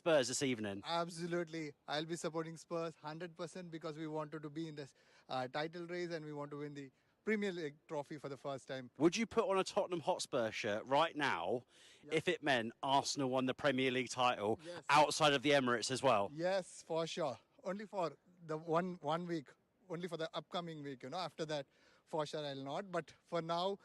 Spurs this evening? Absolutely. I'll be supporting Spurs 100% because we wanted to be in this title race and we want to win the Premier League trophy for the first time. Would you put on a Tottenham Hotspur shirt right now Yeah. if it meant Arsenal won the Premier League title Yes. outside of the Emirates as well? Yes, for sure. Only for the one week, only for the upcoming week. After that, for sure I'll not. But for now,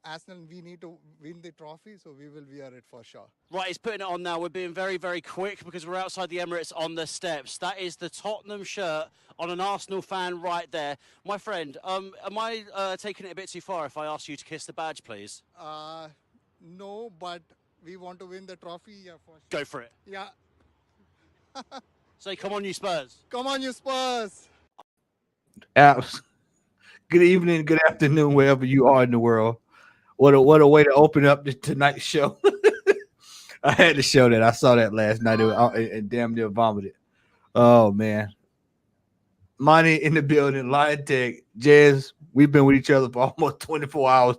Arsenal, we need to win the trophy, so we will wear it for sure. Right, he's putting it on now. We're being very, very quick because we're outside the Emirates on the steps. That is the Tottenham shirt on an Arsenal fan right there. My friend, am I taking it a bit too far if I ask you to kiss the badge, please? No, but we want to win the trophy. Yeah, for sure. Go for it. Yeah. Say, come on, you Spurs. Come on, you Spurs. Apps. Good evening, good afternoon, wherever you are in the world. What a way to open up tonight's show. I had to show that. I saw that last night and damn near vomited. Oh man. Money in the building, Liontetz, Jazz. We've been with each other for almost 24 hours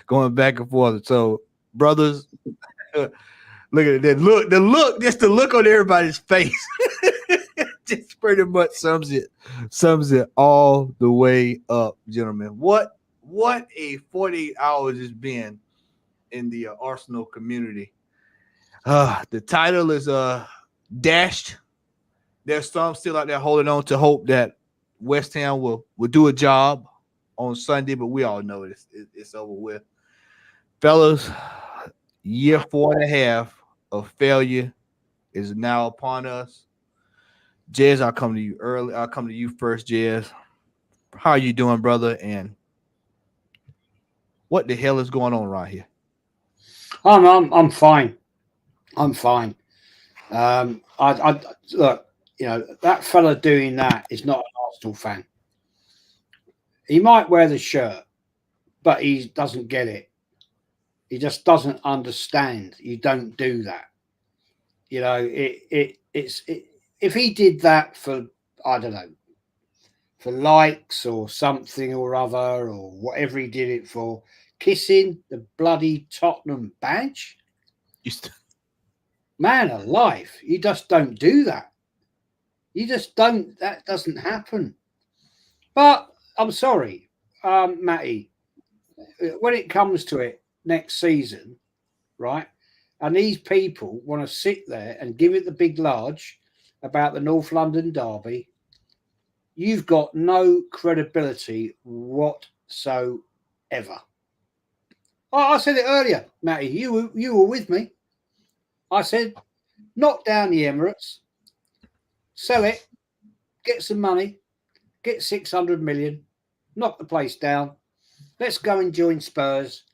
going back and forth. So, brothers, look at that look. Just the look on everybody's face. Just pretty much sums it all the way up, gentlemen. What a 48 hours has been in the Arsenal community. The title is dashed. There's some still out there holding on to hope that West Ham will do a job on Sunday, but we all know it's over with. Fellas, year 4.5 of failure is now upon us. Jez, I'll come to you early. I'll come to you first, Jez. How are you doing, brother? And what the hell is going on right here? I'm fine. I'm fine. I look, that fella doing that is not an Arsenal fan. He might wear the shirt, but he doesn't get it. He just doesn't understand. You don't do that. It's if he did that for, I don't know, for likes or something or other or whatever he did it for, kissing the bloody Tottenham badge, man alive, you just don't do that. You just don't. That doesn't happen. But I'm sorry, Matty, when it comes to it next season, right, and these people want to sit there and give it the big large about the North London derby, you've got no credibility whatsoever. I said it earlier, Matty, you were with me. I said, knock down the Emirates, sell it, get some money, get 600 million, knock the place down. Let's go and join Spurs.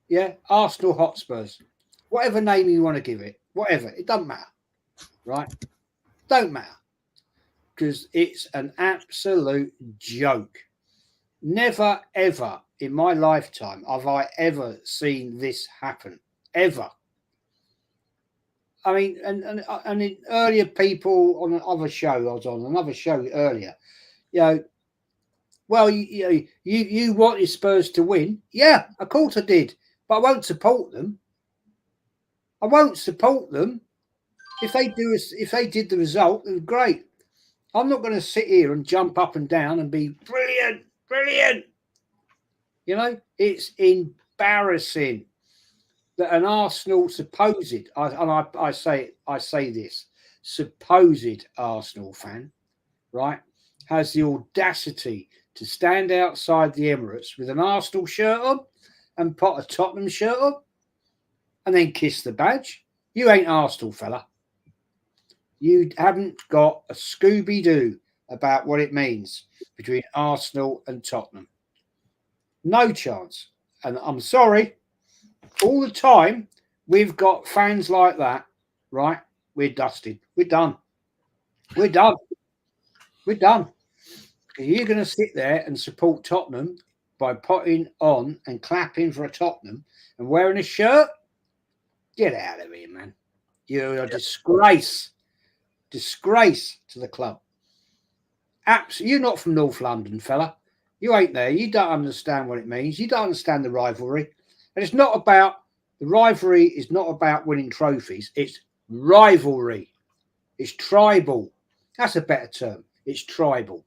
Yeah, Arsenal Hotspurs. Whatever name you want to give it, whatever. It doesn't matter, right? Don't matter. Because it's an absolute joke. Never, ever in my lifetime have I ever seen this happen. Ever. I mean, and in earlier people on another show, I was on another show earlier, well, you wanted Spurs to win. Yeah, of course I did. But I won't support them. I won't support them. If they did the result, then great. I'm not going to sit here and jump up and down and be brilliant. It's embarrassing that an Arsenal supposed, I say this, supposed Arsenal fan, right, has the audacity to stand outside the Emirates with an Arsenal shirt on and put a Tottenham shirt on and then kiss the badge. You ain't Arsenal, fella. You haven't got a Scooby-Doo about what it means between Arsenal and Tottenham. No chance. And I'm sorry, all the time we've got fans like that, right? We're dusted. We're done. We're done. We're done. You're going to sit there and support Tottenham by putting on and clapping for a Tottenham and wearing a shirt? Get out of here, man. You're a disgrace. Disgrace to the club. Absolutely. You're not from North London, fella. You ain't there. You don't understand what it means. You don't understand the rivalry. And it's not about, the rivalry is not about winning trophies. It's rivalry. It's tribal. That's a better term. It's tribal.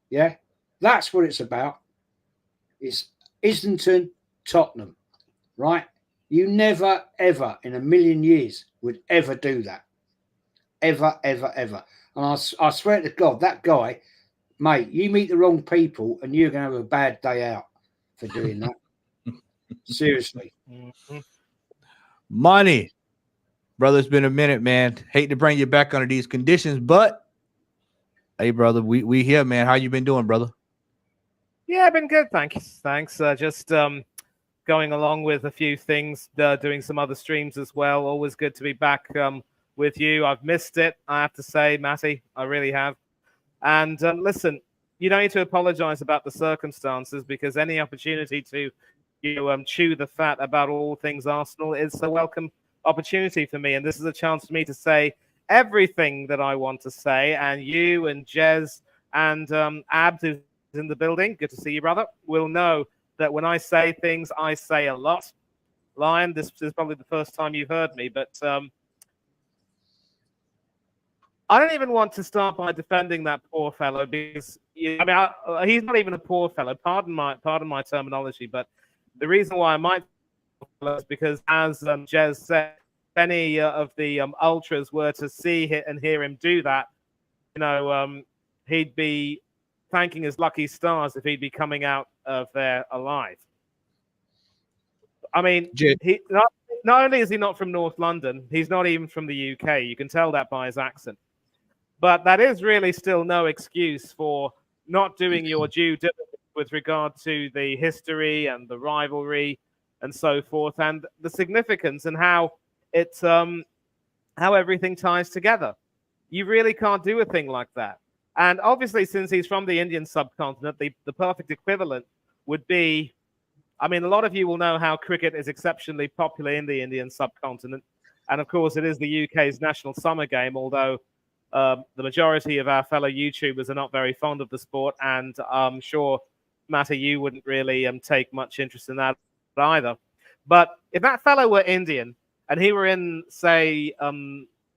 Yeah, that's what it's about. It's Islington, Tottenham, right? You never, ever in a million years would ever do that. Ever, ever, ever. And I swear to God, that guy, mate, you meet the wrong people and you're going to have a bad day out for doing that. Seriously. Money. Brother, it's been a minute, man. Hate to bring you back under these conditions, but hey, brother, we here, man. How you been doing, brother? Yeah, I've been good, thanks. Just going along with a few things, doing some other streams as well. Always good to be back with you. I've missed it, I have to say, Matty. I really have. And listen, you don't need to apologize about the circumstances, because any opportunity to chew the fat about all things Arsenal is a welcome opportunity for me. And this is a chance for me to say everything that I want to say. And you and Jez and Abs, who's in the building, good to see you, brother, will know that when I say things, I say a lot. Lion, this is probably the first time you've heard me, but I don't even want to start by defending that poor fellow, because he's not even a poor fellow. Pardon my terminology, but the reason why I might is because, as Jez said, if any of the ultras were to see it and hear him do that, he'd be thanking his lucky stars if he'd be coming out of there alive. I mean, he not only is he not from North London, he's not even from the UK. You can tell that by his accent. But that is really still no excuse for not doing your due diligence with regard to the history and the rivalry and so forth, and the significance and how it's how everything ties together. You really can't do a thing like that. And obviously, since he's from the Indian subcontinent, the perfect equivalent would be, I mean, a lot of you will know how cricket is exceptionally popular in the Indian subcontinent. And of course, it is the UK's national summer game, although the majority of our fellow YouTubers are not very fond of the sport. And I'm sure, Matty, you wouldn't really take much interest in that either. But if that fellow were Indian and he were in, say,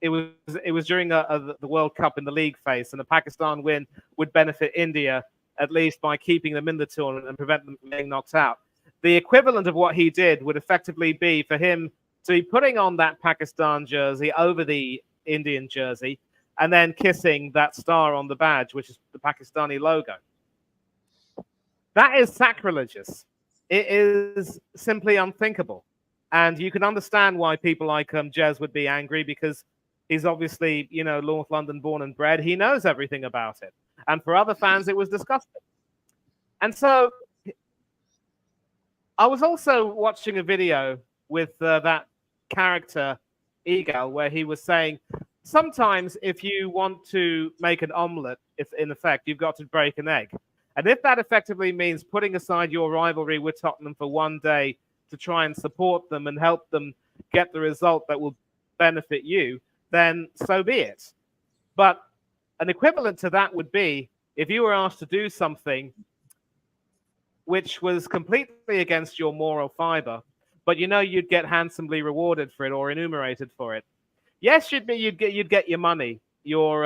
it was during the World Cup in the league phase, and the Pakistan win would benefit India, at least by keeping them in the tournament and prevent them from being knocked out. The equivalent of what he did would effectively be for him to be putting on that Pakistan jersey over the Indian jersey and then kissing that star on the badge, which is the Pakistani logo. That is sacrilegious. It is simply unthinkable. And you can understand why people like Jez would be angry, because he's obviously, North London born and bred. He knows everything about it. And for other fans, it was disgusting. And so I was also watching a video with that character, Egal, where he was saying, sometimes if you want to make an omelette, if in effect, you've got to break an egg. And if that effectively means putting aside your rivalry with Tottenham for one day to try and support them and help them get the result that will benefit you, then so be it. But an equivalent to that would be if you were asked to do something which was completely against your moral fiber, but you'd get handsomely rewarded for it or enumerated for it. Yes, you'd get your money, your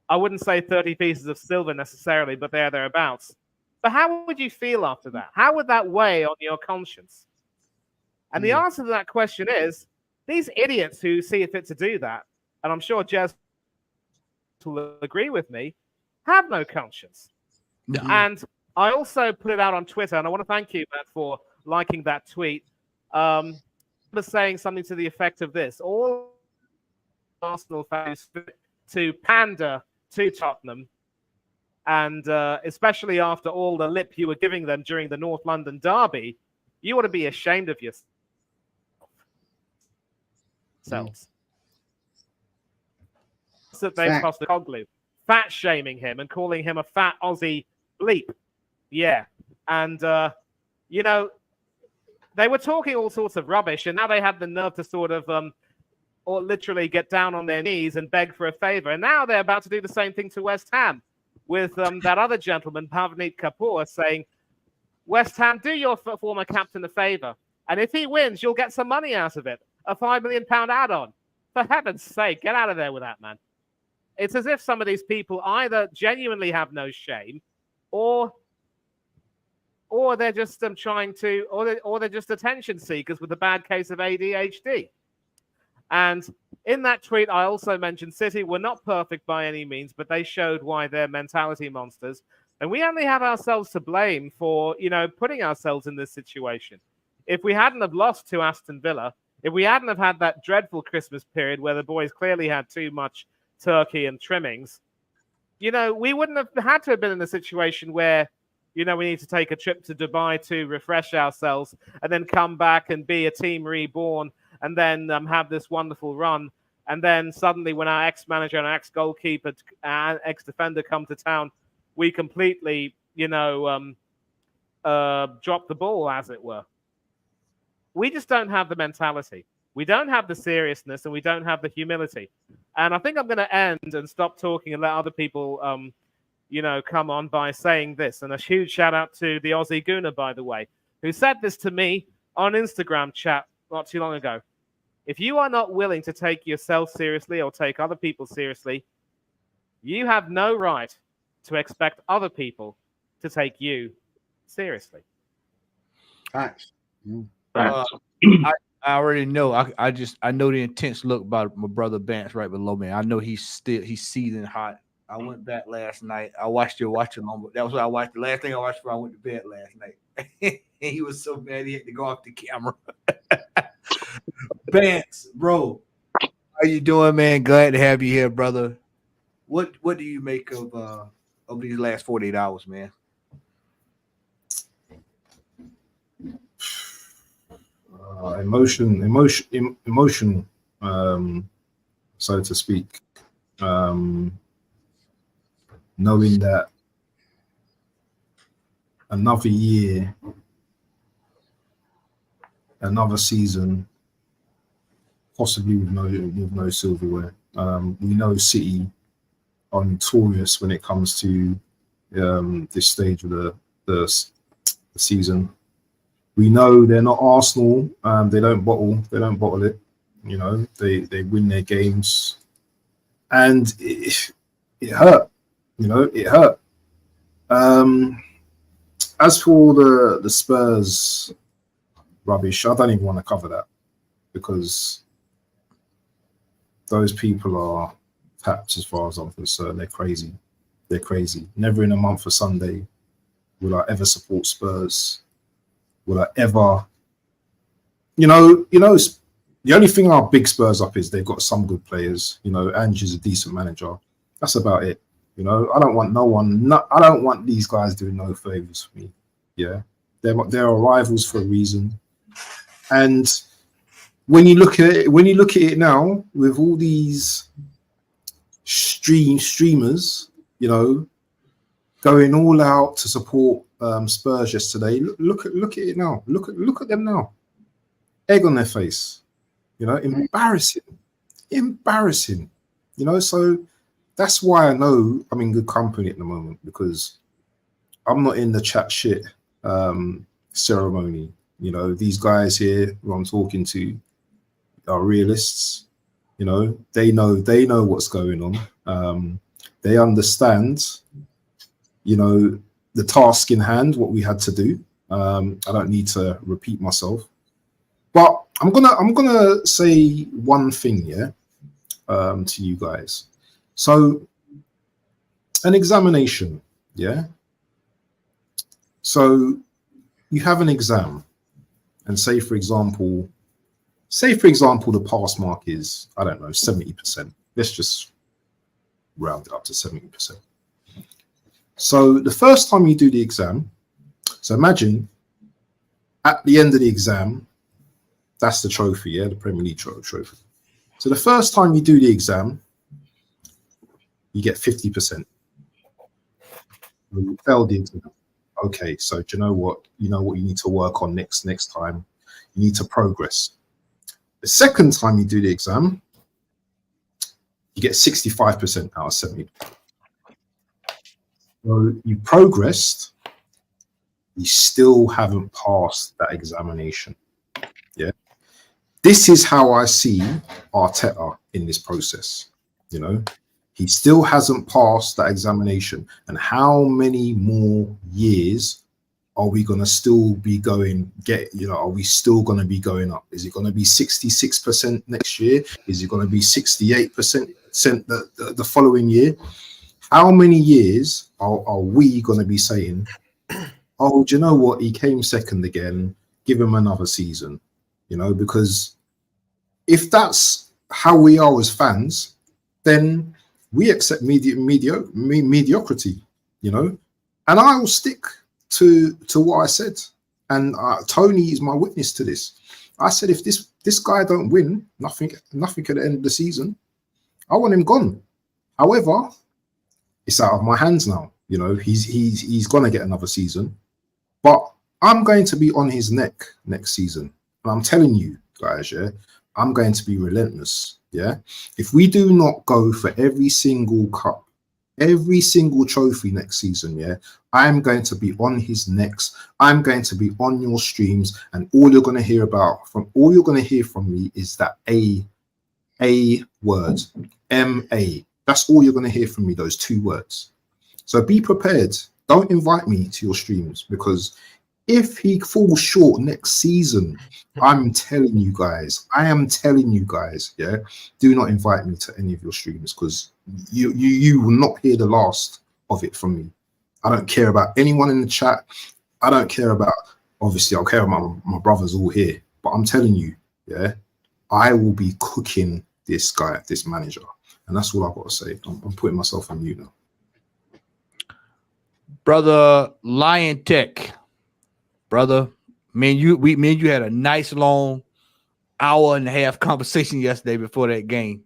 I wouldn't say 30 pieces of silver necessarily, but thereabouts. But how would you feel after that? How would that weigh on your conscience? And the answer to that question is, these idiots who see it fit to do that, and I'm sure Jez will agree with me, have no conscience. No. And I also put it out on Twitter, and I want to thank you, Matt, for liking that tweet. I was saying something to the effect of this: all Arsenal fans to pander to Tottenham, and especially after all the lip you were giving them during the North London derby, you ought to be ashamed of yourselves. That they've cost the Coglu, fat shaming him and calling him a fat Aussie bleep. Yeah. And, they were talking all sorts of rubbish, and now they had the nerve to sort of, or literally get down on their knees and beg for a favor. And now they're about to do the same thing to West Ham with that other gentleman, Pavneet Kapoor, saying, West Ham, do your former captain a favor. And if he wins, you'll get some money out of it. A £5 million add-on. For heaven's sake, get out of there with that, man. It's as if some of these people either genuinely have no shame, or they're just trying to, or they're just attention seekers with a bad case of ADHD. And in that tweet, I also mentioned City were not perfect by any means, but they showed why they're mentality monsters. And we only have ourselves to blame for, putting ourselves in this situation. If we hadn't have lost to Aston Villa, if we hadn't have had that dreadful Christmas period where the boys clearly had too much turkey and trimmings, we wouldn't have had to have been in a situation where, we need to take a trip to Dubai to refresh ourselves and then come back and be a team reborn and then have this wonderful run. And then suddenly when our ex-manager and our ex-goalkeeper and ex-defender come to town, we completely, drop the ball, as it were. We just don't have the mentality. We don't have the seriousness, and we don't have the humility. And I think I'm going to end and stop talking and let other people, come on by saying this. And a huge shout out to the Aussie Gooner, by the way, who said this to me on Instagram chat not too long ago. If you are not willing to take yourself seriously or take other people seriously, you have no right to expect other people to take you seriously. Facts. I already know. I know the intense look by my brother Bance right below me. I know he's seething hot. I went back last night. I watched you watching on, but that was what I watched. The last thing I watched before I went to bed last night. And he was so mad he had to go off the camera. Bance, bro, how you doing, man? Glad to have you here, brother. What do you make of these last 48 hours, man? Emotional, so to speak. Knowing that another year, another season, possibly with no silverware. We know City are notorious when it comes to this stage of the season. We know they're not Arsenal. They don't bottle it. They win their games, and it hurt. It hurt. As for the Spurs rubbish, I don't even want to cover that, because those people are tapped as far as I'm concerned. They're crazy. They're crazy. Never in a month for Sunday will I ever support Spurs. Will I ever, the only thing our big Spurs up is they've got some good players. Ange's a decent manager. That's about it. I don't want I don't want these guys doing no favors for me. Yeah, they're our rivals for a reason. And when you look at it now, with all these streamers, going all out to support Spurs yesterday. Look at it now. Look at them now. Egg on their face. Embarrassing. So that's why I know I'm in good company at the moment, because I'm not in the chat shit ceremony. These guys here who I'm talking to are realists. They know what's going on. They understand, the task in hand, what we had to do. I don't need to repeat myself, but I'm gonna say one thing, to you guys. So, an examination, So you have an exam, and say for example, the pass mark is, I don't know, 70%. Let's just round it up to 70%. So the first time you do the exam, so imagine at the end of the exam, that's the trophy, the Premier League trophy. So the first time you do the exam, you get 50%. You failed the exam. Okay, so do you know what? You know what you need to work on next time. You need to progress. The second time you do the exam, you get 65% out of 70. So you progressed, you still haven't passed that examination. Yeah. This is how I see Arteta in this process. You know, he still hasn't passed that examination. And how many more years are we going to still be are we still going to be going up? Is it going to be 66% next year? Is it going to be 68% the following year? How many years are we going to be saying, oh, do you know what? He came second again. Give him another season. You know, because if that's how we are as fans, then we accept mediocrity, you know. And I will stick to what I said. And Tony is my witness to this. I said, if this guy don't win nothing at the end of the season, I want him gone. However, it's out of my hands now. You know, he's gonna get another season, but I'm going to be on his neck next season. And I'm telling you guys, yeah, I'm going to be relentless. Yeah. If we do not go for every single cup, every single trophy next season, yeah, I'm going to be on his necks. I'm going to be on your streams, and all you're going to hear from me is that A word, M-A. That's all you're going to hear from me, those two words. So be prepared. Don't invite me to your streams, because if he falls short next season, I am telling you guys, yeah, do not invite me to any of your streams, because you will not hear the last of it from me. I don't care about anyone in the chat. I don't care about, obviously, I'll care about my brothers all here, but I'm telling you, yeah, I will be cooking this guy, this manager. And that's all I've got to say. I'm putting myself on mute now. Brother Liontetz. Brother, me and you had a nice long hour and a half conversation yesterday before that game.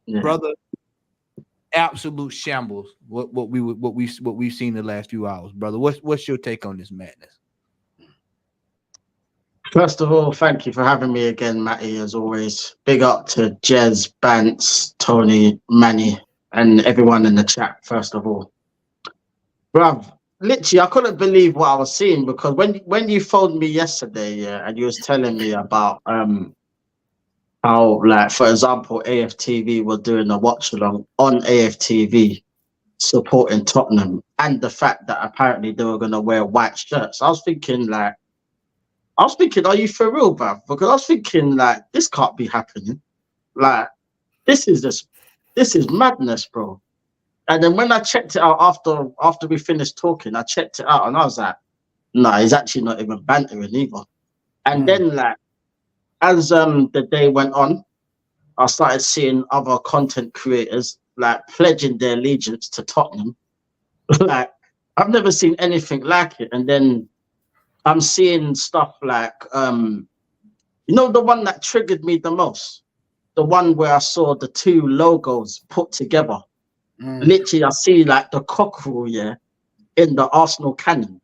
Yeah. Brother, absolute shambles. What we've seen the last few hours, brother. What's your take on this madness? First of all, thank you for having me again, Matty. As always, big up to Jez, Bance, Tony, Manny, and everyone in the chat. First of all, bruv. Literally, I couldn't believe what I was seeing, because when you phoned me yesterday, yeah, and you was telling me about how, like, for example, AFTV were doing a watch along on AFTV supporting Tottenham, and the fact that apparently they were gonna wear white shirts. I was thinking, are you for real, bruv? Because I was thinking, like, this can't be happening. Like, this is madness, bro. And then when I checked it out after we finished talking, I checked it out and I was like, nah, he's actually not even bantering either. And then, like, as the day went on, I started seeing other content creators like pledging their allegiance to Tottenham. Like, I've never seen anything like it. And then I'm seeing stuff like, the one that triggered me the most, the one where I saw the two logos put together. Literally, I see like the cockerel, yeah, in the Arsenal cannon,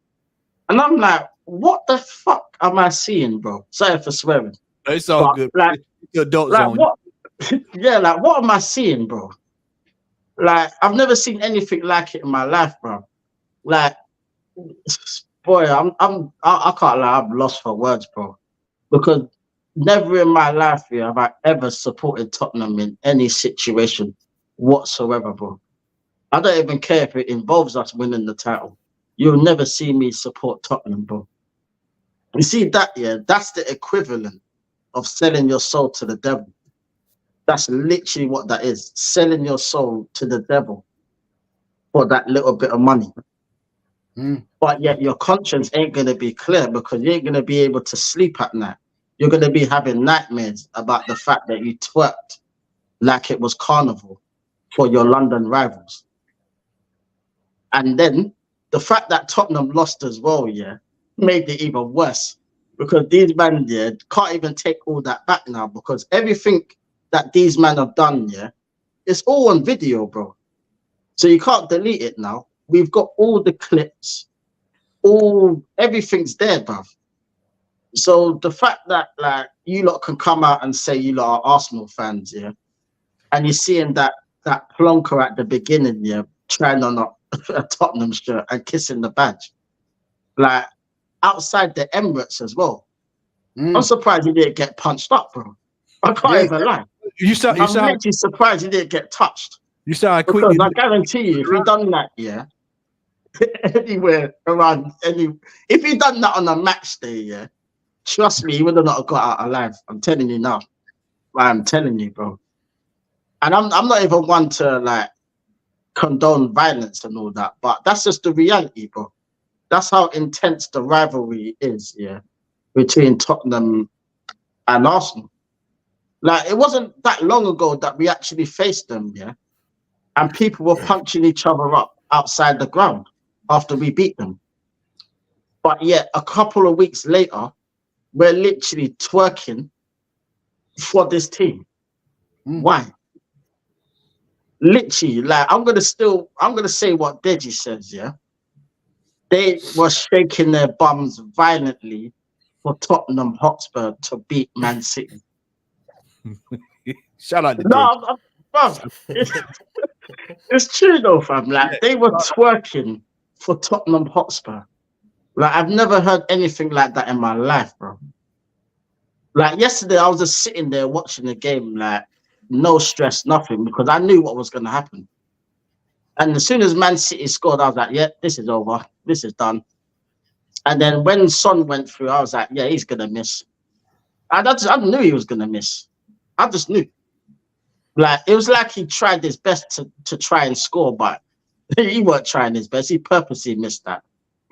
and I'm like, "What the fuck am I seeing, bro?" Sorry for swearing. It's all good. Like, adult like zone. what? Yeah, like, what am I seeing, bro? Like, I've never seen anything like it in my life, bro. Like, boy, I can't lie, I'm lost for words, bro, because never in my life have I ever supported Tottenham in any situation whatsoever, bro. I don't even care if it involves us winning the title. You'll never see me support Tottenham, bro. You see that, yeah? That's the equivalent of selling your soul to the devil. That's literally what that is. Selling your soul to the devil for that little bit of money. But yet your conscience ain't going to be clear, because you ain't going to be able to sleep at night. You're going to be having nightmares about the fact that you twerked like it was carnival for your London rivals. And then the fact that Tottenham lost as well, yeah, made it even worse, because these men, yeah, can't even take all that back now, because everything that these men have done, yeah, it's all on video, bro. So you can't delete it now. We've got all the clips, everything's there, bruv. So the fact that, like, you lot can come out and say you lot are Arsenal fans, yeah, and you're seeing that plonker at the beginning, yeah, trying on a Tottenham shirt and kissing the badge, like, outside the Emirates as well. I'm surprised he didn't get punched up, bro. I can't even lie. I'm literally surprised he didn't get touched. You sound Because quick. I guarantee you, if he done that, yeah, anywhere around if he done that on a match day, yeah, trust me, he would have not got out alive. I'm telling you now. I'm telling you, bro. And I'm not even one to like condone violence and all that, but that's just the reality, bro. That's how intense the rivalry is, yeah, between Tottenham and Arsenal. Like, it wasn't that long ago that we actually faced them, yeah, and people were punching each other up outside the ground after we beat them. But yet, a couple of weeks later, we're literally twerking for this team. Why? Literally, like, I'm gonna say what Deji says, yeah. They were shaking their bums violently for Tottenham Hotspur to beat Man City. Shout out to No, it's true though, fam. Like, they were twerking for Tottenham Hotspur. Like, I've never heard anything like that in my life, bro. Like, yesterday, I was just sitting there watching the game, like, no stress, nothing, because I knew what was going to happen. And as soon as Man City scored, I was like, yeah, this is over. This is done. And then when Son went through, I was like, yeah, he's going to miss. I knew he was going to miss. I just knew. Like, it was like he tried his best to try and score, but he weren't trying his best. He purposely missed that.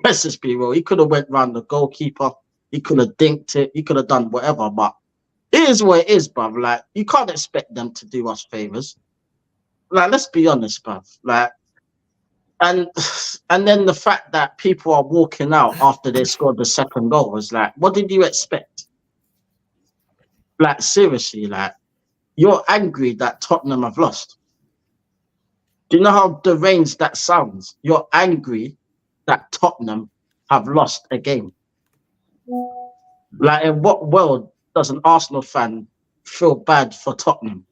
Let's just be real. He could have went round the goalkeeper. He could have dinked it. He could have done whatever, but it is what it is, bruv. Like, you can't expect them to do us favors. Like, let's be honest, bruv. Like, and then the fact that people are walking out after they scored the second goal was like, what did you expect? Like, seriously, like, you're angry that Tottenham have lost. Do you know how deranged that sounds? You're angry that Tottenham have lost a game. Like, in what world does an Arsenal fan feel bad for Tottenham?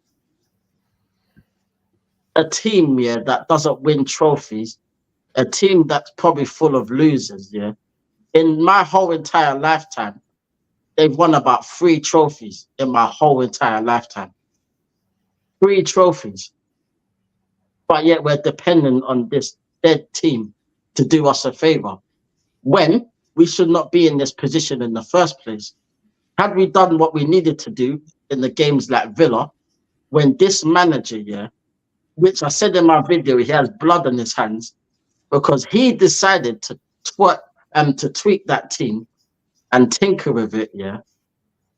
A team, yeah, that doesn't win trophies, a team that's probably full of losers, yeah. In my whole entire lifetime, they've won about 3 trophies in my whole entire lifetime. 3 trophies. But yet we're dependent on this dead team to do us a favor, when we should not be in this position in the first place. Had we done what we needed to do in the games like Villa, when this manager, yeah, which I said in my video, he has blood on his hands because he decided to tweak that team and tinker with it, yeah,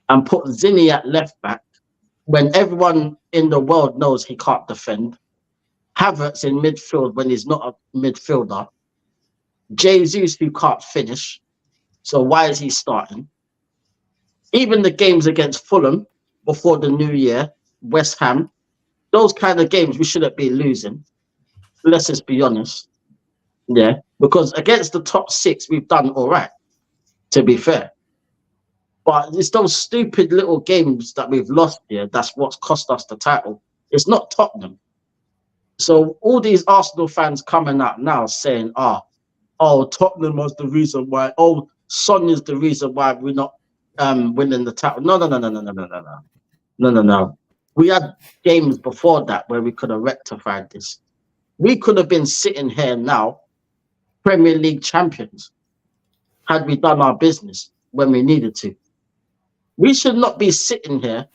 and put Zinni at left back when everyone in the world knows he can't defend. Havertz in midfield when he's not a midfielder. Jesus who can't finish. So why is he starting? Even the games against Fulham before the new year, West Ham, those kind of games we shouldn't be losing. Let's just be honest. Yeah, because against the top 6, we've done all right, to be fair. But it's those stupid little games that we've lost here. That's what's cost us the title. It's not Tottenham. So all these Arsenal fans coming out now saying, oh, Tottenham was the reason why. Oh, Son is the reason why we're not winning the title. No. We had games before that where we could have rectified this. We could have been sitting here now, Premier League champions, had we done our business when we needed to. We should not be sitting here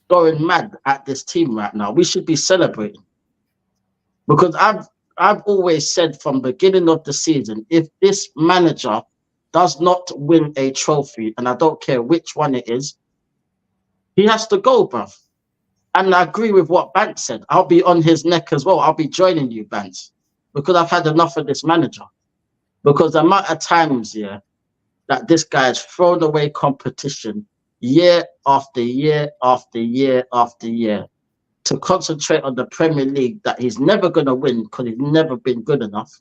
going mad at this team right now. We should be celebrating. Because I've always said from the beginning of the season, if this manager does not win a trophy, and I don't care which one it is, he has to go, bruv. And I agree with what Bance said. I'll be on his neck as well. I'll be joining you, Bance, because I've had enough of this manager. Because the amount of times, yeah, that this guy has thrown away competition year after year after year after year to concentrate on the Premier League that he's never going to win because he's never been good enough.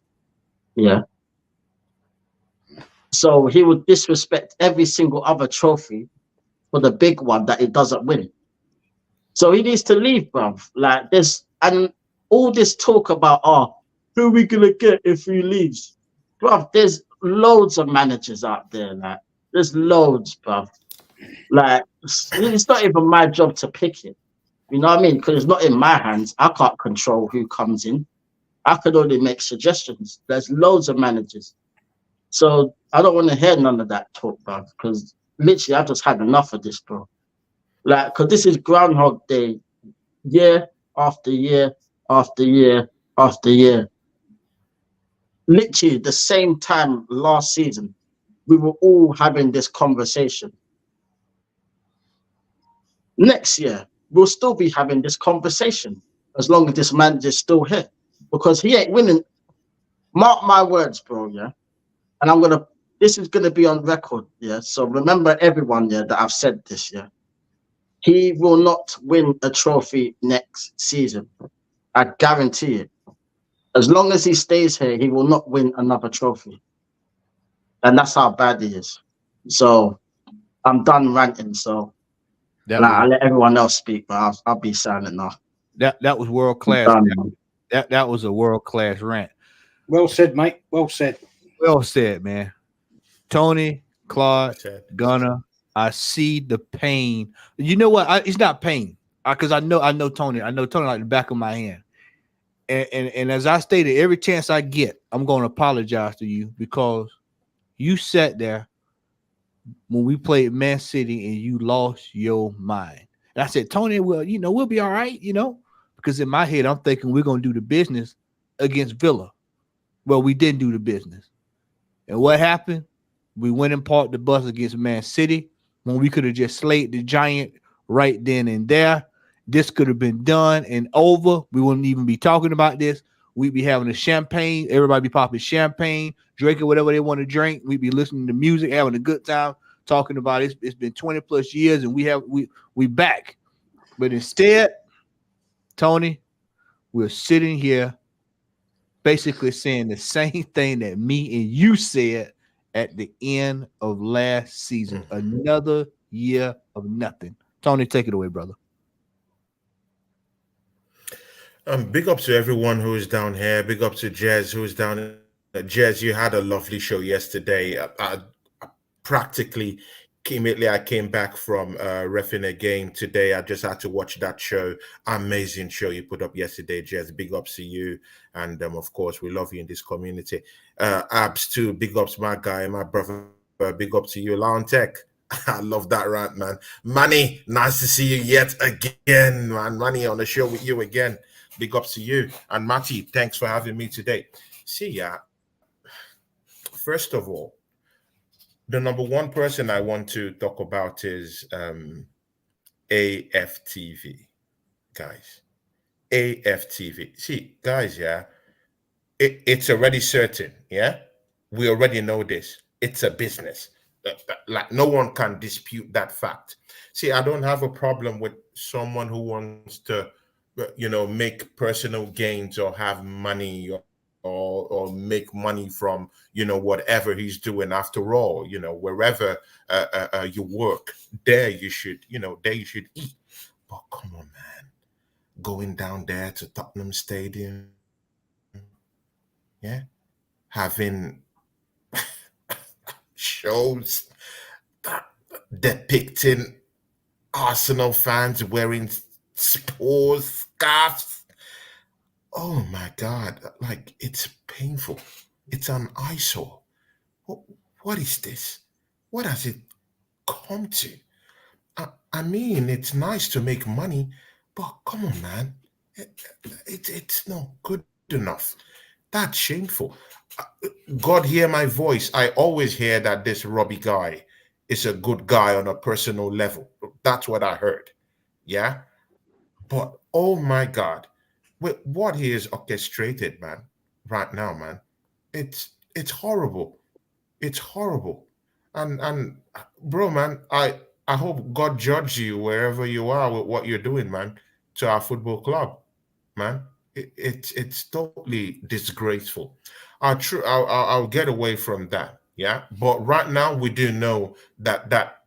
Yeah. So he would disrespect every single other trophy for the big one that he doesn't win. So he needs to leave, bruv. Like this, and all this talk about, who are we going to get if he leaves? Bruv, there's loads of managers out there, like, there's loads, bruv. Like, it's not even my job to pick it. You know what I mean? Because it's not in my hands. I can't control who comes in. I could only make suggestions. There's loads of managers. So I don't want to hear none of that talk, bro, because literally I just had enough of this, bro. Like, because this is Groundhog Day, year after year after year after year. Literally the same time last season, we were all having this conversation. Next year, we'll still be having this conversation as long as this manager's still here, because he ain't winning. Mark my words, bro, yeah? And this is gonna be on record, yeah? So remember everyone, yeah, that I've said this, yeah? He will not win a trophy next season. I guarantee it. As long as he stays here, he will not win another trophy. And that's how bad he is. So I'm done ranting, so I'll let everyone else speak, but I'll be silent now. That was world class. That was a world class rant. Well said, mate. Well said. Well said, man. Tony, Claude, Gunner, I see the pain. You know what? It's not pain, because I know Tony. I know Tony like the back of my hand. And as I stated, every chance I get, I'm going to apologize to you, because you sat there when we played Man City and you lost your mind. And I said, Tony, well, we'll be all right, because in my head, I'm thinking we're going to do the business against Villa. Well, we didn't do the business. And what happened? We went and parked the bus against Man City when we could have just slayed the Giant right then and there. This could have been done and over. We wouldn't even be talking about this. We'd be having a champagne. Everybody be popping champagne, drinking whatever they want to drink. We'd be listening to music, having a good time, talking about it. It's been 20 plus years and we back. But instead, Tony, we're sitting here basically saying the same thing that me and you said at the end of last season. Another year of nothing. Tony, take it away, brother. Big up to everyone who is down here. Big up to Jez, who is down. Jez, you had a lovely show yesterday. I practically immediately I came back from reffing a game today. I just had to watch that show. Amazing show you put up yesterday, Jez. Big ups to you. And of course, we love you in this community. Abs too. Big ups, my guy, my brother. Big up to you, Liontetz. I love that rant, man. Manny, nice to see you yet again, man. Manny on the show with you again. Big ups to you. And Matty, thanks for having me today. See ya. First of all, the number one person I want to talk about is AFTV, guys. AFTV. See, guys, yeah, it's already certain, yeah? We already know this. It's a business. Like, no one can dispute that fact. See, I don't have a problem with someone who wants to, make personal gains or have money or make money from, whatever he's doing. After all, wherever you work, there you should eat. But come on, man, going down there to Tottenham Stadium, yeah, having shows that depicting Arsenal fans wearing spores, scarves. Oh my God, like, it's painful. It's an eyesore. What is this? What has it come to? I mean, it's nice to make money, but come on, man. It's not good enough. That's shameful. God hear my voice. I always hear that this Robbie guy is a good guy on a personal level. That's what I heard. Yeah. But oh my God, with what he is orchestrated, man, right now, man, it's horrible. It's horrible. And bro, man, I hope God judge you wherever you are with what you're doing, man, to our football club, man. It's totally disgraceful. I'll get away from that, yeah. But right now, we do know that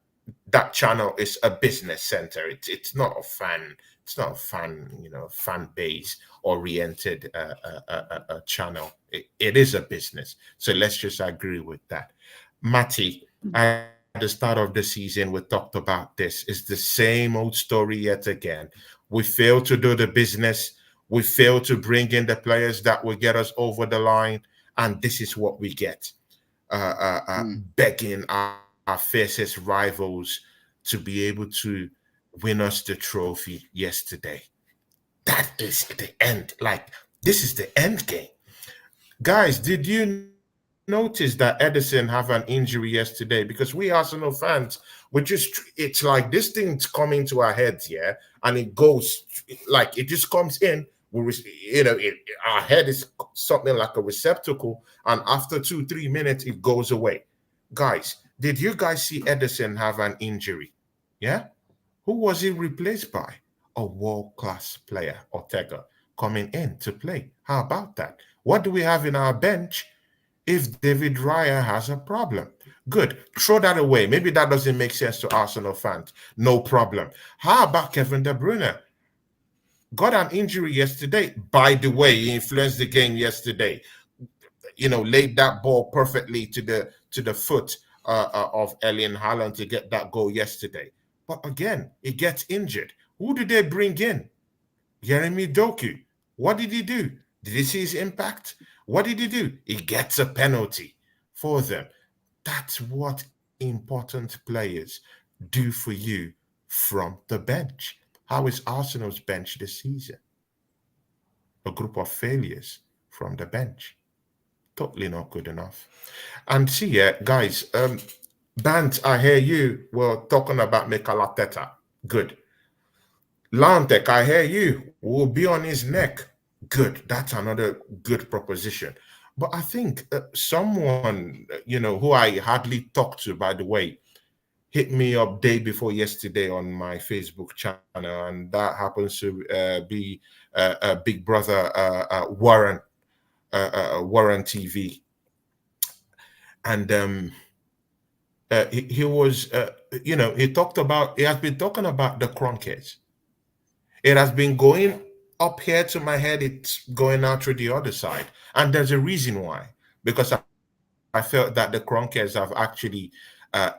channel is a business center. It's not a fan. It's not a fan base oriented channel. It is a business. So let's just agree with that. Matty, I the start of the season, we talked about this. It's the same old story yet again. We fail to do the business. We fail to bring in the players that will get us over the line. And this is what we get. Begging our fiercest rivals to be able to win us the trophy yesterday. That is the end. Like, this is the end game. Guys, did you notice that Edison have an injury yesterday? Because we Arsenal fans, it's like this thing's coming to our heads, yeah, and it goes, like, it just comes in. Our head is something like a receptacle, and after 2-3 minutes, it goes away. Guys, did you guys see Edison have an injury? Yeah? Who was he replaced by? A world-class player, Ortega, coming in to play. How about that? What do we have in our bench if David Raya has a problem? Good. Throw that away. Maybe that doesn't make sense to Arsenal fans. No problem. How about Kevin De Bruyne? Got an injury yesterday. By the way, he influenced the game yesterday. Laid that ball perfectly to the foot of Erling Haaland to get that goal yesterday. But again, he gets injured. Who did they bring in? Jeremy Doku. What did he do? Did you see his impact? What did he do? He gets a penalty for them. That's what important players do for you from the bench. How is Arsenal's bench this season? A group of failures from the bench. Totally not good enough. And see, guys, Bant, I hear you were talking about Mikel Arteta. Good. Liontetz, I hear you. We'll be on his neck. Good. That's another good proposition. But I think someone, who I hardly talk to, by the way, hit me up day before yesterday on my Facebook channel, and that happens to be Big Brother Warren TV. And he was, he has been talking about the Kroenkes. It has been going up here to my head, it's going out through the other side. And there's a reason why. Because I felt that the Kroenkes have actually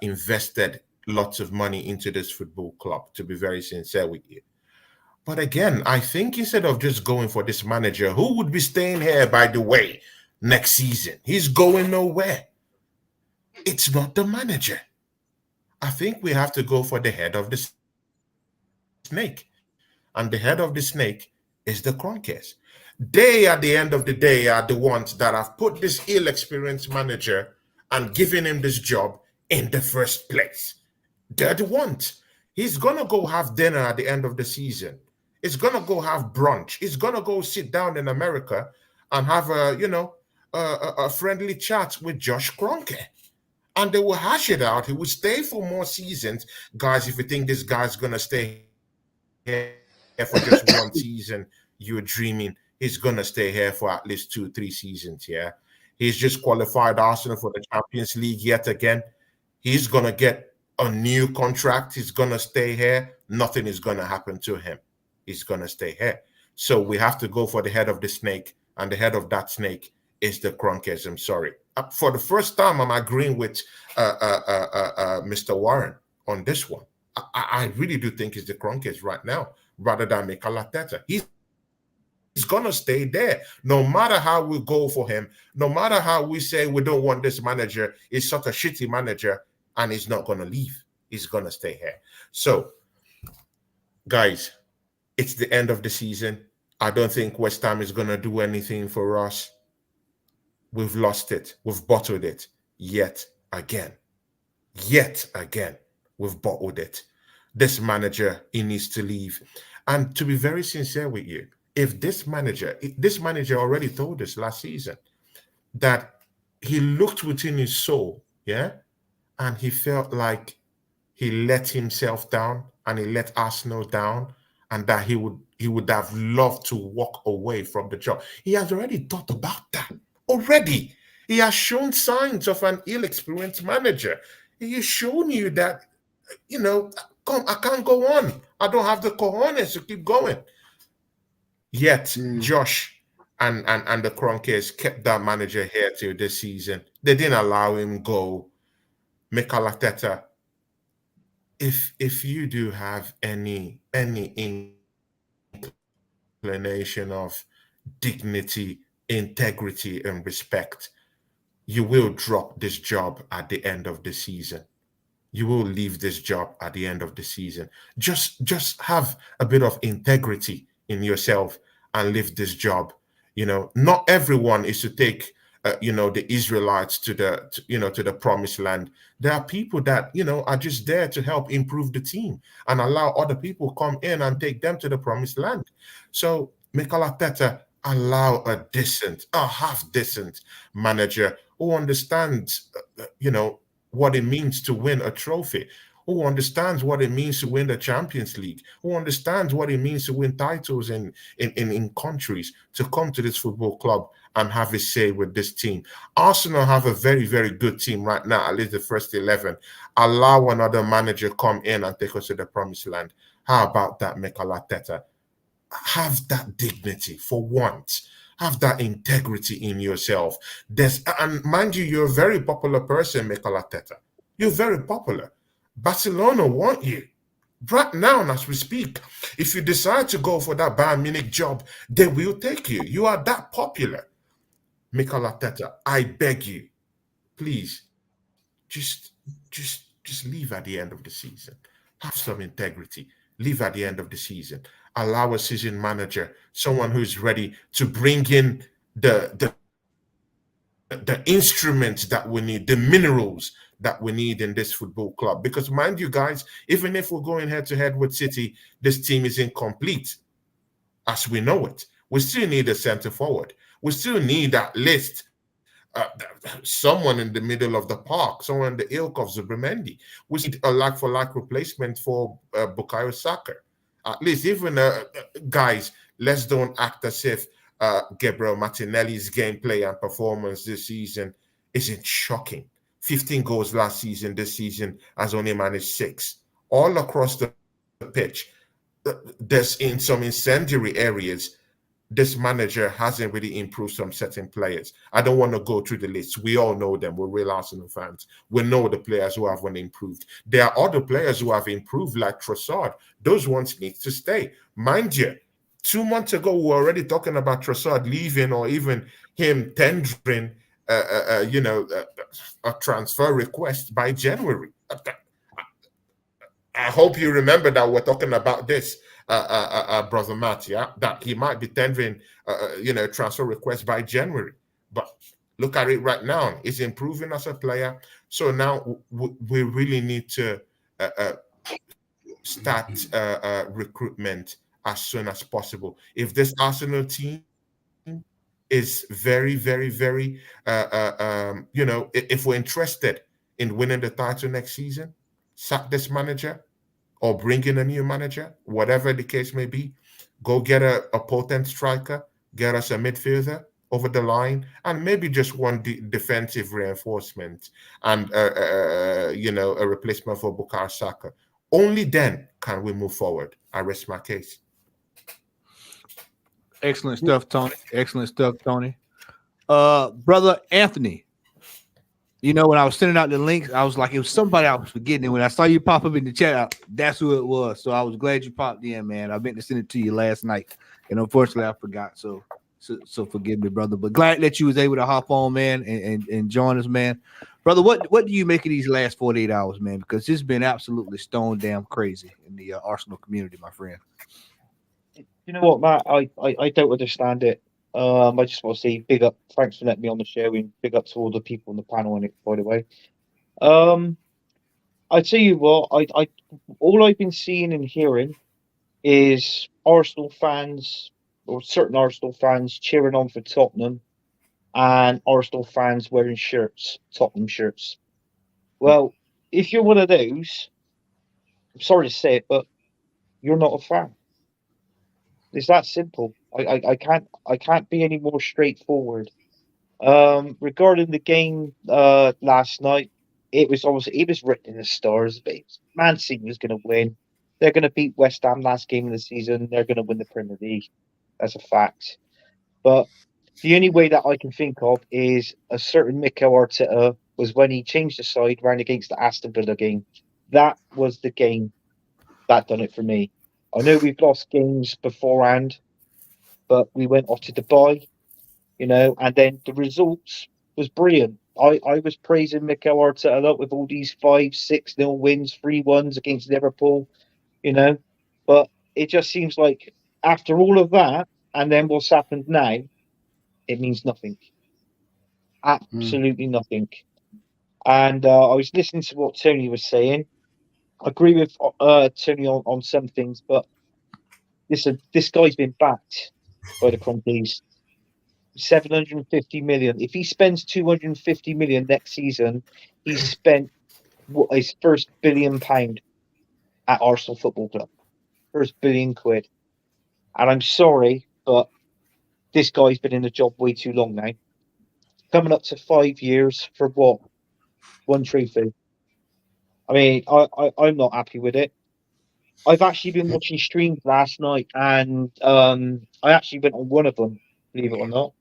invested lots of money into this football club, to be very sincere with you. But again, I think instead of just going for this manager, who would be staying here, by the way, next season? He's going nowhere. It's not the manager. I think we have to go for the head of the snake. And the head of the snake is the Kroenkes. They, at the end of the day, are the ones that have put this ill-experienced manager and given him this job in the first place. They're the ones. He's going to go have dinner at the end of the season. He's going to go have brunch. He's going to go sit down in America and have a friendly chat with Josh Kroenke. And they will hash it out. He will stay for more seasons. Guys, if you think this guy's going to stay here for just one season, you're dreaming. He's going to stay here for at least 2-3 seasons, yeah? He's just qualified Arsenal for the Champions League yet again. He's going to get a new contract. He's going to stay here. Nothing is going to happen to him. He's going to stay here. So we have to go for the head of the snake, and the head of that snake is the Kroenkes. I'm sorry. For the first time, I'm agreeing with Mr. Warren on this one. I really do think it's the Kroenkes right now, rather than Mikel Arteta. He's going to stay there. No matter how we go for him, no matter how we say we don't want this manager, he's such a shitty manager, and he's not going to leave. He's going to stay here. So, guys, it's the end of the season. I don't think West Ham is going to do anything for us. We've lost it. We've bottled it. Yet again. Yet again. We've bottled it. This manager, he needs to leave. And to be very sincere with you, if this manager already told us last season that he looked within his soul, yeah, and he felt like he let himself down and he let Arsenal down, and that he would have loved to walk away from the job. He has already thought about that. Already. He has shown signs of an ill-experienced manager. He has shown you that, I can't go on. I don't have the cojones to keep going. Yet, Josh and the Kroenkes kept that manager here till this season. They didn't allow him go. Mikel Arteta if you do have any inclination of dignity, integrity, and respect, you will drop this job at the end of the season. You will leave this job at the end of the season. Just have a bit of integrity in yourself and leave this job. Not everyone is to take the Israelites to to the promised land. There are people that are just there to help improve the team and allow other people come in and take them to the promised land. So Mikel Arteta, allow a half decent manager who understands what it means to win a trophy, who understands what it means to win the Champions League, who understands what it means to win titles in countries, to come to this football club and have a say with this team. Arsenal have a very, very good team right now, at least the first 11. Allow another manager come in and take us to the promised land. How about that, Mikel Arteta? Have that dignity for once. Have that integrity in yourself. And mind you, you're a very popular person, Mikel Arteta. You're very popular. Barcelona want you right now as we speak. If you decide to go for that Bayern Munich job, they will take you. You are that popular. Mikel Arteta, I beg you, please, just leave at the end of the season. Have some integrity. Leave at the end of the season. Allow a season manager, someone who's ready to bring in the instruments that we need, the minerals that we need in this football club. Because mind you guys, even if we're going head to head with City, this team is incomplete as we know it. We still need a center forward. We still need at least someone in the middle of the park, someone in the ilk of Zubimendi. We need a like-for-like replacement for Bukayo Saka. At least, even guys, let's don't act as if Gabriel Martinelli's gameplay and performance this season isn't shocking. 15 goals last season, this season has only managed 6. All across the pitch, there's in some incendiary areas, this manager hasn't really improved some certain players. I don't want to go through the list. We all know them. We're real Arsenal fans. We know the players who haven't improved. There are other players who have improved, like Trossard. Those ones need to stay. Mind you, 2 months ago, we were already talking about Trossard leaving or even him tendering, a transfer request by January. I hope you remember that we're talking about this, Brother Matt, yeah? That he might be tendering, transfer request by January. But look at it right now. He's improving as a player. So now we really need to start recruitment as soon as possible. If this Arsenal team is very, very, very, if we're interested in winning the title next season, sack this manager or bring in a new manager, whatever the case may be. Go get a potent striker, get us a midfielder over the line, and maybe just one defensive reinforcement and, a replacement for Bukayo Saka. Only then can we move forward. I rest my case. Excellent stuff, Tony. Excellent stuff, Tony. Brother Anthony, when I was sending out the links, I was like, it was somebody I was forgetting. And when I saw you pop up in the chat, that's who it was. So I was glad you popped in, man. I meant to send it to you last night, and unfortunately I forgot. So forgive me, brother. But glad that you was able to hop on, man, and join us, man. Brother, what do you make of these last 48 hours, man? Because it's been absolutely stone damn crazy in the Arsenal community, my friend. You know what, Matt? I don't understand it. I just want to say big up. Thanks for letting me on the show, and big up to all the people on the panel on it, by the way. I tell you what, I all I've been seeing and hearing is Arsenal fans or certain Arsenal fans cheering on for Tottenham, and Arsenal fans wearing Tottenham shirts. Well, if you're one of those, I'm sorry to say it, but you're not a fan. It's that simple. I can't be any more straightforward. Regarding the game last night, it was written in the stars. Man City was going to win. They're going to beat West Ham last game of the season. They're going to win the Premier League. That's a fact. But the only way that I can think of is a certain Mikel Arteta was when he changed the side, ran against the Aston Villa game. That was the game that done it for me. I know we've lost games beforehand, but we went off to Dubai, and then the results was brilliant. I was praising Mikel Arteta a lot with all these 5-6-0 wins, 3-1s against Liverpool, but it just seems like after all of that, and then what's happened now, it means nothing. Absolutely nothing. And I was listening to what Tony was saying. I agree with Tony on some things, but listen, this guy's been backed by the Contes. 750 million. If he spends 250 million next season, he's spent his first £1 billion at Arsenal Football Club. First £1 billion. And I'm sorry, but this guy's been in the job way too long now. Coming up to 5 years for what? One trophy. I mean, I'm not happy with it. I've actually been watching streams last night, and I actually went on one of them, believe it or not.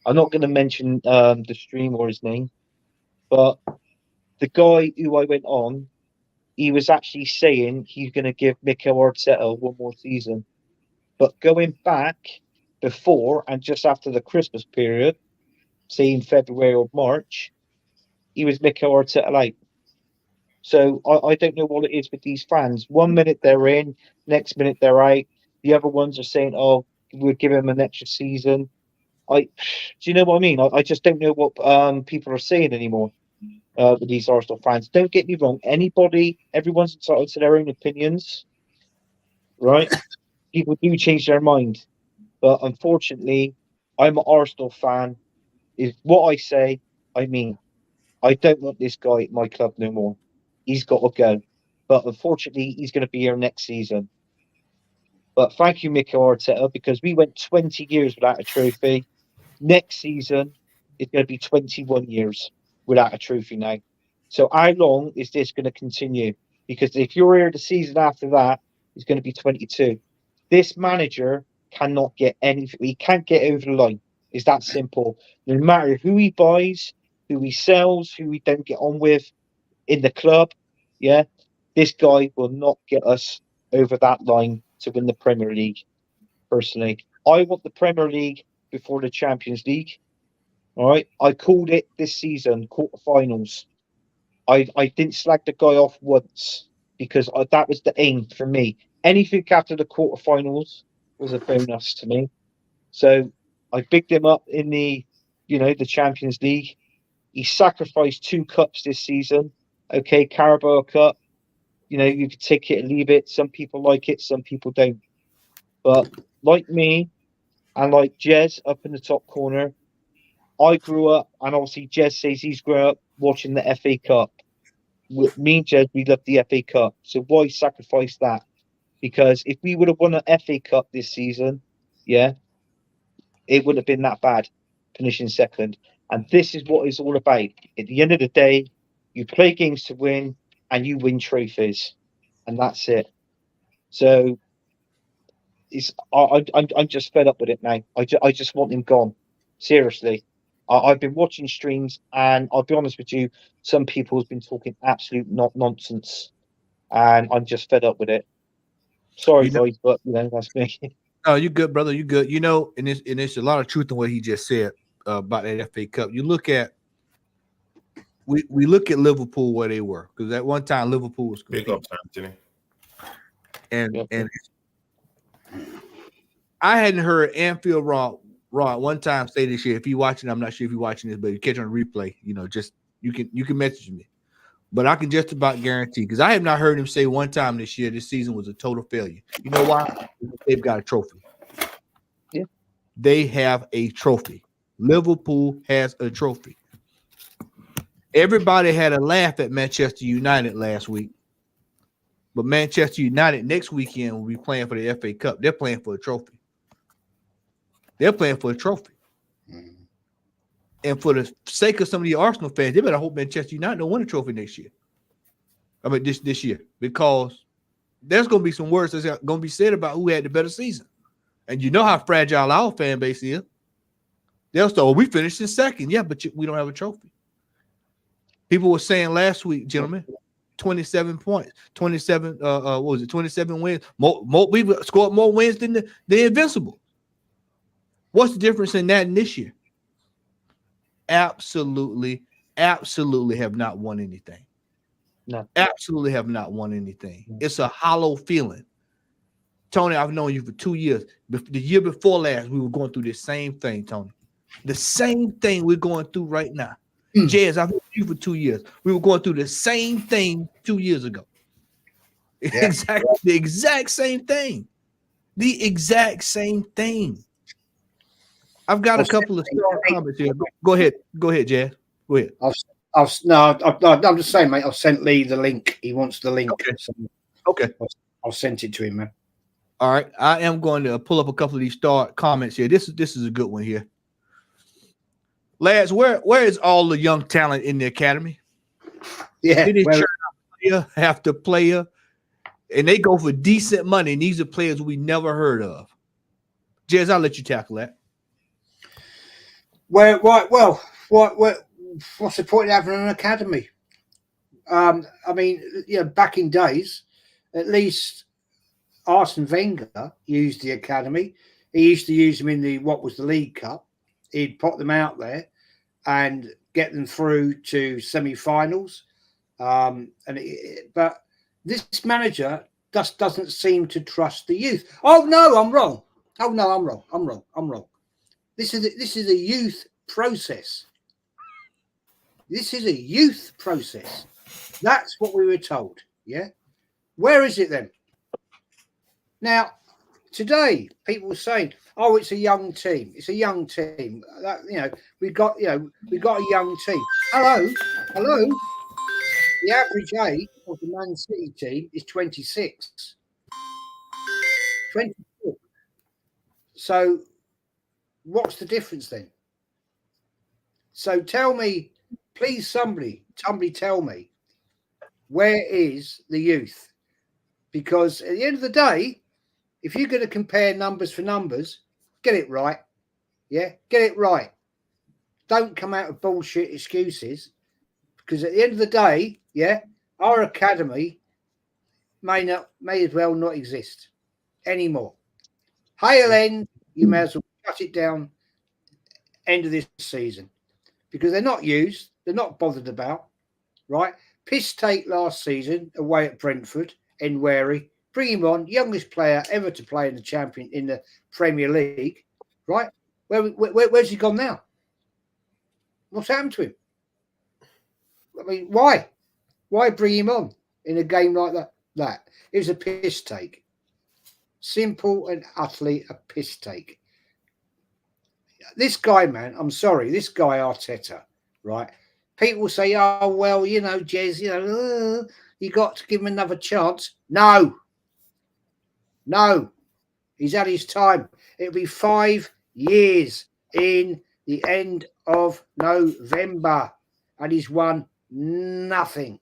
I'm not going to mention the stream or his name, but the guy who I went on, he was actually saying he's going to give Mikel Arteta one more season. But going back before and just after the Christmas period, say in February or March, he was Mikel Arteta light. So I don't know what it is with these fans. 1 minute they're in, next minute they're out. The other ones are saying, "Oh, we'll give him an extra season." Do you know what I mean? I just don't know what people are saying anymore with these Arsenal fans. Don't get me wrong. Everyone's entitled to their own opinions, right? People do change their mind, but unfortunately, I'm an Arsenal fan. Is what I say, I mean. I don't want this guy at my club no more. He's got to go. But unfortunately, he's going to be here next season. But thank you, Mikel Arteta, because we went 20 years without a trophy. Next season, it's going to be 21 years without a trophy now. So how long is this going to continue? Because if you're here the season after that, it's going to be 22. This manager cannot get anything. He can't get over the line. It's that simple. No matter who he buys, who he sells, who we don't get on with in the club, yeah, this guy will not get us over that line to win the Premier League. Personally, I want the Premier League before the Champions League. All right, I called it this season, quarterfinals. I didn't slag the guy off once because that was the aim for me. Anything after the quarterfinals was a bonus to me. So I bigged him up in the Champions League. He sacrificed 2 cups this season. Okay, Carabao Cup. You can take it and leave it. Some people like it, some people don't. But like me and like Jez up in the top corner, I grew up, and obviously Jez says he's grew up watching the FA Cup. Me and Jez, we love the FA Cup. So why sacrifice that? Because if we would have won an FA Cup this season, yeah, it wouldn't have been that bad, finishing second. And this is what it's all about. At the end of the day, you play games to win, and you win trophies, and that's it. So I'm just fed up with it now. I just want him gone. Seriously, I've been watching streams, and I'll be honest with you, some people have been talking absolute nonsense, and I'm just fed up with it. Sorry, guys, but that's me. Oh, you good, brother. You good. And it's a lot of truth in what he just said about that FA Cup. You look at we look at Liverpool where they were, because at one time Liverpool was big up time, Jimmy. And I hadn't heard Anfield Raw one time say this year. If you're watching, I'm not sure if you're watching this, but you catch on replay, just you can message me. But I can just about guarantee, because I have not heard him say one time this season was a total failure. You know why? They've got a trophy. Yeah. They have a trophy. Liverpool has a trophy. Everybody had a laugh at Manchester United last week. But Manchester United next weekend will be playing for the FA Cup. They're playing for a trophy. They're playing for a trophy. Mm-hmm. And for the sake of some of the Arsenal fans, they better hope Manchester United don't win a trophy next year. I mean, this year. Because there's going to be some words that's going to be said about who had the better season. And you know how fragile our fan base is. They'll say, we finished in second. Yeah, but we don't have a trophy. People were saying last week, gentlemen, 27 points, 27. What was it? 27 wins. We've scored more wins than the Invincible. What's the difference in that and this year? Absolutely have not won anything. No. Absolutely have not won anything. It's a hollow feeling. Tony, I've known you for 2 years. The year before last, we were going through the same thing, Tony. The same thing we're going through right now. Jazz, I've known you for 2 years. We were going through the same thing 2 years ago. Yeah. Exactly. The exact same thing. The exact same thing. I've got a couple of comments here. Go ahead, Jazz. Go ahead. I'm just saying, mate. I've sent Lee the link. He wants the link. Okay. So Okay. I'll send it to him, man. All right. I am going to pull up a couple of these start comments here. This is a good one here. Lads, where is all the young talent in the academy? Yeah. They churn out player after player, and they go for decent money. And these are players we never heard of. Jez, I'll let you tackle that. What's the point of having an academy? I mean, back in days, at least Arsene Wenger used the academy. He used to use them in the League Cup. He'd put them out there and get them through to semi-finals. But this manager just doesn't seem to trust the youth. Oh no, I'm wrong. I'm wrong. This is a youth process. This is a youth process. That's what we were told. Yeah. Where is it then? Now, today, people were saying, "Oh, it's a young team. It's a young team." We got a young team. Hello. The average age of the Man City team is 26. 24. So, what's the difference then? So, tell me, please, somebody tell me, where is the youth? Because at the end of the day, if you're going to compare numbers for numbers, get it right. Yeah, get it right. Don't come out with bullshit excuses, because at the end of the day, yeah, our academy may as well not exist anymore. Hail end, you may as well cut it down end of this season, because they're not used, they're not bothered about, right? Piss take last season away at Brentford, Nweri. Bring him on, youngest player ever to play in the Premier League, right? Where's he gone now? What's happened to him? I mean, why? Why bring him on in a game like that? It was a piss take. Simple and utterly a piss take. This guy, man, I'm sorry, this guy Arteta, right? People say, "Oh, well, Jez, you got to give him another chance." No, he's had his time. It'll be 5 years in the end of November, and he's won nothing.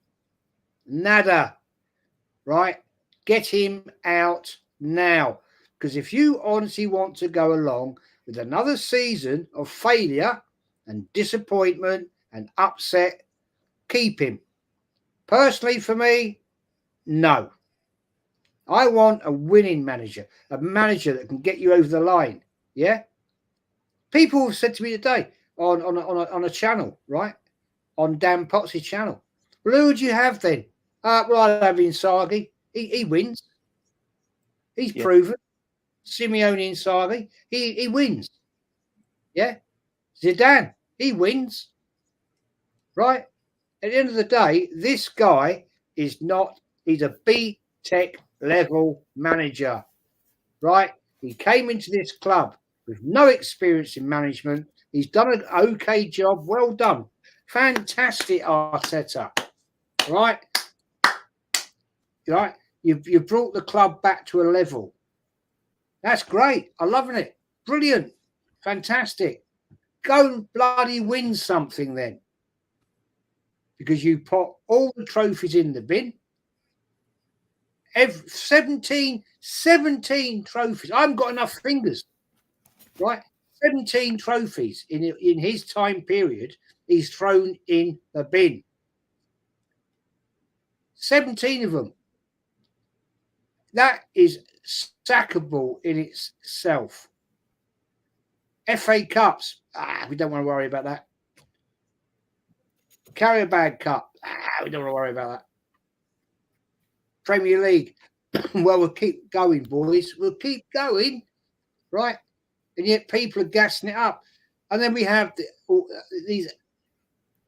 Nada. Right? Get him out now. Because if you honestly want to go along with another season of failure and disappointment and upset, keep him. Personally, for me, no. I want a winning manager, a manager that can get you over the line. Yeah. People have said to me today on a channel, right? On Dan Potts' channel. Well, who would you have then? Well, I'd have Inzaghi. He wins. He's proven. Simeone Inzaghi. He wins. Yeah. Zidane. He wins. Right? At the end of the day, this guy he's a B-Tech level manager, right? He came into this club with no experience in management. He's done an okay job. Well done. Fantastic, Arteta. Right? Right? You've brought the club back to a level. That's great. I'm loving it. Brilliant. Fantastic. Go bloody win something then. Because you put all the trophies in the bin. 17 trophies. I haven't got enough fingers, right? 17 trophies in his time period he's thrown in the bin. 17 of them. That is sackable in itself. FA Cups, we don't want to worry about that. Carabao Cup, we don't want to worry about that. Premier League, well, we'll keep going, boys. We'll keep going, right? And yet people are gassing it up. And then we have these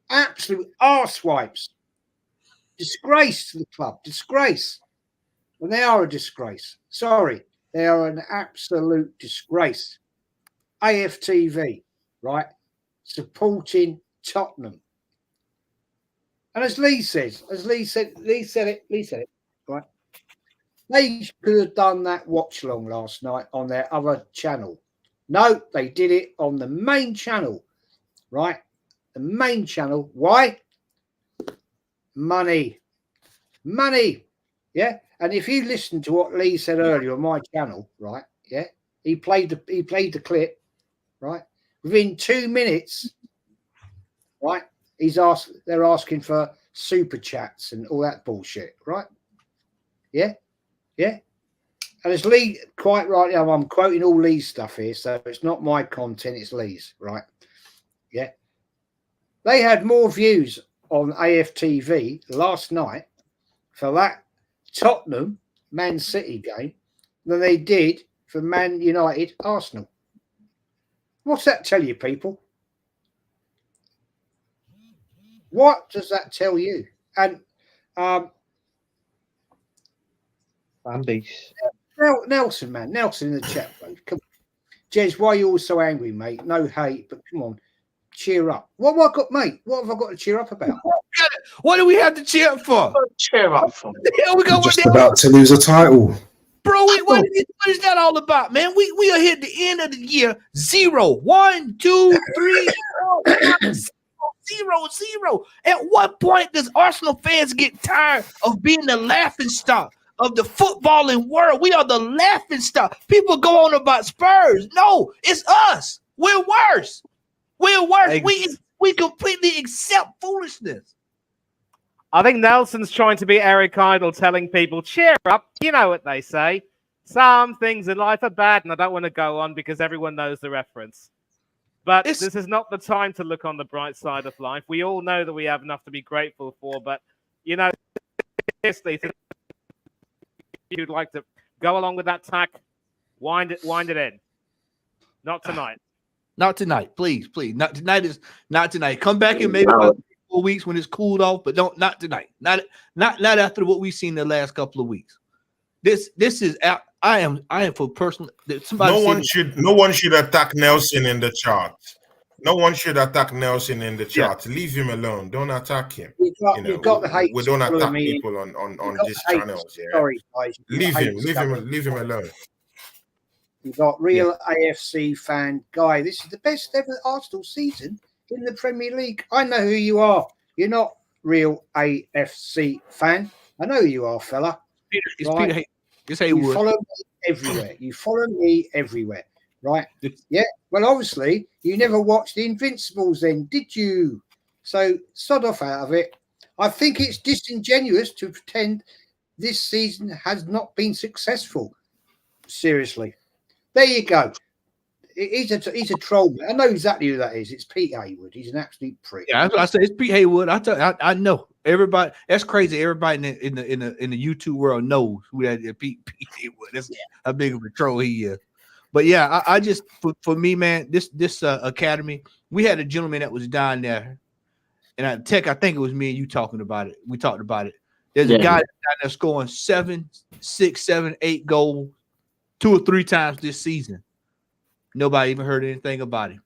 absolute arsewipes. Disgrace to the club. Disgrace. Well, they are a disgrace. Sorry. They are an absolute disgrace. AFTV, right? Supporting Tottenham. And as Lee said it, right? They could have done that watch long last night on their other channel. No, they did it on the main channel, right? The main channel. Why? Money. Money. Yeah. And if you listen to what Lee said earlier on my channel, right? Yeah. He played the clip, right? Within 2 minutes, right? They're asking for super chats and all that bullshit, right? Yeah. Yeah. And as Lee quite rightly, I'm quoting all Lee's stuff here, so it's not my content, it's Lee's, right? Yeah. They had more views on AFTV last night for that Tottenham Man City game than they did for Man United Arsenal. What's that tell you, people? What does that tell you? And Bambies. Nelson, man. Nelson in the chat, bro. Come on. Jez, why are you all so angry, mate? No hate, but come on. Cheer up. What have I got, mate? What have I got to cheer up about? What do we have to cheer up for? Cheer up for. Here we go. Just about to lose a title. Bro, what is that all about, man? We are here at the end of the year. 0, 1, 2, 3, 4, 5, 6, 0. At what point does Arsenal fans get tired of being the laughing stock of the footballing world? We are the laughing stock. People go on about Spurs. No, it's us. We're worse. We're worse. We completely accept foolishness. I think Nelson's trying to be Eric Idle, telling people, cheer up. You know what they say. Some things in life are bad, and I don't want to go on because everyone knows the reference. But this is not the time to look on the bright side of life. We all know that we have enough to be grateful for, but, seriously, if you'd like to go along with that tack, wind it in. Not tonight. Not tonight, please. Not tonight. Come back in maybe about 4 weeks when it's cooled off, but not tonight. Not after what we've seen the last couple of weeks. This is I am for personal. No one should attack Nelson in the chart. No one should attack Nelson in the chart. Yeah. Leave him alone. Don't attack him. You've got the hate. We don't attack people on these channels. Yeah. Sorry, guys. Leave him alone. You've got real AFC fan guy. This is the best ever Arsenal season in the Premier League. I know who you are. You're not real AFC fan. I know who you are, fella. Peter. You follow me everywhere. Right? Yeah. Well, obviously, you never watched the Invincibles then, did you? So sod off out of it. I think it's disingenuous to pretend this season has not been successful. Seriously. There you go. He's a troll. I know exactly who that is. It's Pete Haywood. He's an absolute prick. Yeah, I say it's Pete Haywood. I know everybody. That's crazy. Everybody in the YouTube world knows who that is. Pete Haywood. That's how big of a troll he is. But yeah, I just for me, man, this academy. We had a gentleman that was down there, and I think it was me and you talking about it. We talked about it. There's a guy down there scoring 7, 6, 7, 8 goals 2 or 3 times this season. Nobody even heard anything about him.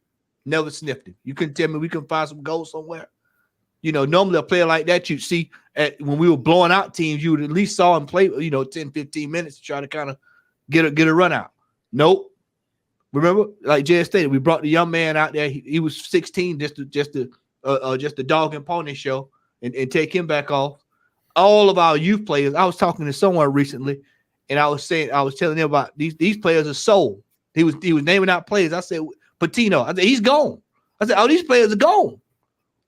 Never sniffed him. You couldn't tell me we couldn't find some goals somewhere. Normally a player like that, you'd see when we were blowing out teams, you would at least saw him play, 10, 15 minutes to try to kind of get a run out. Nope. Remember, like Jay stated, we brought the young man out there. He was 16, just a dog and pony show, and take him back off. All of our youth players. I was talking to someone recently, and I was telling them about these players are sold. He was naming out players. I said Patino. I said he's gone. I said these players are gone.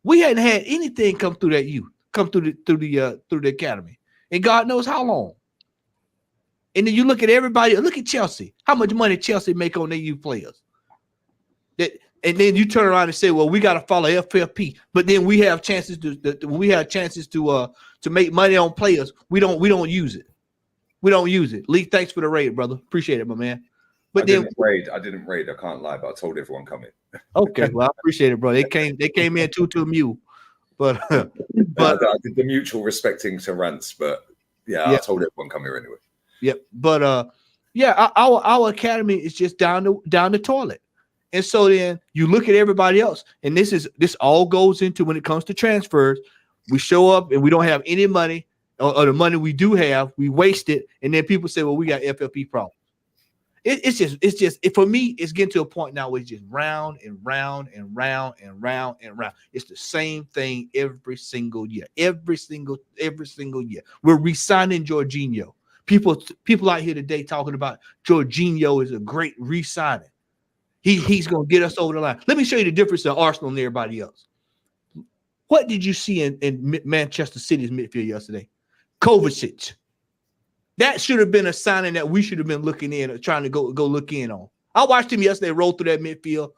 We hadn't had anything come through that youth, come through the academy. and God knows how long. And then you look at everybody. Look at Chelsea. How much money Chelsea make on their youth players? And then you turn around and say, "Well, we got to follow FFP." But then we have chances to make money on players. We don't use it. We don't use it. Lee, thanks for the raid, brother. Appreciate it, my man. But I didn't raid. I can't lie, but I told everyone come in. Okay, well, I appreciate it, bro. They came in to a mule, but I did the mutual respecting to rants, but yeah, I told everyone come here anyway. Yep, but our academy is just down the toilet, and so then you look at everybody else, and this all goes into when it comes to transfers. We show up and we don't have any money, or the money we do have, we waste it, and then people say, "Well, we got FFP problems." It's just for me, it's getting to a point now where it's just round and round and round and round and round. It's the same thing every single year. Every single year. We're re-signing Jorginho. People out here today talking about Jorginho is a great re-signing. He's gonna get us over the line. Let me show you the difference in Arsenal and everybody else. What did you see in Manchester City's midfield yesterday? Kovacic. That should have been a signing that we should have been looking in, trying to go look in on. I watched him yesterday roll through that midfield,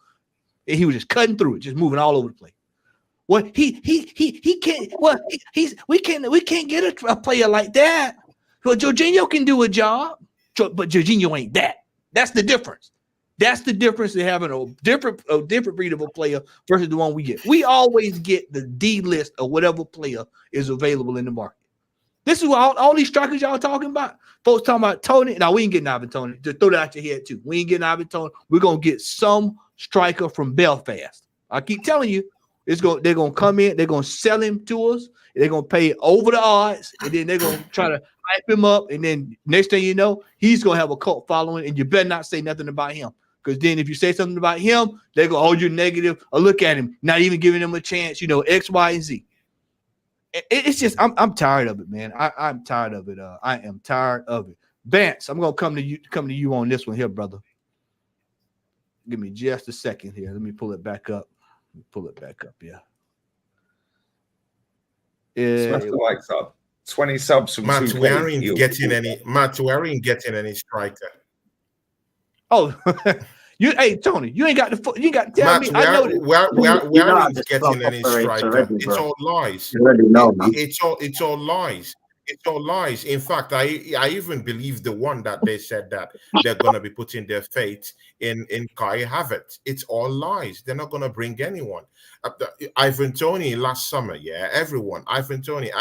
and he was just cutting through it, just moving all over the place. Well, he can't. Well, we can't get a player like that. Well, Jorginho can do a job, but Jorginho ain't that. That's the difference. That's the difference in having a different breed of a player versus the one we get. We always get the D list of whatever player is available in the market. This is what all these strikers y'all talking about. Folks talking about Tony. Now, we ain't getting Ivan Tony. Just throw that out your head, too. We ain't getting Ivan Tony. We're going to get some striker from Belfast. I keep telling you, they're going to come in. They're going to sell him to us. They're going to pay over the odds. And then they're going to try to hype him up. And then next thing you know, he's going to have a cult following. And you better not say nothing about him. Because then if you say something about him, they're going to hold you negative or look at him, not even giving him a chance, X, Y, and Z. It's just I'm tired of it, man. I'm tired of it. I am tired of it. Vance, I'm gonna come to you on this one here, brother. Give me just a second here. Let me pull it back up. Yeah. Smash the likes up. 20 subs from Matuari ain't getting any striker. Oh, Tony, you ain't got to tell me. I know we aren't getting any striker. It's all lies. It's all lies. It's all lies. In fact, I even believe the one that they said that they're gonna be putting their faith in Kai Havertz. It's all lies. They're not gonna bring anyone. Ivan Toney last summer, yeah, everyone. Ivan Toney.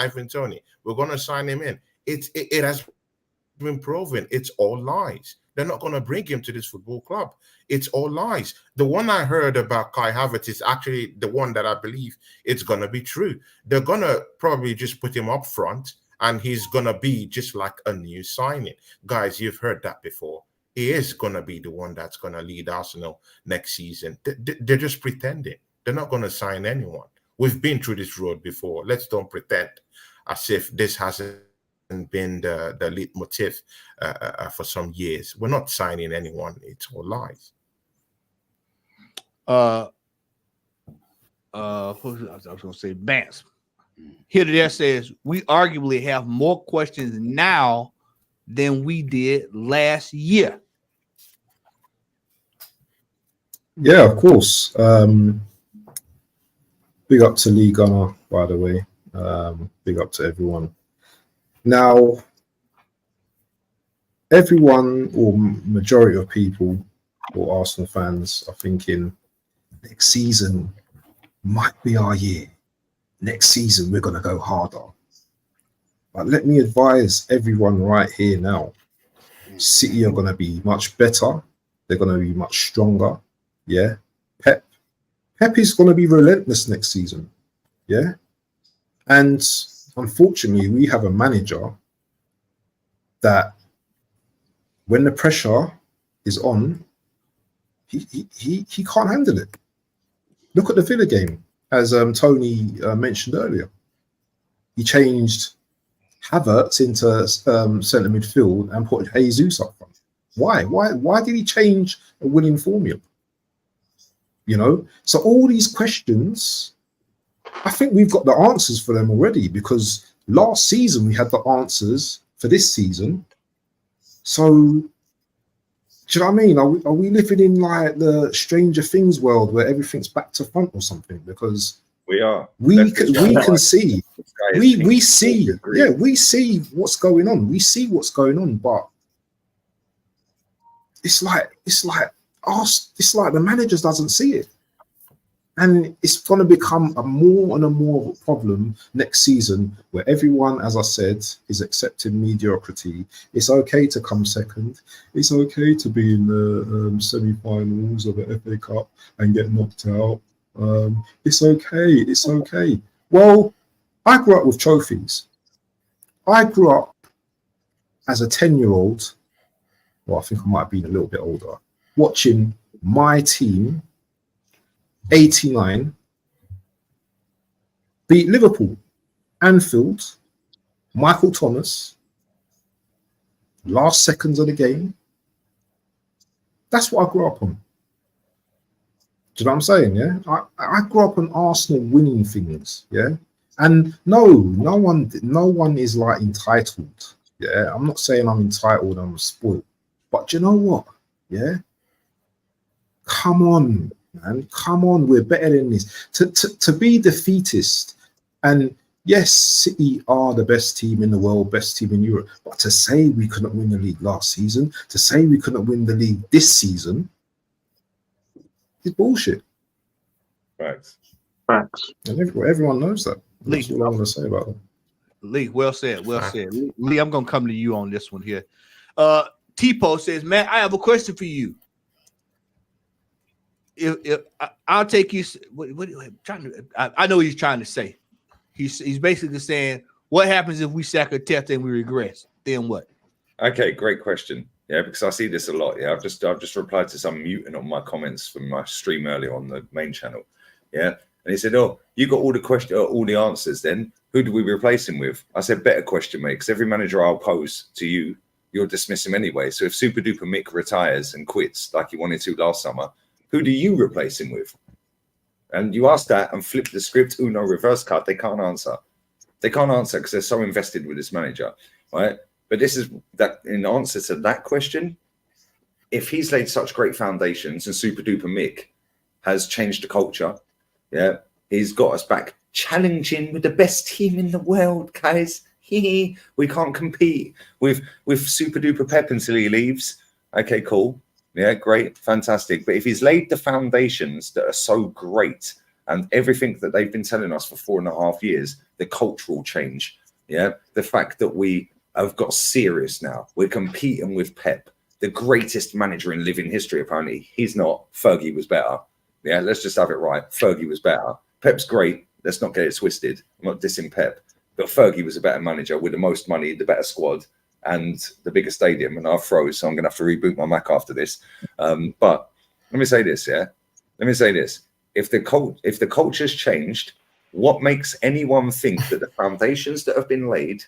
We're gonna sign him in. It has been proven. It's all lies. They're not going to bring him to this football club. It's all lies. The one I heard about Kai Havertz is actually the one that I believe it's going to be true. They're going to probably just put him up front, and he's going to be just like a new signing. Guys, you've heard that before. He is going to be the one that's going to lead Arsenal next season. They're just pretending. They're not going to sign anyone. We've been through this road before. Let's don't pretend as if this hasn't been the leitmotif for some years. We're not signing anyone. It's all lies. I was going to say Vance. Here there says we arguably have more questions now than we did last year. Yeah, of course. Big up to Lee Gunner, by the way. Big up to everyone. Now, everyone or majority of people or Arsenal fans are thinking next season might be our year. Next season, we're going to go harder. But let me advise everyone right here now. City are going to be much better. They're going to be much stronger. Yeah. Pep is going to be relentless next season. Yeah. And unfortunately, we have a manager that when the pressure is on, he can't handle it. Look at the Villa game, as Tony mentioned earlier. He changed Havertz into centre midfield and put Jesus up front. Why did he change a winning formula? So all these questions, I think we've got the answers for them already, because Last season we had the answers for this season. So, do you know what I mean? Are we living in like the Stranger Things world where everything's back to front or something? Because We are. we can see, we see, Agree. yeah, we see what's going on. We see what's going on, but it's like us. It's like the manager doesn't see it. And it's going to become a more and more of a problem next season, where everyone, as I said, is accepting mediocrity. It's okay to come second. It's okay to be in the semi-finals of the FA Cup and get knocked out. It's okay. It's okay. Well, I grew up with trophies. I grew up as a 10-year-old. Well, I think I might have been a little bit older, watching my team 89 beat Liverpool, Anfield, Michael Thomas, last seconds of the game. That's what I grew up on. Do you know what I'm saying? Yeah, I grew up on Arsenal winning things. Yeah, and no one is like entitled. Yeah, I'm not saying I'm entitled. I'm spoiled, but do you know what? Yeah, come on. Man, come on, we're better than this. To be defeatist, and yes, City are the best team in the world, best team in Europe, but to say we couldn't win the league last season, to say we couldn't win the league this season, is bullshit. Facts. And everyone knows that. That's Lee, all I want to say about it. Lee, well said, well said. Lee, I'm gonna come to you on this one here. T-Po says, "Man, I have a question for you. If I'll take you, I know what he's trying to say. He's basically saying, what happens if we sack a Arteta and we regress? Then what?" Okay, great question. Yeah, because I see this a lot. Yeah, I've just replied to some mutant on my comments from my stream earlier on the main channel. Yeah, and he said, "Oh, you got all the answers. Then who do we replace him with?" I said, "Better question, mate. Because every manager I'll pose to you, you'll dismiss him anyway. So if Super Duper Mick retires and quits like he wanted to last summer, who do you replace him with?" And you ask that and flip the script, Uno reverse card, they can't answer. They can't answer because they're so invested with this manager, right? But this is that in answer to that question, if he's laid such great foundations and Super Duper Mick has changed the culture, yeah, he's got us back challenging with the best team in the world, guys. We can't compete with Super Duper Pep until he leaves. Okay, cool. Yeah, great, fantastic. But if he's laid the foundations that are so great and everything that they've been telling us for 4.5 years, the cultural change, yeah, the fact that we have got serious now, we're competing with Pep, the greatest manager in living history, apparently. He's not. Fergie was better. Yeah, let's just have it right. Fergie was better. Pep's great. Let's not get it twisted. I'm not dissing Pep. But Fergie was a better manager with the most money, the better squad, and the bigger stadium. And I froze, so I'm going to have to reboot my Mac after this. But let me say this, yeah? Let me say this. If the culture's changed, what makes anyone think that the foundations that have been laid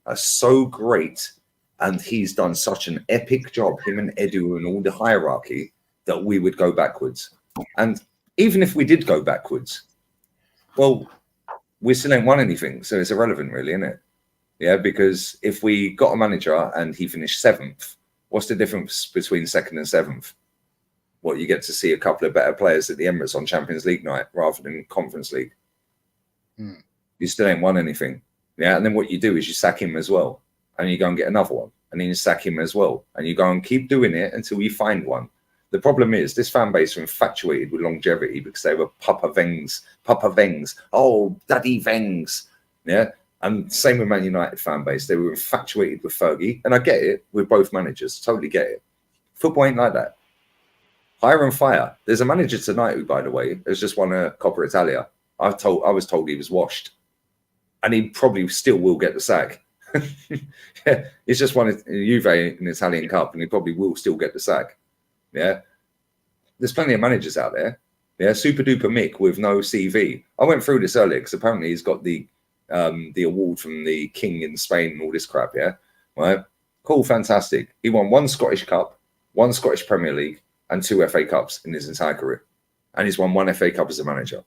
are so great and he's done such an epic job, him and Edu and all the hierarchy, that we would go backwards? And even if we did go backwards, well, we still ain't won anything, so it's irrelevant really, isn't it? Yeah, because if we got a manager and he finished 7th, what's the difference between 2nd and 7th? What, you get to see a couple of better players at the Emirates on Champions League night rather than Conference League. You still ain't won anything. Yeah, and then what you do is you sack him as well, and you go and get another one, and then you sack him as well, and you go and keep doing it until you find one. The problem is this fan base are infatuated with longevity because they were Papa Vengs, oh, Daddy Vengs, yeah. And same with Man United fan base, they were infatuated with Fergie, and I get it with both managers, totally get it. Football ain't like that. Hire and fire. There's a manager tonight who, by the way, has just won a Coppa Italia. I was told he was washed, and he probably still will get the sack. Yeah, he's just won Juve in the Italian Cup, and he probably will still get the sack. Yeah, there's plenty of managers out there. Yeah, Super Duper Mick with no CV. I went through this earlier because apparently he's got the award from the King in Spain and all this crap. Yeah, right. Cool, fantastic. He won 1 Scottish Cup, 1 Scottish Premier League, and 2 FA Cups in his entire career, and he's won 1 FA Cup as a manager.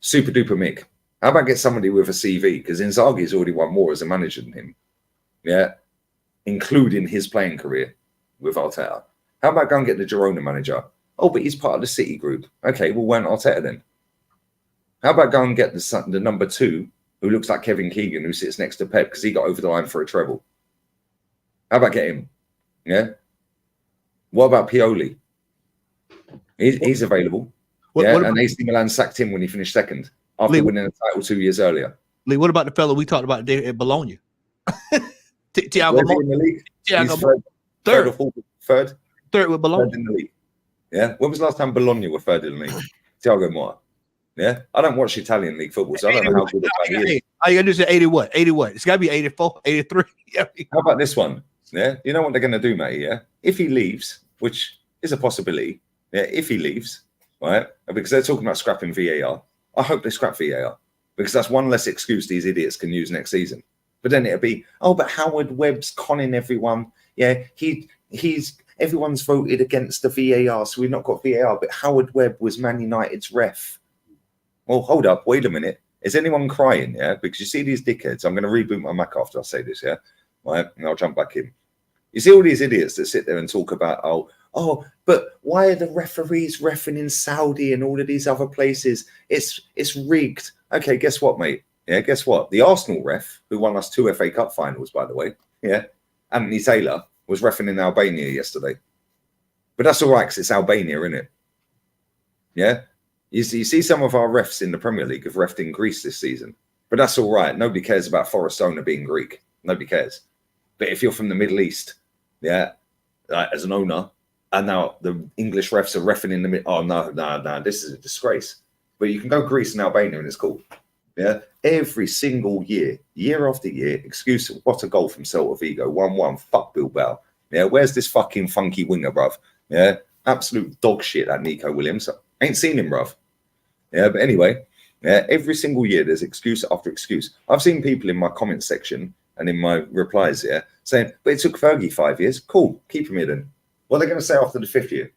Super Duper Mick. How about get somebody with a CV? Because Inzaghi's already won more as a manager than him. Yeah, including his playing career with Arteta. How about go and get the Girona manager? Oh, but he's part of the City group. Okay, well, why not Arteta then? How about go and get the number 2, who looks like Kevin Keegan, who sits next to Pep because he got over the line for a treble? How about get him? Yeah. What about Pioli? He's available. What and about, AC Milan sacked him when he finished second after winning a title 2 years earlier. Lee, what about the fellow we talked about today at Bologna? Thiago Where's he in the league? He's third or fourth, third with Bologna. Third in the league. Yeah. When was the last time Bologna were third in the league? Thiago Motta. Yeah. I don't watch Italian league football, so I don't know how good the guy is. All you got to do is say 80 what? 80 what? It's got to be 84, 83. How about this one? Yeah. You know what they're going to do, Matty? Yeah. If he leaves, which is a possibility. Yeah. If he leaves, right? Because they're talking about scrapping VAR. I hope they scrap VAR because that's one less excuse these idiots can use next season. But then it'll be, oh, but Howard Webb's conning everyone. Yeah, everyone's voted against the VAR, so we've not got VAR. But Howard Webb was Man United's ref. Well, hold up, wait a minute. Is anyone crying? Yeah, because you see these dickheads. I'm going to reboot my Mac after I say this. Yeah, right, and I'll jump back in. You see all these idiots that sit there and talk about, oh, but why are the referees reffing in Saudi and all of these other places? It's rigged. Okay, guess what, mate? Yeah, guess what? The Arsenal ref, who won us 2 FA Cup finals, by the way, yeah, Anthony Taylor, was reffing in Albania yesterday. But that's all right, because it's Albania, isn't it? Yeah? You see some of our refs in the Premier League have reffed in Greece this season. But that's all right. Nobody cares about Forest Owner being Greek. Nobody cares. But if you're from the Middle East, yeah, as an owner, and now the English refs are reffing in the middle. Oh, no, this is a disgrace. But you can go Greece and Albania and it's cool. Yeah, every single year after year, excuse, what a goal from Celta Vigo, 1-1, fuck Bilbao. Yeah, where's this fucking funky winger, bruv? Yeah, absolute dog shit, that Nico Williams. Ain't seen him, bruv. Yeah, but anyway, yeah, every single year there's excuse after excuse. I've seen people in my comment section and in my replies here saying, but it took Fergie 5 years. Cool, keep him here then. What are they going to say after the 5th year?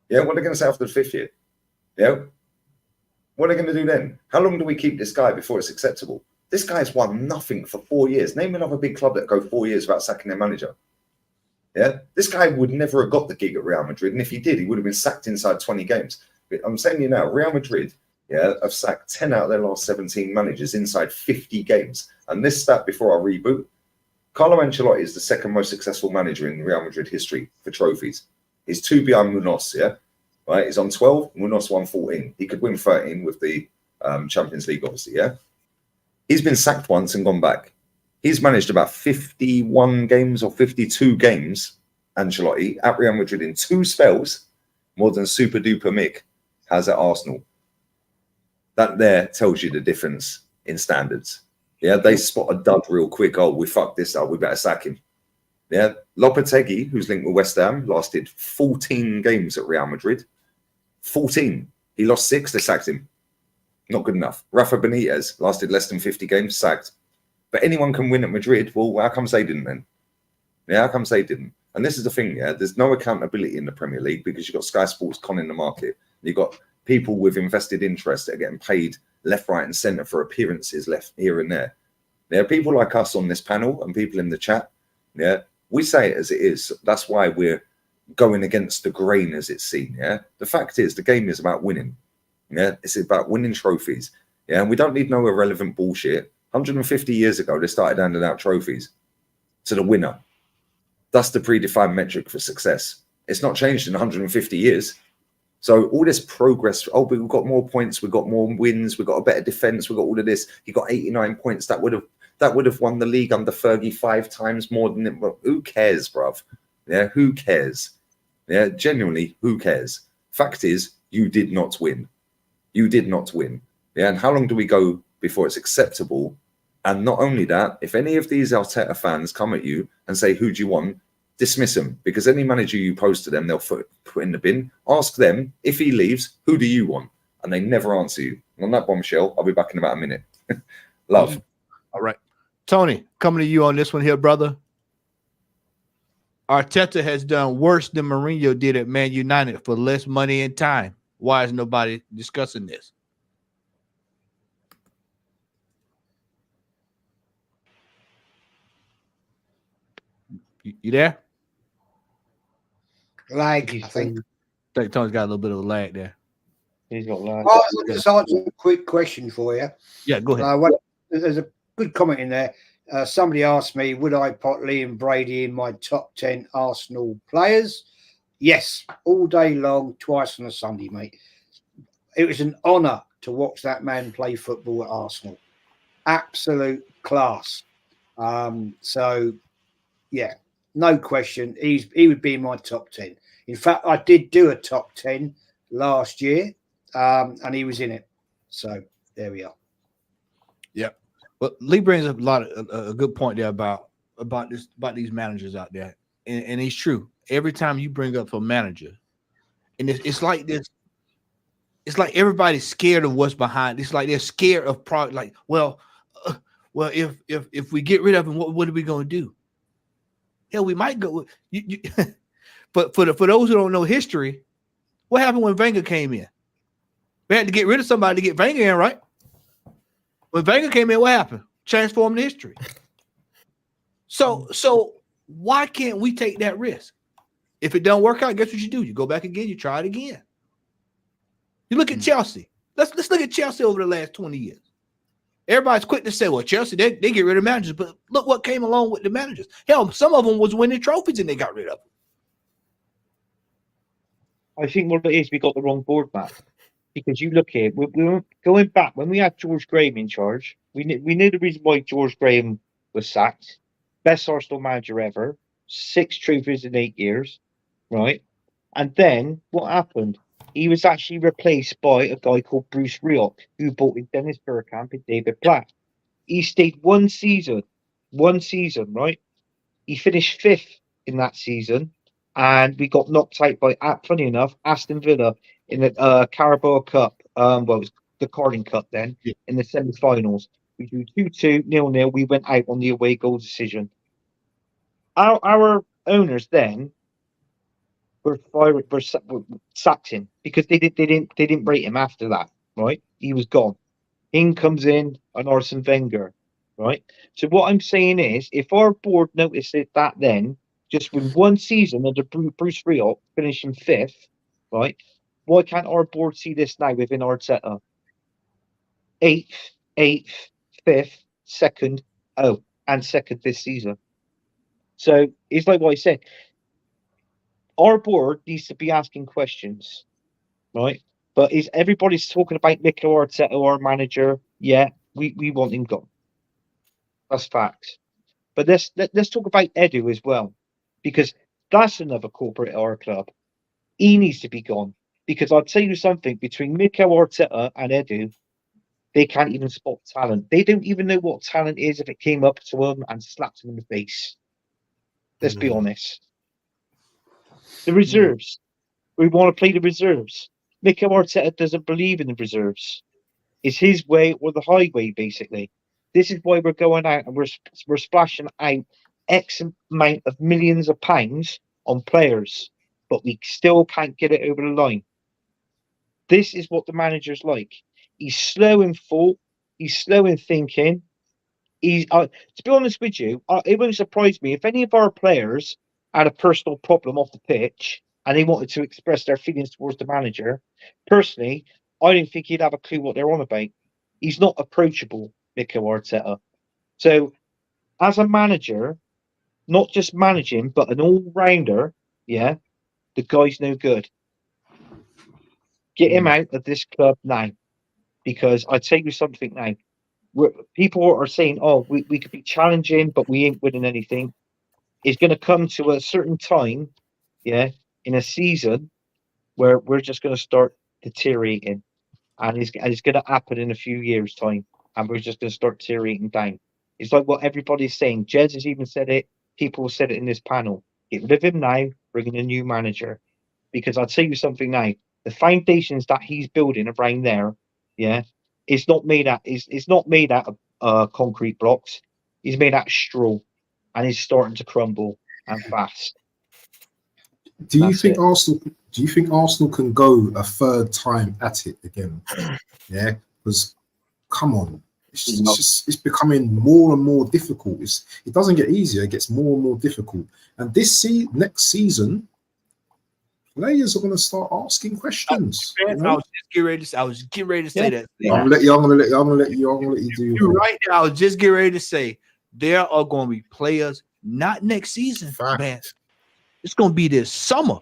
Yeah, what are they going to say after the 5th year? Yeah. What are they going to do then? How long do we keep this guy before it's acceptable? This guy's won nothing for 4 years. Name another big club that go 4 years without sacking their manager. Yeah, this guy would never have got the gig at Real Madrid, and if he did, he would have been sacked inside 20 games. But I'm saying to you now, Real Madrid, yeah, have sacked 10 out of their last 17 managers inside 50 games. And this stat before I reboot, Carlo Ancelotti is the second most successful manager in Real Madrid history for trophies. He's 2 behind Munoz, yeah. Right, he's on 12. Munoz won 14. He could win 13 with the Champions League, obviously. Yeah, he's been sacked once and gone back. He's managed about 51 games or 52 games, Ancelotti, at Real Madrid in 2 spells, more than Super Duper Mick has at Arsenal. That there tells you the difference in standards. Yeah, they spot a dud real quick. Oh, we fucked this up. We better sack him. Yeah, Lopetegui, who's linked with West Ham, lasted 14 games at Real Madrid. 14. He lost 6, they sacked him. Not good enough. Rafa Benitez lasted less than 50 games, sacked. But anyone can win at Madrid. Well, how comes they didn't then? Yeah, how comes they didn't? And this is the thing, yeah, there's no accountability in the Premier League because you've got Sky Sports conning the market. You've got people with invested interest that are getting paid left, right, and centre for appearances left here and there. There are people like us on this panel and people in the chat. Yeah, we say it as it is. That's why we're going against the grain as it's seen. Yeah, the fact is the game is about winning. Yeah, it's about winning trophies. Yeah, and we don't need no irrelevant bullshit. 150 years ago, they started handing out trophies to the winner. That's the predefined metric for success. It's not changed in 150 years. So all this progress, oh, but we've got more points, we've got more wins, we've got a better defense, we've got all of this. He got 89 points. That would have won the league under Fergie 5 times more than it. Well, who cares, bruv? Yeah, who cares? Yeah, genuinely, who cares? Fact is, you did not win. You did not win. Yeah, and how long do we go before it's acceptable? And not only that, if any of these Arteta fans come at you and say, who do you want? Dismiss them, because any manager you post to them, they'll put in the bin. Ask them, if he leaves, who do you want? And they never answer you. And on that bombshell, I'll be back in about a minute. Love. All right. Tony, coming to you on this one here, brother. Arteta has done worse than Mourinho did at Man United for less money and time. Why is nobody discussing this? You there? Lag, I think. I think Tony's got a little bit of a lag there. He's got lag. I'll just answer a quick question for you. Yeah, go ahead. There's a good comment in there. Somebody asked me, would I put Liam Brady in my top 10 Arsenal players? Yes, all day long, twice on a Sunday, mate. It was an honour to watch that man play football at Arsenal. Absolute class. So, yeah, no question. He would be in my top 10. In fact, I did do a top 10 last year, and he was in it. So, there we are. Yep. Well, Lee brings up a good point there about these managers out there, and it's true. Every time you bring up a manager, and it's like this, it's like everybody's scared of what's behind. It's like they're scared of product. Like, well, if we get rid of him, what are we going to do? Hell, we might go. But for those who don't know history, what happened when Wenger came in? We had to get rid of somebody to get Wenger in, right? When Wenger came in, what happened? Transformed history. So why can't we take that risk? If it don't work out, guess what you do? You go back again, you try it again. You look at Chelsea. Let's look at Chelsea over the last 20 years. Everybody's quick to say, well, Chelsea, they get rid of managers, but look what came along with the managers. Hell, some of them was winning trophies and they got rid of them. I think what it is, we got the wrong board, Matt. Because you look here, we were going back when we had George Graham in charge. We knew the reason why George Graham was sacked. Best Arsenal manager ever, 6 trophies in 8 years, right? And then what happened? He was actually replaced by a guy called Bruce Rioch, who brought in Dennis Bergkamp and David Black. He stayed one season, right? He finished 5th in that season, and we got knocked out by, funny enough, Aston Villa in the Carabao Cup. Well, it was the Carling Cup then, in the semi-finals. We drew 2-2, 0-0. We went out on the away goal decision. Our owners then were sacked him because they didn't rate him after that, right? He was gone. In comes in an Arsene Wenger, right? So what I'm saying is, if our board noticed that then, just with one season under Bruce Rioch finishing 5th, right? Why can't our board see this now within our setup? 8th, 5th, 2nd, and 2nd this season. So it's like what I said. Our board needs to be asking questions, right? But is everybody's talking about Mikel Arteta, our manager? Yeah, we want him gone. That's facts. But let's talk about Edu as well, because that's another corporate at our club. He needs to be gone, because I'll tell you something, between Mikel Arteta and Edu, they can't even spot talent. They don't even know what talent is if it came up to them and slapped them in the face. Let's be honest. The reserves. We want to play the reserves. Mikel Arteta doesn't believe in the reserves. It's his way or the highway, basically. This is why we're going out and we're splashing out X amount of millions of pounds on players, but we still can't get it over the line. This is what the manager's like. He's slow in thought. He's slow in thinking. He's to be honest with you, it wouldn't surprise me if any of our players had a personal problem off the pitch and they wanted to express their feelings towards the manager. Personally, I don't think he'd have a clue what they're on about. He's not approachable, Mikel Arteta. So, as a manager, not just managing, but an all-rounder, yeah, the guy's no good. Get him out of this club now, because I tell you something now. People are saying, oh, we could be challenging, but we ain't winning anything. It's going to come to a certain time, yeah, in a season where we're just going to start deteriorating. And it's going to happen in a few years' time. And we're just going to start deteriorating down. It's like what everybody's saying. Jez has even said it. People have said it in this panel. Get rid of him now, bring in a new manager. Because I'll tell you something now. The foundations that he's building around there, yeah, it's not made out of concrete blocks. It's made out of straw, and it's starting to crumble and fast. Do you think Arsenal can go a third time at it again? Yeah, because come on, It's becoming more and more difficult. It doesn't get easier; it gets more and more difficult. And next season, players are going to start asking questions. I was just getting ready to say that. I'm gonna let you do. You're right there. I was just getting ready to say there are going to be players not next season, man. It's going to be this summer.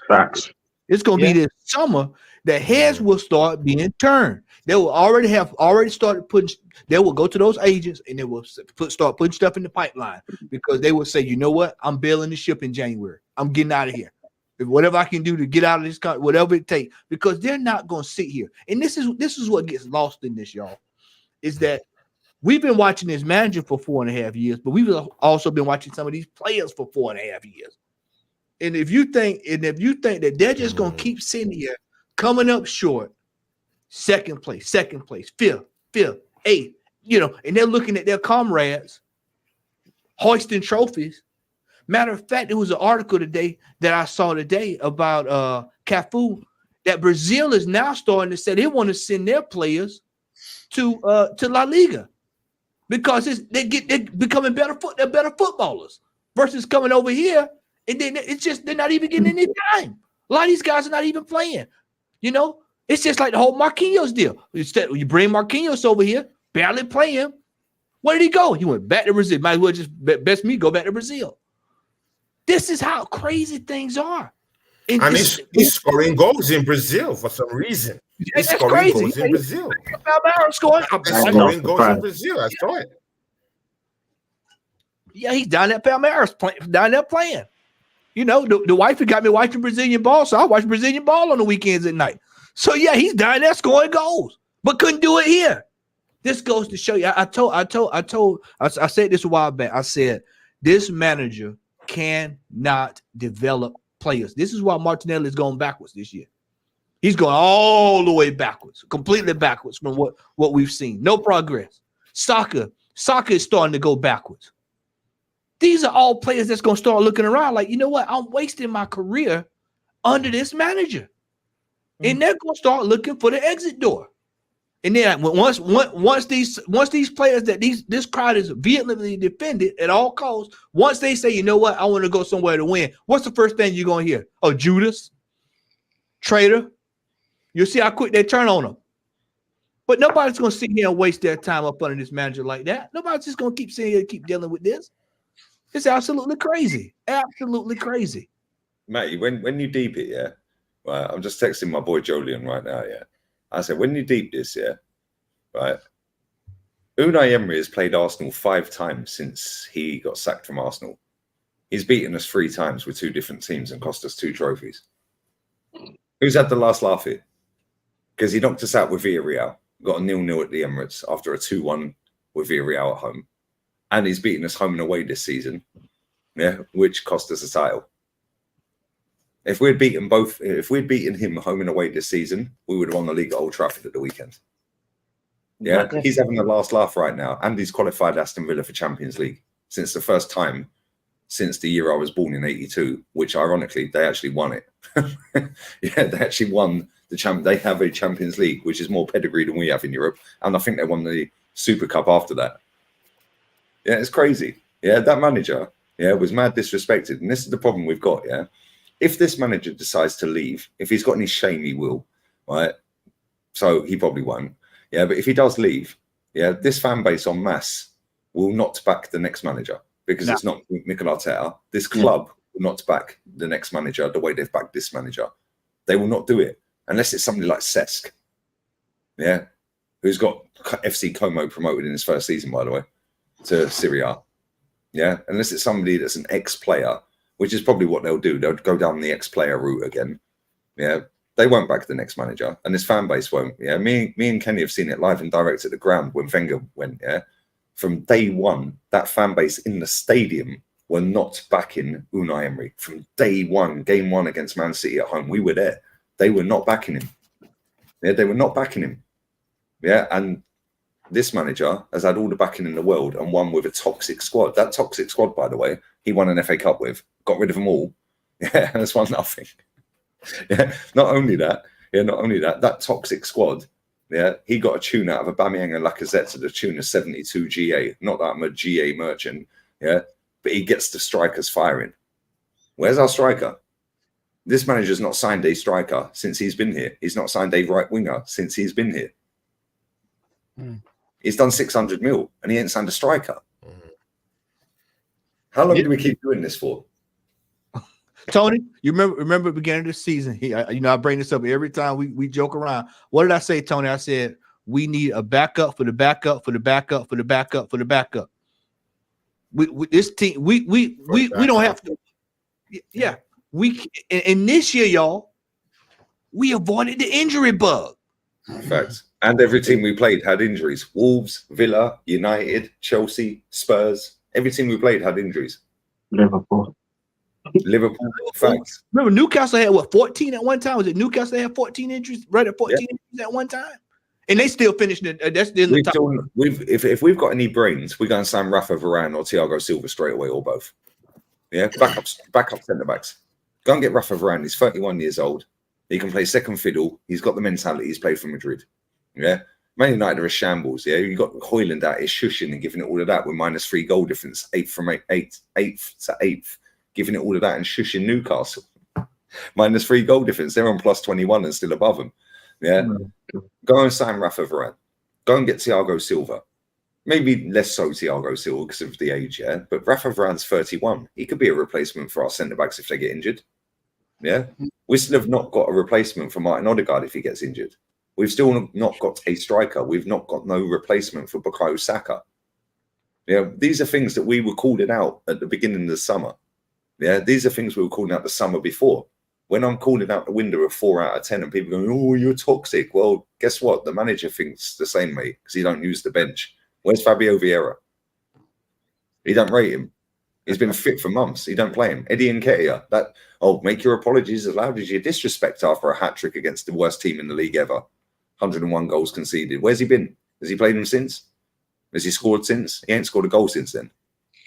Facts. It's going to be this summer that heads will start being turned. They will already started putting. They will go to those agents and they will start putting stuff in the pipeline because they will say, you know what, I'm bailing the ship in January. I'm getting out of here. Whatever I can do to get out of this country, whatever it takes, because they're not going to sit here. And this is what gets lost in this, y'all, is that we've been watching this manager for 4.5 years, but we've also been watching some of these players for 4.5 years. And if you think that they're just going to keep sitting here coming up short, second place, fifth, eighth, and they're looking at their comrades hoisting trophies. Matter of fact, there was an article today that I saw today about Cafu that Brazil is now starting to say they want to send their players to La Liga because they're becoming better footballers versus coming over here and then it's just they're not even getting any time. A lot of these guys are not even playing. It's just like the whole Marquinhos deal. Instead, you bring Marquinhos over here, barely playing. Where did he go? He went back to Brazil. Might as well just best me go back to Brazil. This is how crazy things are. And he's scoring goals in Brazil for some reason. He's scoring goals in Brazil. Scoring goals in Brazil. I saw it. Yeah, he's down at Palmeiras, down there playing. The wife got me watching Brazilian ball, so I watch Brazilian ball on the weekends at night. So yeah, he's down there scoring goals, but couldn't do it here. This goes to show you. I said this a while back. I said this manager cannot develop players. This is why Martinelli is going backwards this year. He's going all the way backwards, completely backwards from what we've seen. No progress. Soccer is starting to go backwards. These are all players that's going to start looking around like, you know what? I'm wasting my career under this manager. And they're going to start looking for the exit door. And then once these players that this crowd is vehemently defended at all costs, once they say, you know what, I want to go somewhere to win, what's the first thing you're going to hear? Oh, Judas, traitor. You'll see how quick they turn on them. But nobody's going to sit here and waste their time up under this manager like that. Nobody's just going to keep sitting here and keep dealing with this. It's absolutely crazy. Absolutely crazy. Matty, when you deep it, yeah, right, I'm just texting my boy Jolyon right now, yeah. I said, when you deep this, yeah, right, Unai Emery has played Arsenal 5 times since he got sacked from Arsenal. He's beaten us 3 times with 2 different teams and cost us 2 trophies. Who's had the last laugh here? Because he knocked us out with Villarreal, got a 0-0 at the Emirates after a 2-1 with Villarreal at home. And he's beaten us home and away this season, yeah, which cost us a title. If we'd beaten him home and away this season, we would have won the league at Old Trafford at the weekend. Yeah, he's having the last laugh right now, and he's qualified Aston Villa for Champions League since the first time since the year I was born in '82, which ironically they actually won it. Yeah, they actually won the champ. They have a Champions League, which is more pedigree than we have in Europe, and I think they won the Super Cup after that. Yeah, it's crazy. Yeah, that manager, yeah, was mad disrespected, and this is the problem we've got. Yeah. If this manager decides to leave, if he's got any shame, he will, right? So he probably won't. Yeah, but if he does leave, yeah, this fan base en masse will not back the next manager because it's not Mikel Arteta. This club will not back the next manager the way they've backed this manager. They will not do it unless it's somebody like Cesc, yeah, who's got FC Como promoted in his first season, by the way, to Serie A. Yeah, unless it's somebody that's an ex-player, which is probably what they'll do. They'll go down the ex-player route again. Yeah, they won't back the next manager, and this fan base won't. Yeah, me and Kenny have seen it live and direct at the ground when Wenger went. Yeah, from day one, that fan base in the stadium were not backing Unai Emery. From day one, game 1 against Man City at home, we were there. They were not backing him. Yeah, they were not backing him. Yeah, and this manager has had all the backing in the world and won with a toxic squad. That toxic squad, by the way, he won an FA Cup with. Got rid of them all. Yeah, that's 1-0. Yeah, not only that, that toxic squad, Yeah, he got a tune out of Aubameyang and Lacazette to the tune of 72 GA. Not that I'm a GA merchant, yeah, but he gets the strikers firing. Where's our striker? This manager's not signed a striker since he's been here. He's not signed a right winger since he's been here. He's done 600 mil and he ain't signed a striker. How long do we keep doing this for? Tony, you remember at the beginning of the season? I bring this up every time we joke around. What did I say, Tony? I said we need a backup for the backup for the backup for the backup for the backup. This team, we don't have to. Yeah, and this year, y'all, we avoided the injury bug. Facts. And every team we played had injuries. Wolves, Villa, United, Chelsea, Spurs. Every team we played had injuries. Liverpool. Facts. Remember, Newcastle had 14 at one time? Was it Newcastle that had 14 injuries? Right at 14 injuries at one time? And they still finished it. That's still in the top. If we've got any brains, we go and sign Rafa Varane or Thiago Silva straight away, or both. Yeah, backup centre backs. Go and get Rafa Varane. He's 31 years old. He can play second fiddle. He's got the mentality. He's played for Madrid. Yeah. Man United are a shambles. Yeah. You got Højlund out here shushing and giving it all of that with -3 goal difference, eighth to eighth, giving it all of that and shushing Newcastle. -3 goal difference. They're on +21 and still above them. Yeah. Go and sign Rafa Varane. Go and get Thiago Silva. Maybe less so Thiago Silva because of the age, yeah. But Rafa Varane's 31. He could be a replacement for our centre backs if they get injured. Yeah. We still have not got a replacement for Martin Odegaard if he gets injured. We've still not got a striker. We've not got no replacement for Bukayo Saka. Yeah. These are things that we were calling out at the beginning of the summer. Yeah. These are things we were calling out the summer before. When I'm calling out the window of 4 out of 10 and people going, oh, you're toxic. Well, guess what? The manager thinks the same, mate, because he don't use the bench. Where's Fabio Vieira? He don't rate him. He's been fit for months. He don't play him. Eddie Nketiah. Make your apologies as loud as you disrespect after a hat-trick against the worst team in the league ever. 101 goals conceded. Where's he been? Has he played him since? Has he scored since? He ain't scored a goal since then.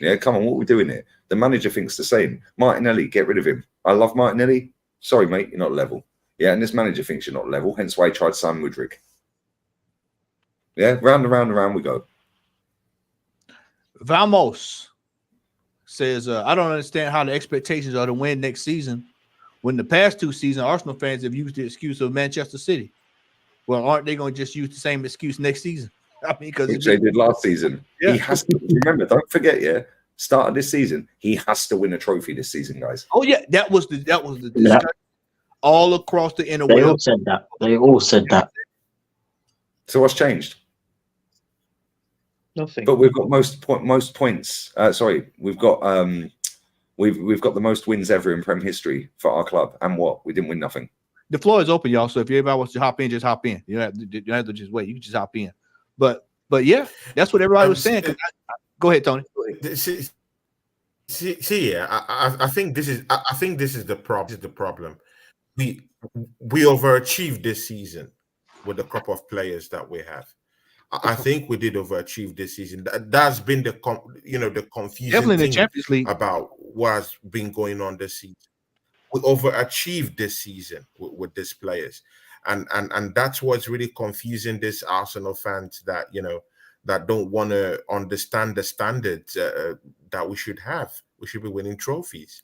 Yeah, come on, what are we doing here? The manager thinks the same. Martinelli, get rid of him. I love Martinelli. Sorry, mate, you're not level. Yeah, and this manager thinks you're not level, hence why he tried Sam Woodrick. Yeah, round and round and round we go. Vamos says, I don't understand how the expectations are to win next season when the past 2 seasons, Arsenal fans have used the excuse of Manchester City. Well, aren't they going to just use the same excuse next season? I mean, because they did last season. Yeah. He has to remember, don't forget, start of this season, he has to win a trophy this season, guys. Oh, yeah, that was the discussion all across the interweb. They all said that. They all said that. So what's changed? Nothing. But we've got most points. We've got the most wins ever in Prem history for our club. And what? We didn't win nothing. The floor is open, y'all. So if anybody wants to hop in, just hop in. You don't have to just wait. You can just hop in. But yeah, that's what everybody was saying. Go ahead, Tony. I think this is the problem. We overachieved this season with the crop of players that we have. I think we did overachieve this season. That's been the confusing definitely in the thing Champions League about what's been going on this season. We overachieved this season with these players, and that's what's really confusing this Arsenal fans that that don't want to understand the standards that we should have. We should be winning trophies,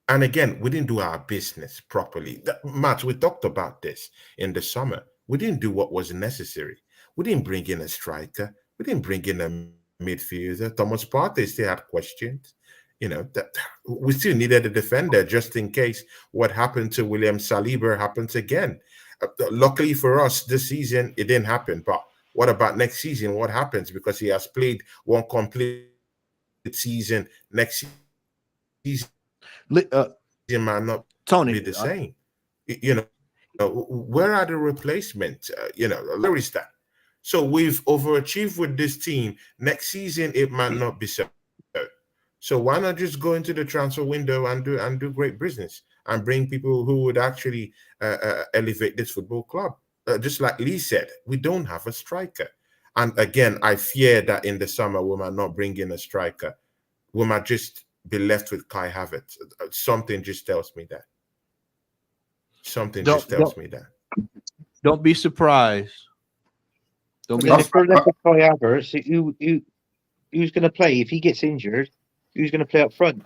And again, we didn't do our business properly. Matt, we talked about this in the summer. We didn't do what was necessary. We didn't bring in a striker. We didn't bring in a midfielder. Thomas Partey still had questions. That we still needed a defender just in case what happened to William Saliba happens again. Luckily for us, this season, it didn't happen. But what about next season? What happens? Because he has played one complete season. Next season, it might not Tony be the same. Where are the replacements? Where is that? So we've overachieved with this team. Next season, it might not be so. So why not just go into the transfer window and do great business and bring people who would actually elevate this football club? Just like Lee said, we don't have a striker. And again, I fear that in the summer we might not bring in a striker. We might just be left with Kai Havertz. Something just tells me that. Don't be surprised. Don't be If surprised. we're left with Kai Havertz, who's going to play if he gets injured? Who's going to play up front?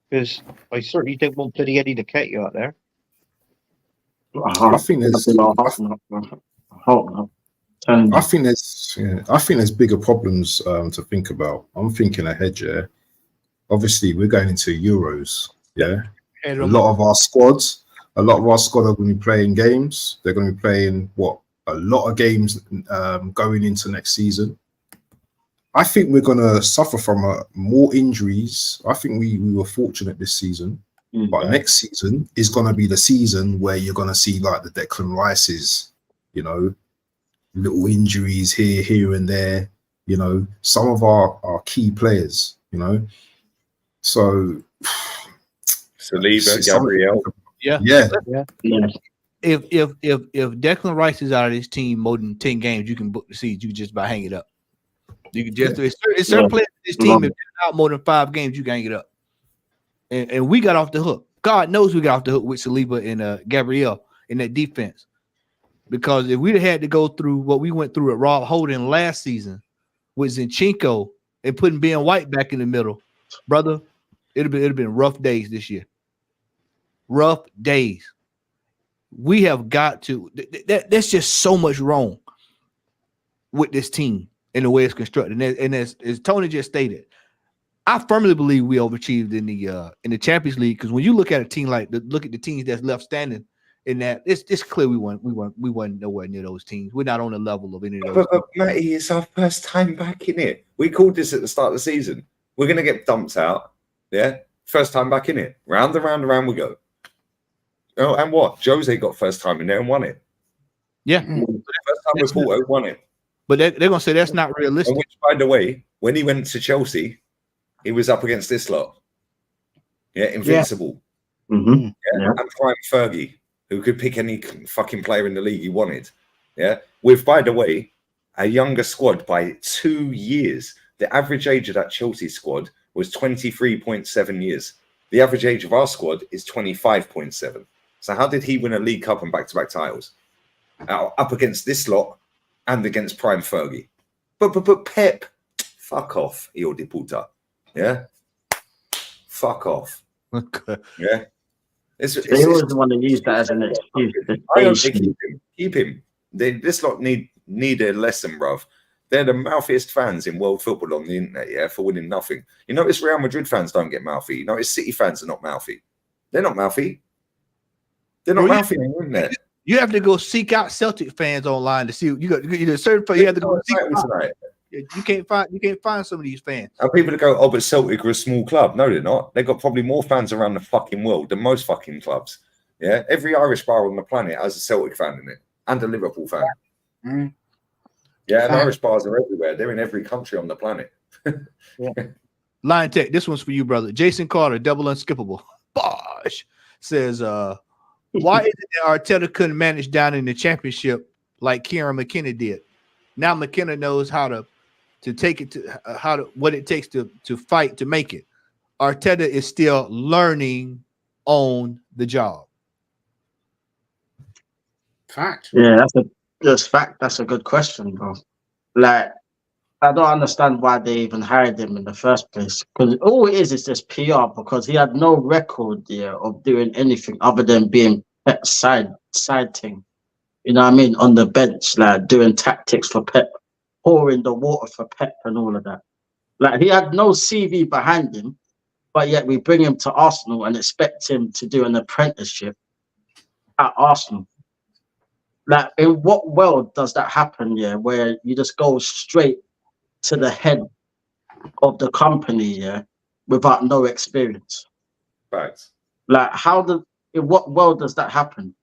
Because I certainly don't want bloody Eddie Nketiah out there. I think there's. I think there's bigger problems to think about. I'm thinking ahead, yeah. Obviously, we're going into Euros, yeah. A lot of our squads are going to be playing games. They're going to be playing a lot of games going into next season. I think we're going to suffer from more injuries. I think we were fortunate this season, but next season is going to be the season where you're going to see like the Declan Rices, you know, little injuries here and there, you know, some of our key players, you know. So Saliba, Gabriel. Yeah. If Declan Rice is out of this team more than 10 games, you can book the seats. You can just about hang it up. You can just it's certain players in this team, if they're out more than 5 games, you can hang it up. And we got off the hook. God knows we got off the hook with Saliba and Gabriel in that defense. Because if we'd have had to go through what we went through at Rob Holding last season with Zinchenko and putting Ben White back in the middle, brother, it'd have been rough days this year. Rough days. We have got to. That's just so much wrong with this team and the way it's constructed. And as Tony just stated, I firmly believe we overachieved in the Champions League, because when you look at a team look at the teams that's left standing in that, it's clear we weren't nowhere near those teams. We're not on the level of any of those. But Matty, it's our first time back in it. We called this at the start of the season. We're going to get dumped out. Yeah, first time back in it. Round and round and round we go. Oh, and what? Jose got first time in there and won it. Yeah. First time with Porto, won it. But they're going to say that's not realistic. Which, by the way, when he went to Chelsea, he was up against this lot. Yeah, invincible. Yeah. Mm-hmm. Yeah. And prime Fergie, who could pick any fucking player in the league he wanted. Yeah. With, by the way, a younger squad by 2 years. The average age of that Chelsea squad was 23.7 years. The average age of our squad is 25.7. So how did he win a League Cup and back-to-back titles? Up against this lot and against prime Fergie. But Pep, fuck off, hijo de puta. Yeah? Fuck off. Okay. Yeah? They always want to use that as an excuse. I don't think keep him. This lot need a lesson, bruv. They're the mouthiest fans in world football on the internet, yeah, for winning nothing. You notice Real Madrid fans don't get mouthy. You notice City fans are not mouthy. They're not mouthy. They're not mouthy on the internet. You have to go seek out Celtic fans online to see. You certain. You have to go seek out. You can't find some of these fans. And people that go, oh, but Celtic are a small club. No, they're not. They've got probably more fans around the fucking world than most fucking clubs. Yeah, every Irish bar on the planet has a Celtic fan in it and a Liverpool fan. Mm. Yeah, and Irish bars are everywhere. They're in every country on the planet. Liontetz, this one's for you, brother. Jason Carter, double unskippable. Bosh says, why is it that Arteta couldn't manage down in the championship like Kieran McKenna did? Now McKenna knows how to take it to what it takes to fight to make it. Arteta is still learning on the job. Fact. Yeah, that's fact. That's a good question, bro. Like, I don't understand why they even hired him in the first place. Because all it is just PR, because he had no record there of doing anything other than being Pep's side thing. You know what I mean? On the bench, like doing tactics for Pep, pouring the water for Pep and all of that. Like, he had no CV behind him, but yet we bring him to Arsenal and expect him to do an apprenticeship at Arsenal. Like, in what world does that happen, yeah, where you just go straight to the head of the company, yeah, without no experience? Facts. Like, in what world does that happen?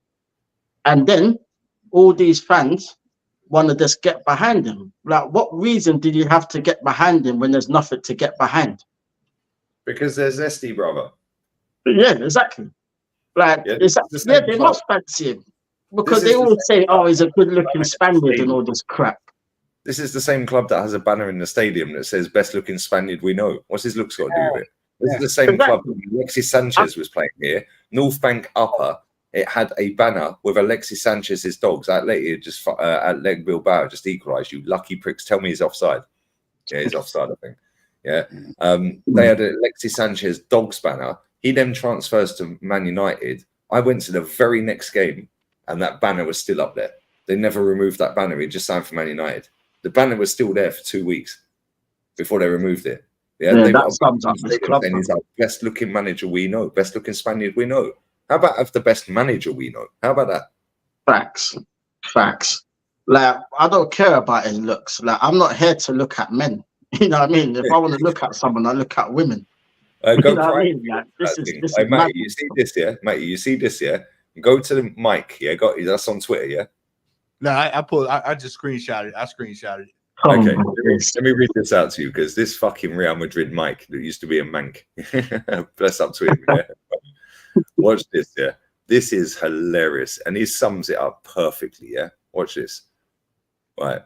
And then all these fans want to just get behind him. Like, what reason did you have to get behind him when there's nothing to get behind? Because there's zesty, brother. Yeah, exactly. Like, they must fancy him. Because they always say, oh, he's a good-looking Spaniard and all this crap. This is the same club that has a banner in the stadium that says best-looking Spaniard we know. What's his looks got to do with it? This is the same club that Alexis Sanchez was playing here, North Bank Upper, it had a banner with Alexis Sanchez's dogs. Atleti just Athletic Bilbao just equalised. You lucky pricks! Tell me he's offside. Yeah, he's offside, I think. Yeah, they had an Alexis Sanchez dogs banner. He then transfers to Man United. I went to the very next game, and that banner was still up there. They never removed that banner. He just signed for Man United. The banner was still there for 2 weeks before they removed it. Yeah, that sums up this club. He's our best looking manager we know, best looking Spaniard we know. How about have the best manager we know? How about that? Facts. Like, I don't care about his looks. Like, I'm not here to look at men. You know what I mean? If I want to look at someone, I look at women. Go you know what I mean? Like, this is hey, mate, you see this, yeah? Mate, you see this, yeah? Go to the mic, yeah? That's on Twitter, yeah? No, I just screenshotted it. I screenshotted it. Okay, let me read this out to you because this fucking Real Madrid Mike that used to be a mank. Bless up to him. Yeah? Watch this, yeah. This is hilarious, and he sums it up perfectly. Yeah, watch this. Right,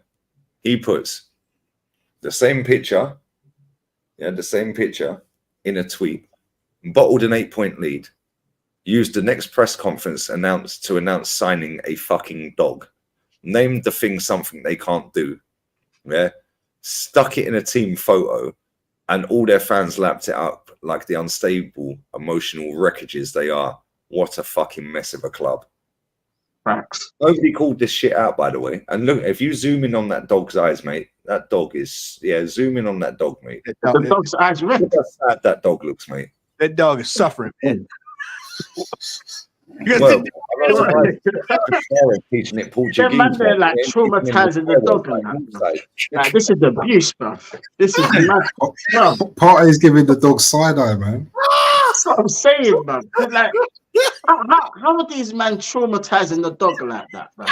he puts the same picture, the same picture in a tweet. Bottled an 8-point lead. Used the next press conference to announce signing a fucking dog. Named the thing something they can't do. Yeah, stuck it in a team photo, and all their fans lapped it up like the unstable, emotional wreckages they are. What a fucking mess of a club. Facts. Nobody called this shit out, by the way. And look, if you zoom in on that dog's eyes, mate, that dog is, zoom in on that dog, mate. The dog's eyes red. Look how sad that dog looks, mate. That dog is suffering, man. Well, I'm not surprised teaching it Portuguese. Man, they're like traumatizing the dog. Like, this is abuse, bro. This is mad. No. Partey's giving the dog side eye, man. That's what I'm saying, man. Like, how are these men traumatizing the dog like that, bro?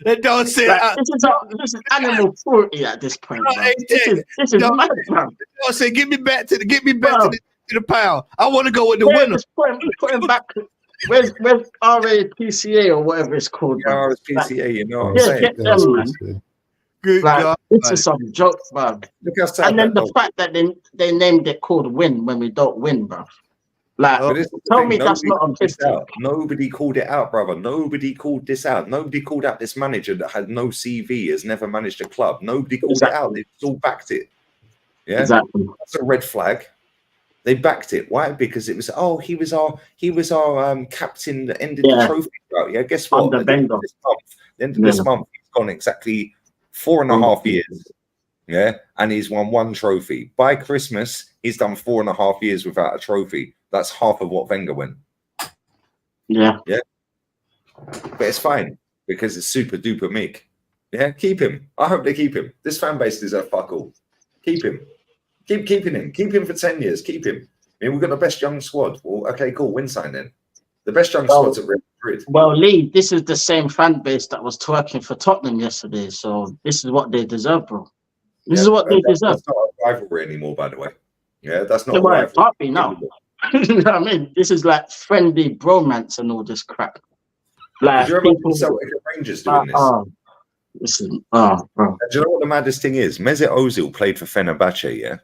That dog said, like, this is animal cruelty at this point, bro. This is mad, bro. Dog said, get me back to the pound. I want to go with the winner. Put him back. Where's RAPCA or whatever it's called? Yeah, RAPCA, you know what I'm saying? Get them, man. Good God. This is some joke, man. And then the fact that they named it called win when we don't win, bro. Like, tell me that's not on Nobody called it out, brother. Nobody called this out. Nobody called out this manager that had no CV, has never managed a club. Nobody called it out. They all backed it. Yeah, exactly. That's a red flag. They backed it. Why? Because it was he was our captain that ended the trophy route. Yeah, guess what? At the end of this month, he's gone exactly 4.5 years. Yeah, and he's won 1 trophy. By Christmas, he's done 4.5 years without a trophy. That's half of what Wenger went. Yeah. But it's fine because it's super duper Mick. Yeah, keep him. I hope they keep him. This fan base deserves fuck all. Keep him. Keep keeping him. Keep him for 10 years. Keep him. I mean, we've got the best young squad. Well, okay, cool. Win sign then. The best young squad's at Real Madrid. Well, Lee, this is the same fan base that was twerking for Tottenham yesterday. So this is what they deserve, bro. This is what they deserve. That's not a rivalry anymore, by the way. Yeah, that's not a rivalry now. You know what I mean? This is like friendly bromance and all this crap. Like, do you remember Celtic Rangers doing this? Bro. Do you know what the maddest thing is? Mesut Ozil played for Fenerbahce, yeah?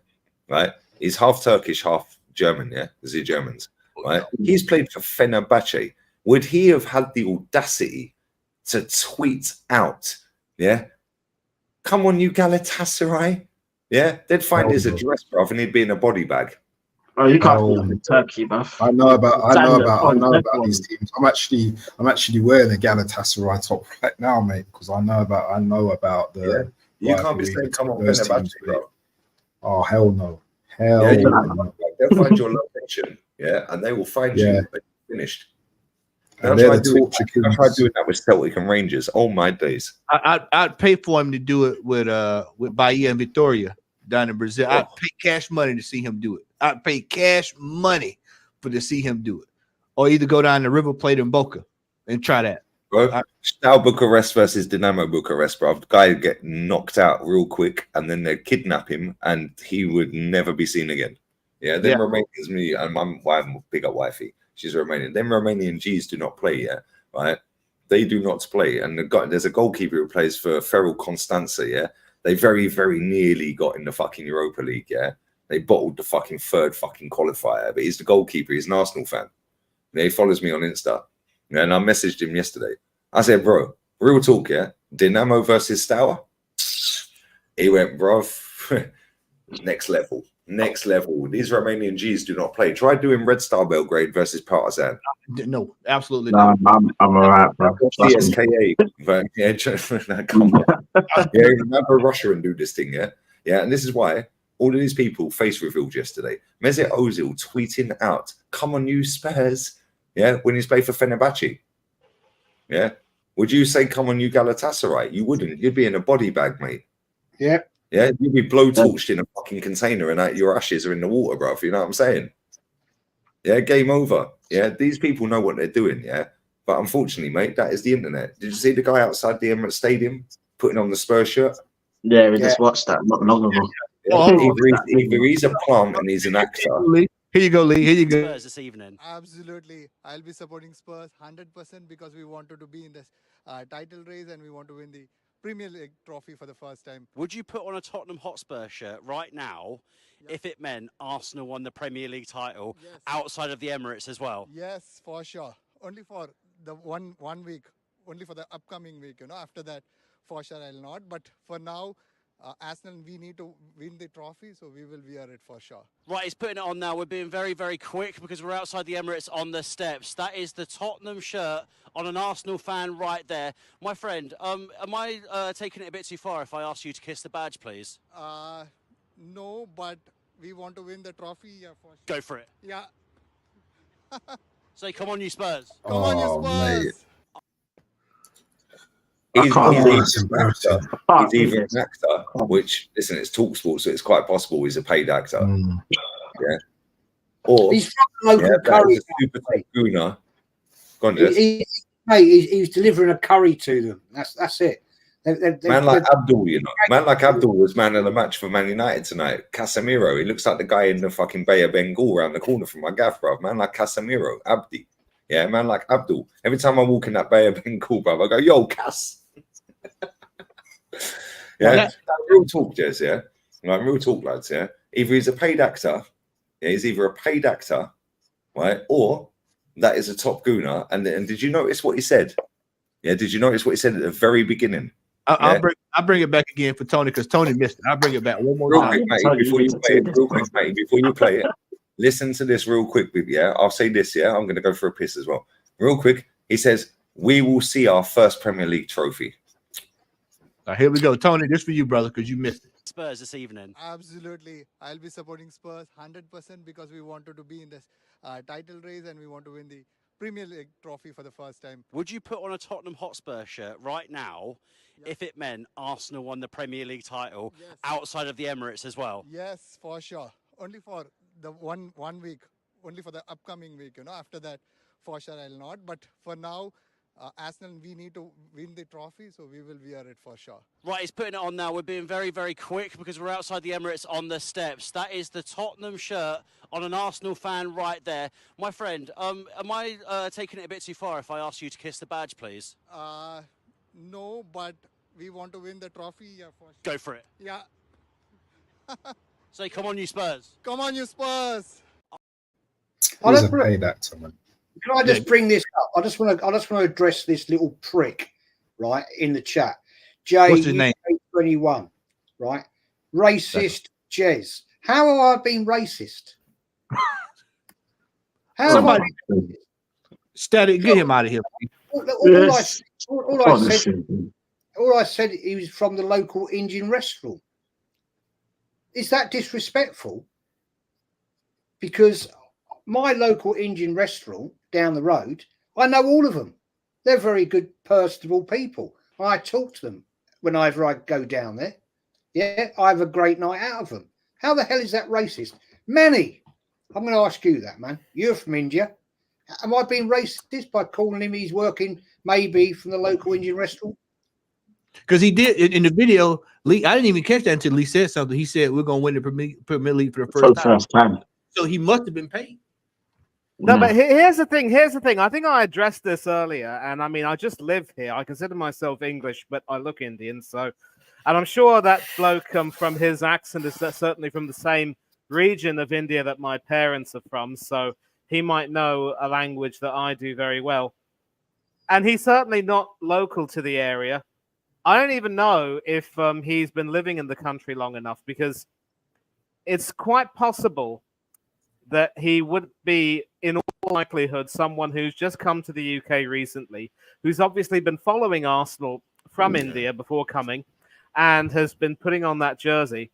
Right? He's half Turkish, half German, yeah? Is he Germans? Right? He's played for Fenerbahce. Would he have had the audacity to tweet out, yeah? Come on, you Galatasaray. Yeah? They'd find his address, bro, and he'd be in a body bag. Oh, you can't be in Turkey, bruv. I know about these teams. I'm actually wearing a Galatasaray top right now, mate, because I know about the. You can't be saying come on Fenerbahce, bro. Oh hell no, no. They'll find your location, and they will find you. Finished. I tried doing that with Celtic and Rangers. All my days. I'd pay for him to do it with Bahia and Vitória down in Brazil. I'd pay cash money to see him do it. I'd pay cash money to see him do it, or either go down to River Plate in Boca and try that. Bro, Steaua Bucharest versus Dinamo Bucharest, bro. The guy would get knocked out real quick, and then they'd kidnap him, and he would never be seen again. Yeah, then Romanians, me and my wife, big up wifey, she's Romanian. Them Romanian G's do not play, right? They do not play, and there's a goalkeeper who plays for Feral Constanza, They very, very nearly got in the fucking Europa League, They bottled the fucking third fucking qualifier, but he's the goalkeeper. He's an Arsenal fan. He follows me on Insta. And I messaged him yesterday. I said, bro, real talk, yeah? Dinamo versus Stour? He went, bro, next level. Next level. These Romanian G's do not play. Try doing Red Star Belgrade versus Partizan. No, absolutely No, not. I'm all right, bro. CSKA. But, yeah, come on. Yeah, remember Russia and do this thing, yeah? Yeah, and this is why all of these people face revealed yesterday. Mesut Ozil tweeting out, come on, you Spurs, yeah, when he's played for Fenerbahce. Yeah. Would you say, come on, you Galatasaray? You wouldn't. You'd be in a body bag, mate. Yeah. Yeah, you'd be blowtorched in a fucking container and your ashes are in the water, bro. You know what I'm saying? Yeah, game over. Yeah, these people know what they're doing, yeah? But unfortunately, mate, that is the internet. Did you see the guy outside the Emirates Stadium putting on the Spurs shirt? Yeah, we just watched that not long ago. Yeah, either he's a plant and he's an actor. Here you go, Lee. Here you go. Spurs this evening. Absolutely. I'll be supporting Spurs 100% because we wanted to be in this title race and we want to win the Premier League trophy for the first time. Would you put on a Tottenham Hotspur shirt right now if it meant Arsenal won the Premier League title outside of the Emirates as well? Yes, for sure. Only for the one week, only for the upcoming week, after that, for sure I'll not. But for now, Arsenal, we need to win the trophy, so we will wear it for sure. Right, he's putting it on now. We're being very, very quick because we're outside the Emirates on the steps. That is the Tottenham shirt on an Arsenal fan right there. My friend, am I taking it a bit too far if I ask you to kiss the badge, please? No, but we want to win the trophy. Yeah, for sure. Go for it. Yeah. Say, come on, you Spurs. Come on, you Spurs. Mate. He's either an actor, which, listen, it's TalkSport, so it's quite possible he's a paid actor. Yeah. Or he's from the local curry. Super Guna. Go on, he was delivering a curry to them. That's it. Man like Abdul, Man like Abdul was man of the match for Man United tonight. Casemiro, he looks like the guy in the fucking Bay of Bengal around the corner from my gaff, bro. Man like Casemiro, Abdi. Yeah, man like Abdul. Every time I walk in that Bay of Bengal, bro, I go, yo, Cass. Yeah, real talk, Jez, yeah? Like, real talk, lads, yeah? Either he's a paid actor, yeah, he's either a paid actor, right, or that is a top gooner. And did you notice what he said? Yeah, did you notice what he said at the very beginning? I'll bring it back again for Tony because Tony missed it. I'll bring it back one more time. Quick, mate, before you play it, listen to this real quick, yeah? I'll say this, yeah? I'm going to go for a piss as well. Real quick, he says, we will see our first Premier League trophy. Here we go. Tony, this for you, brother, because you missed it. Spurs this evening. Absolutely. I'll be supporting Spurs 100% because we wanted to be in this title race and we want to win the Premier League trophy for the first time. Would you put on a Tottenham Hotspur shirt right now if it meant Arsenal won the Premier League title outside of the Emirates as well? Yes, for sure. Only for the one week, only for the upcoming week, after that, for sure I'll not. But for now, Arsenal, we need to win the trophy, so we will wear it for sure. Right, he's putting it on now. We're being very, very quick because we're outside the Emirates on the steps. That is the Tottenham shirt on an Arsenal fan right there. My friend, am I taking it a bit too far if I ask you to kiss the badge, please? No, but we want to win the trophy. Yeah, for sure. Go for it. Yeah. Say, come on, you Spurs. Come on, you Spurs. He's a paid actor, man. Can I just bring this up? I just want to address this little prick, right, in the chat. What's his name? 21, right? Racist Jez. How have I been racist? How have I been racist? Static, get him out of here. All I said, he was from the local Indian restaurant. Is that disrespectful? Because my local Indian restaurant down the road, I know all of them. They're very good, personable people. I talk to them whenever I go down there. Yeah, I have a great night out of them. How the hell is that racist? Manny, I'm going to ask you that, man. You're from India. Am I being racist by calling him he's working maybe from the local Indian restaurant? Because he did in the video, Lee. I didn't even catch that until Lee said something. He said we're going to win the Premier League for the first time. So he must have been paid. No, but here's the thing. I think I addressed this earlier, and I mean, I just live here. I consider myself English, but I look Indian. So, and I'm sure that bloke from his accent is certainly from the same region of India that my parents are from. So he might know a language that I do very well. and he's certainly not local to the area. I don't even know if he's been living in the country long enough, because it's quite possible that he would be, in all likelihood, someone who's just come to the UK recently, who's obviously been following Arsenal from India before coming, and has been putting on that jersey.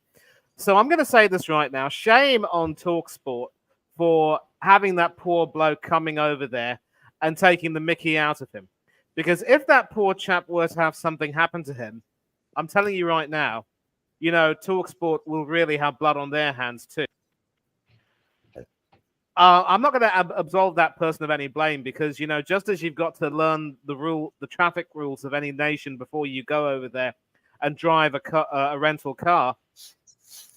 So I'm going to say this right now. Shame on TalkSport for having that poor bloke coming over there and taking the mickey out of him. Because if that poor chap were to have something happen to him, I'm telling you right now, you know, TalkSport will really have blood on their hands too. I'm not going to absolve that person of any blame, because, you know, just as you've got to learn the traffic rules of any nation before you go over there and drive a rental car,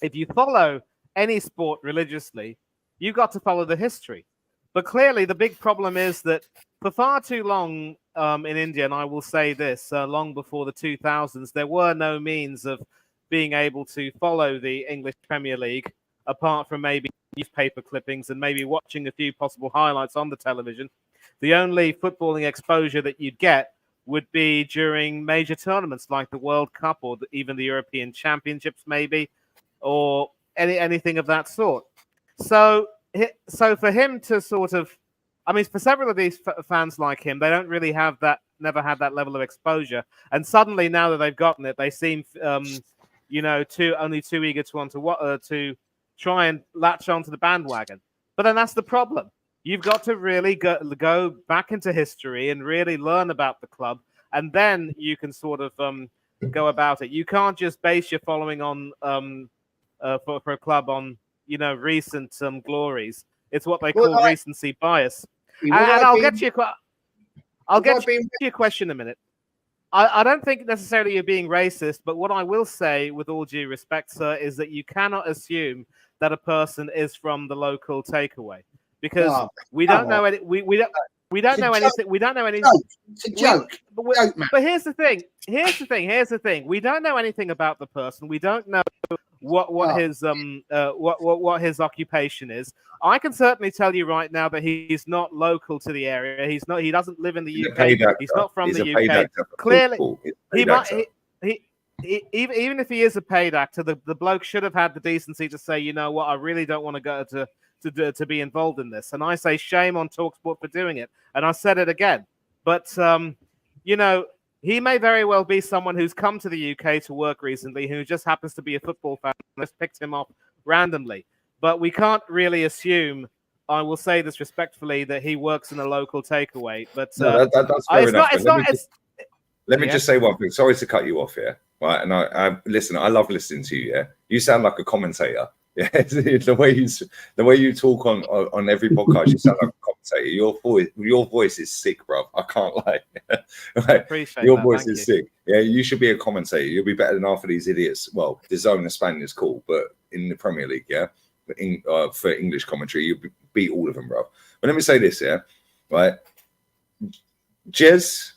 if you follow any sport religiously, you've got to follow the history. But clearly, the big problem is that for far too long in India, and I will say this, long before the 2000s, there were no means of being able to follow the English Premier League, apart from maybe newspaper clippings and maybe watching a few possible highlights on the television. The only footballing exposure that you'd get would be during major tournaments like the World Cup or even the European Championships, maybe, or anything of that sort. So for him to sort of, I mean, for several of these fans like him, they don't really have that, never had that level of exposure. And suddenly, now that they've gotten it, they seem, only too eager to try and latch onto the bandwagon. But then that's the problem. You've got to really go back into history and really learn about the club, and then you can sort of go about it. You can't just base your following on for a club on recent glories. It's what they call recency bias. And I'll get to your question in a minute. I don't think necessarily you're being racist, but what I will say, with all due respect, sir, is that you cannot assume that a person is from the local takeaway, because we don't know any. We don't know anything. We don't know anything. It's a joke. But here's the thing. We don't know anything about the person. We don't know what his occupation is. I can certainly tell you right now that he's not local to the area. He doesn't live in the UK. He's not from the UK. Clearly, even if he is a paid actor, the bloke should have had the decency to say, you know what, I really don't want to go to be involved in this. And I say shame on TalkSport for doing it. And I said it again. But he may very well be someone who's come to the UK to work recently, who just happens to be a football fan and just picked him up randomly. But we can't really assume, I will say this respectfully, that he works in a local takeaway. But that's fair enough. Let me just say one thing. Sorry to cut you off here. Right, and I listen. I love listening to you. Yeah, you sound like a commentator. Yeah, the way you talk on every podcast, you sound like a commentator. Your voice is sick, bro. I can't lie. Right? Appreciate your that. voice Thank is you. sick. Yeah, you should be a commentator. You'll be better than half of these idiots. Well, the zone of Spain is cool, but in the Premier League, yeah, for English commentary, you beat all of them, bro. But let me say this, yeah, right, Jez,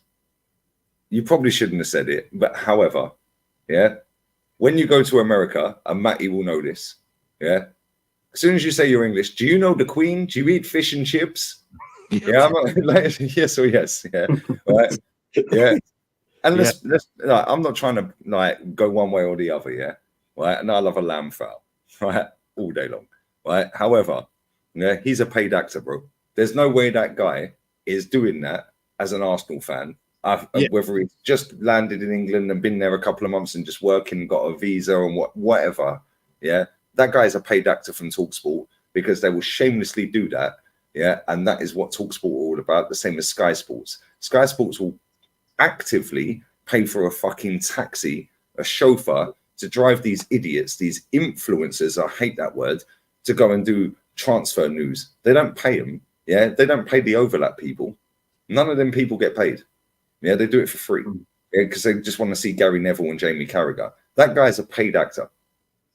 you probably shouldn't have said it, but however, yeah, when you go to America, and Matty will know this, yeah, as soon as you say you're English, do you know the Queen? Do you eat fish and chips? Yeah, I'm like, yes or yes, yeah, right, yeah. And I'm not trying to like go one way or the other, yeah, right. And I love a lamb fowl, right, all day long, right. However, yeah, he's a paid actor, bro. There's no way that guy is doing that as an Arsenal fan. Whether he's just landed in England and been there a couple of months and just working, got a visa and whatever, yeah, that guy is a paid actor from TalkSport, because they will shamelessly do that, yeah, and that is what TalkSport are all about. The same as Sky Sports. Sky Sports will actively pay for a fucking taxi, a chauffeur, to drive these idiots, these influencers, I hate that word, to go and do transfer news. They don't pay them, yeah, they don't pay the overlap people. None of them people get paid. Yeah, they do it for free, because they just want to see Gary Neville and Jamie Carragher. That guy's a paid actor.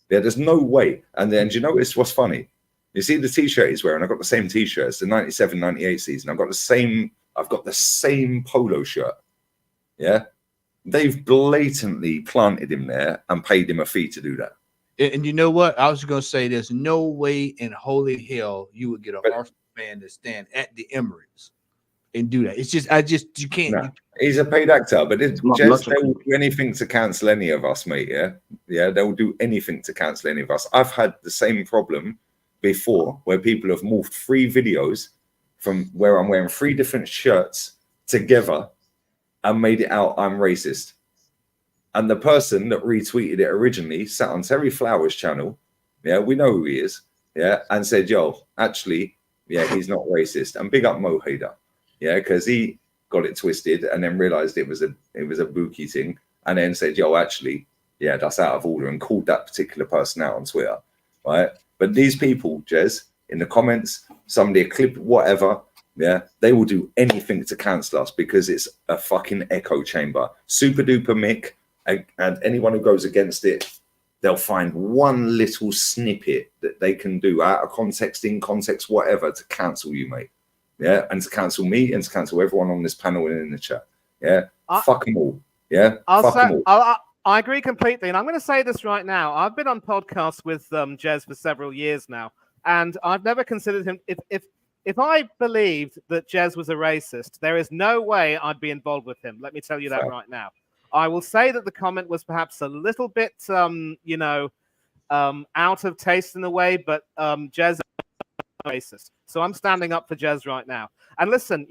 Yeah, there's no way. And then, do you notice what's funny? You see the T-shirt he's wearing? I've got the same T-shirt. It's the 97-98 season. I've got the same polo shirt. Yeah, they've blatantly planted him there and paid him a fee to do that. And you know what? I was going to say, there's no way in holy hell you would get an Arsenal fan to stand at the Emirates and do that. It's just you can't. No, he's a paid actor, but not Jez, they logical. will do anything to cancel any of us, mate. Yeah, they will do anything to cancel any of us. I've had the same problem before, where people have morphed 3 videos from where I'm wearing 3 different shirts together and made it out I'm racist. And the person that retweeted it originally sat on Terry Flowers' channel. Yeah, we know who he is. Yeah, and said, "Yo, actually, yeah, he's not racist." And big up Mo Hader. Yeah, because he got it twisted and then realized it was a Buki thing, and then said, "Yo, actually, yeah, that's out of order," and called that particular person out on Twitter, right? But these people, Jez, in the comments, somebody a clip, whatever, yeah, they will do anything to cancel us because it's a fucking echo chamber. Super duper Mick, and anyone who goes against it, they'll find one little snippet that they can do out of context, in context, whatever, to cancel you, mate. Yeah, and to cancel me and to cancel everyone on this panel and in the chat. Yeah, fuck them all. Yeah, fuck them all. I agree completely, and I'm going to say this right now. I've been on podcasts with Jez for several years now, and I've never considered him. If I believed that Jez was a racist, there is no way I'd be involved with him. Let me tell you that right now. I will say that the comment was perhaps a little bit, out of taste in a way, but Jez is racist. So I'm standing up for Jez right now. And listen,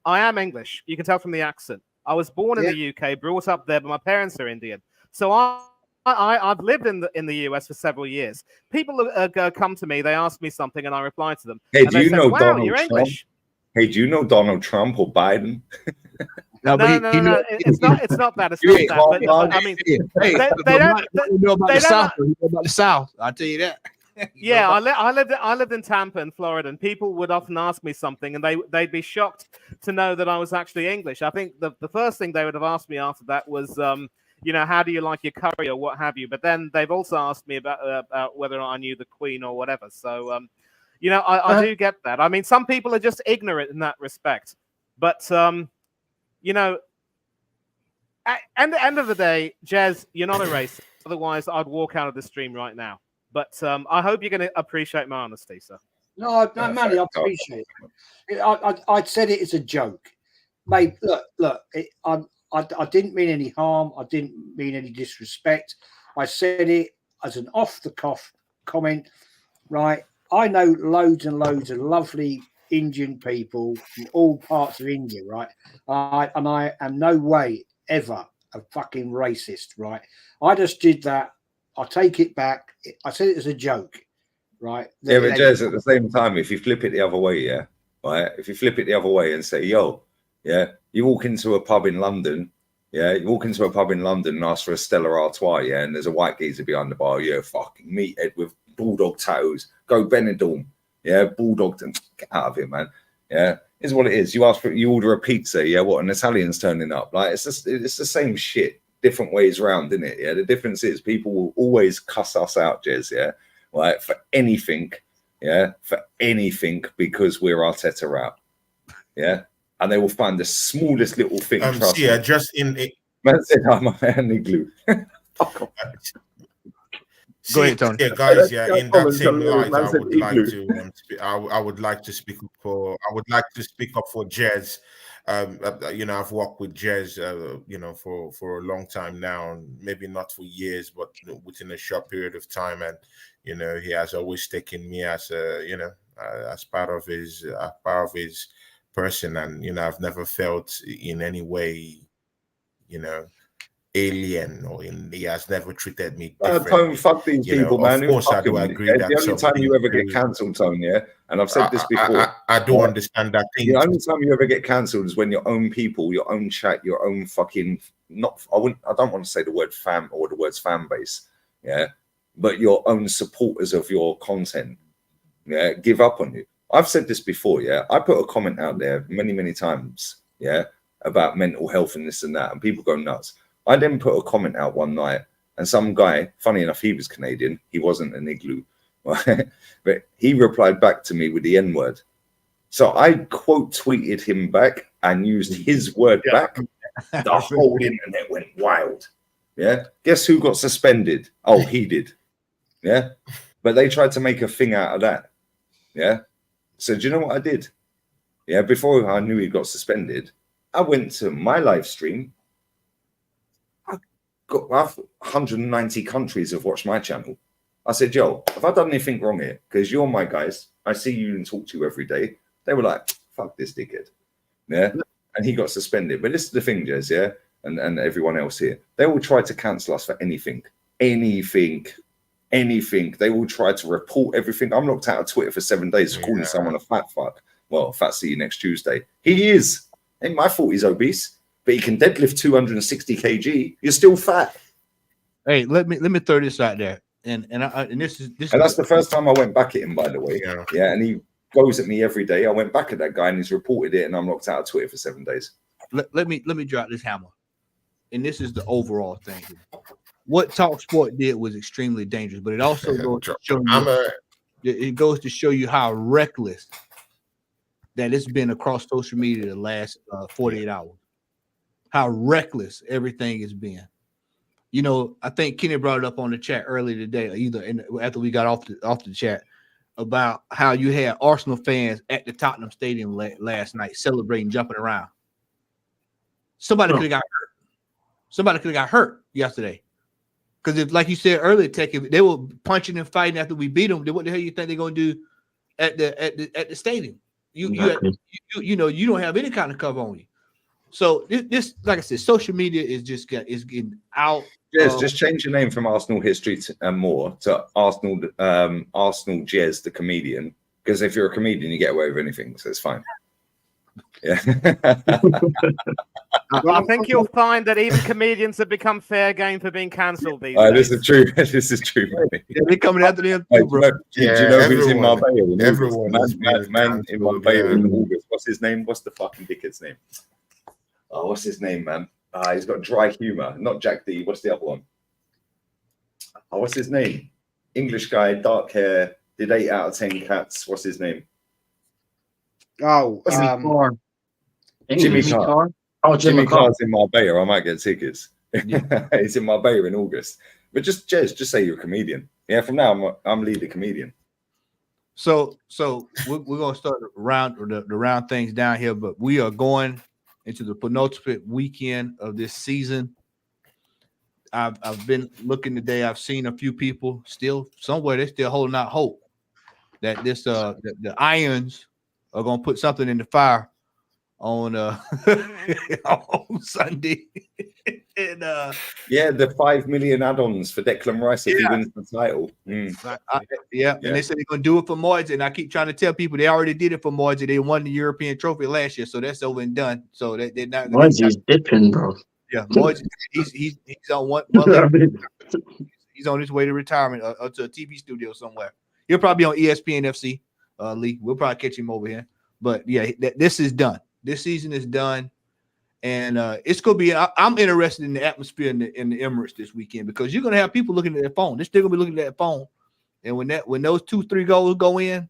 I am English. You can tell from the accent. I was born in the UK, brought up there, but my parents are Indian. So I've lived in the US for several years. People come to me, they ask me something, and I reply to them. Hey, do you know Donald you're Trump? English. Hey, do you know Donald Trump or Biden? No. It's not that. It's not that. But, I mean, they know about the South. You know about the South. I'll tell you that. Yeah, I lived in Tampa in Florida, and people would often ask me something, and they'd be shocked to know that I was actually English. I think the first thing they would have asked me after that was, how do you like your curry or what have you. But then they've also asked me about whether I knew the Queen or whatever. So, I do get that. I mean, some people are just ignorant in that respect. But, at the end of the day, Jez, you're not a racist. Otherwise, I'd walk out of the stream right now. But I hope you're going to appreciate my honesty, sir. No, Manny, I appreciate it. I said it as a joke. Mate, look, I didn't mean any harm. I didn't mean any disrespect. I said it as an off-the-cuff comment, right? I know loads and loads of lovely Indian people from all parts of India, right? And I am no way ever a fucking racist, right? I just did that. I take it back. I said it as a joke, right? Yeah, but Jez, at the same time, if you flip it the other way, right? If you flip it the other way and say, "Yo, yeah," you walk into a pub in London, and ask for a Stella Artois, yeah, and there's a white geezer behind the bar, yeah, fucking meathead with bulldog tattoos, go Benidorm, yeah, bulldog, get out of here, man, yeah. Is what it is. You order a pizza, yeah, what, an Italian's turning up, like it's the same shit. Different ways around, isn't it? Yeah. The difference is people will always cuss us out, Jez. Yeah, right, for anything. Yeah, for anything because we're Arteta out. Yeah, and they will find the smallest little thing. Yeah, just in it. Man said, "I'm a handy glue." Go ahead, Tony. Yeah, guys. Yeah, in that same light, I would like to speak up for Jez. I've worked with Jez, for a long time now, and maybe not for years, but within a short period of time. And, he has always taken me as as part of his person. And, I've never felt in any way, alien, or he has never treated me differently. Tone, fuck these people, man. Of course, I do agree that the only time you ever get cancelled, Tone, yeah, and I've said this before. I do understand that thing. The only time you ever get cancelled is when your own people, your own chat, your own fucking I don't want to say the word fam or the words fan base, yeah, but your own supporters of your content, yeah, give up on you. I've said this before, yeah. I put a comment out there many times, yeah, about mental health and this and that, and people go nuts. I then put a comment out one night, and some guy, funny enough, he was Canadian. He wasn't an igloo, right? But he replied back to me with the N-word. So I quote tweeted him back and used his word back. The whole internet went wild. Yeah. Guess who got suspended? Oh, he did. Yeah. But they tried to make a thing out of that. Yeah. So do you know what I did? Yeah, before I knew he got suspended, I went to my live stream. I've 190 countries have watched my channel. I said, "Yo, have I done anything wrong here? Because you're my guys. I see you and talk to you every day." They were like, "Fuck this dickhead." Yeah. And he got suspended. But this is the thing, Jez, yeah, and everyone else here. They will try to cancel us for anything. Anything. They will try to report everything. I'm locked out of Twitter for 7 days for calling someone a fat fuck. Well, fat see you next Tuesday. He is. Ain't my fault he's obese, but he can deadlift 260 kg. You're still fat. Hey, let me throw this out there. And this is that's the first time I went back at him, by the way. Yeah, and he goes at me every day. I went back at that guy and he's reported it, and I'm locked out of Twitter for 7 days. Let me drop this hammer. And this is the overall thing. What TalkSport did was extremely dangerous, but it also goes to show it goes to show you how reckless that it's been across social media the last 48 hours. How reckless everything has been. You know, I think Kenny brought it up on the chat earlier today, after we got off the chat, about how you had Arsenal fans at the Tottenham Stadium last night celebrating, jumping around. Somebody could have got hurt. Somebody could have got hurt yesterday. Because if, like you said earlier, Tech, if they were punching and fighting after we beat them, then what the hell you think they're gonna do at the stadium? You don't have any kind of cover on you. So this like I said, social media is getting out. Jez, just change your name from Arsenal History and More to Arsenal Jez, the comedian. Because if you're a comedian, you get away with anything, so it's fine. Yeah. Well, I think you'll find that even comedians have become fair game for being cancelled these days. This is true. This is true. Yeah, they're coming after them. Do you know who's in Marbella? Everyone. Man in Marbella in August. What's his name? What's the fucking dickhead's name? Oh, what's his name, man? He's got dry humor. Not Jack D. What's the other one? Oh, what's his name? English guy, dark hair, did 8 out of 10 cats. What's his name? Oh, Jimmy Carr. Oh, Jimmy Carr's in Marbella. I might get tickets. He's in Marbella in August. But just say you're a comedian. Yeah, from now I'm lead comedian. So we're gonna start the round things down here, but we are going into the penultimate weekend of this season. I've been looking today. I've seen a few people still somewhere. They're still holding out hope that this the Irons are gonna put something in the fire on on Sunday. And the 5 million add-ons for Declan Rice if he wins the title. And they said they're gonna do it for Moyes, and I keep trying to tell people they already did it for Moyes. They won the European trophy last year, so that's over and done. So they're not. Moyes is dipping, bro. Yeah, Moyes, he's on one he's on his way to retirement or to a TV studio somewhere. He'll probably be on ESPN FC. Lee, we'll probably catch him over here. But yeah, this is done. This season is done, and it's gonna be. I'm interested in the atmosphere in the Emirates this weekend because you're gonna have people looking at their phone. They're still gonna be looking at their phone, and when those 2-3 goals go in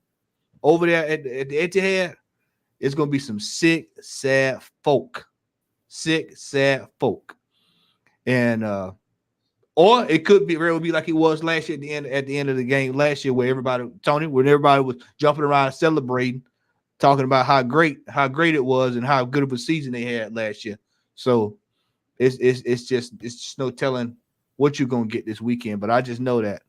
over there at the Etihad, it's gonna be some sick, sad folk, and or it could be like it was last year at the end of the game last year, where everybody was jumping around celebrating, talking about how great it was and how good of a season they had last year. So it's just no telling what you're gonna get this weekend. But I just know that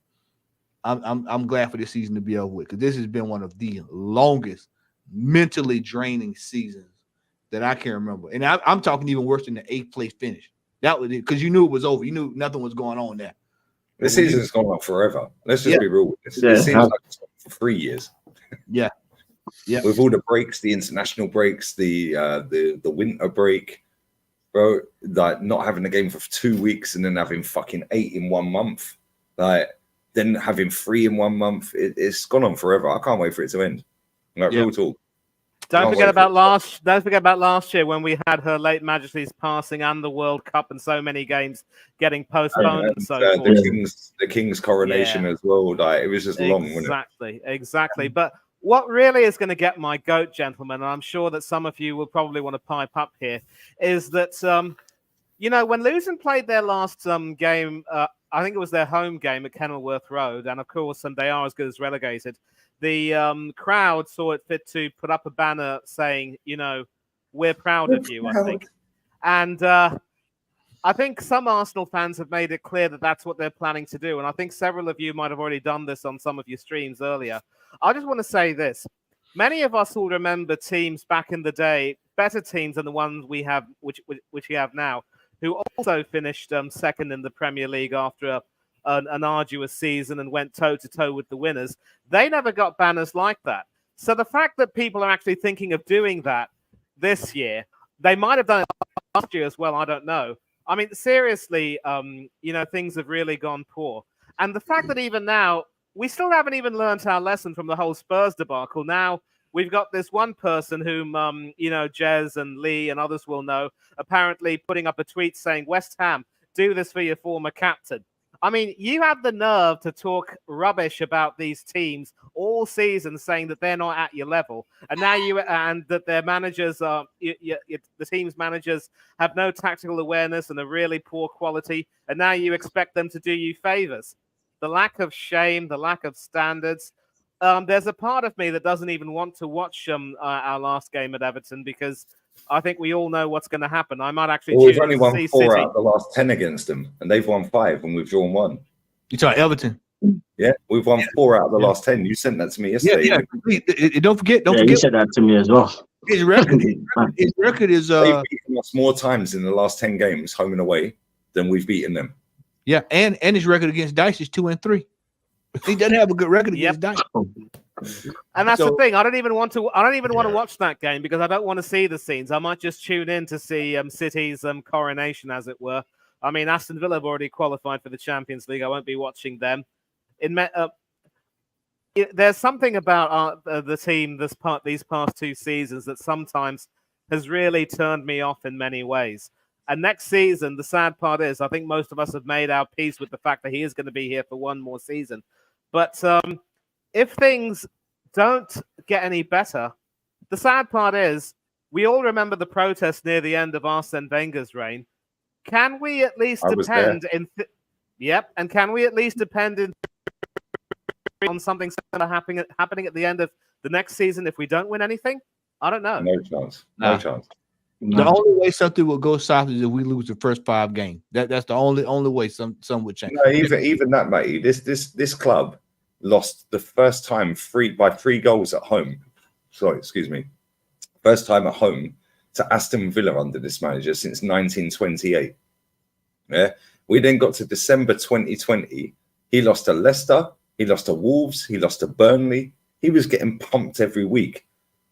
I'm glad for this season to be over with, because this has been one of the longest mentally draining seasons that I can remember. And I'm talking even worse than the 8th place finish. That was it, because you knew it was over. You knew nothing was going on there. This season's gone on forever. Let's just be real with this. It seems like it's for 3 years. Yeah. With all the breaks, the international breaks, the winter break, bro, like not having a game for 2 weeks and then having fucking 8 in 1 month, like then having 3 in 1 month. It's gone on forever. I can't wait for it to end. Like real talk. Don't forget about last year when we had Her Late Majesty's passing and the World Cup and so many games getting postponed and so forth. The King's coronation as well. Like, it was just long, wasn't it? Exactly. But what really is going to get my goat, gentlemen, and I'm sure that some of you will probably want to pipe up here, is that when Luton played their last game I think it was their home game at Kenilworth Road, and of course, they are as good as relegated. The crowd saw it fit to put up a banner saying, we're proud of you, I think. And I think some Arsenal fans have made it clear that that's what they're planning to do. And I think several of you might have already done this on some of your streams earlier. I just want to say this. Many of us will remember teams back in the day, better teams than the ones we have, which we have now, who also finished second in the Premier League after an arduous season and went toe-to-toe with the winners. They never got banners like that. So the fact that people are actually thinking of doing that this year, they might have done it last year as well, I don't know. I mean, seriously, things have really gone poor. And the fact that even now, we still haven't even learned our lesson from the whole Spurs debacle. Now, we've got this one person whom, Jez and Lee and others will know, apparently putting up a tweet saying, West Ham, do this for your former captain. I mean, you have the nerve to talk rubbish about these teams all season, saying that they're not at your level, and now and that their managers are the team's managers have no tactical awareness and are really poor quality, and now you expect them to do you favors. The lack of shame, the lack of standards. There's a part of me that doesn't even want to watch our last game at Everton because I think we all know what's going to happen. I might actually. Well, we've only won 4 out of the last 10 against them, and they've won 5, and we've drawn 1. You talking Everton? Yeah, we've won 4 out of the last 10. You sent that to me yesterday. Yeah. Don't forget. You said that to me as well. His record is. They've beaten us more times in the last 10 games, home and away, than we've beaten them. Yeah, and his record against Dice is 2-3. He doesn't have a good record against Dice. And that's the thing. I don't even want to watch that game because I don't want to see the scenes. I might just tune in to see City's coronation, as it were. I mean, Aston Villa have already qualified for the Champions League. I won't be watching them. There's something about the team these past 2 seasons that sometimes has really turned me off in many ways. And next season, the sad part is, I think most of us have made our peace with the fact that he is going to be here for one more season. But if things don't get any better, the sad part is we all remember the protests near the end of Arsene Wenger's reign. Can we at least depend and can we at least depend on something similar happening at the end of the next season if we don't win anything? I don't know. No chance. No chance. The only way something will go south is if we lose the first 5 games. That's the only way some would change. No, even that, matey. This club lost the first time by 3 goals at home. Sorry, excuse me. First time at home to Aston Villa under this manager since 1928. Yeah. We then got to December 2020. He lost to Leicester. He lost to Wolves. He lost to Burnley. He was getting pumped every week.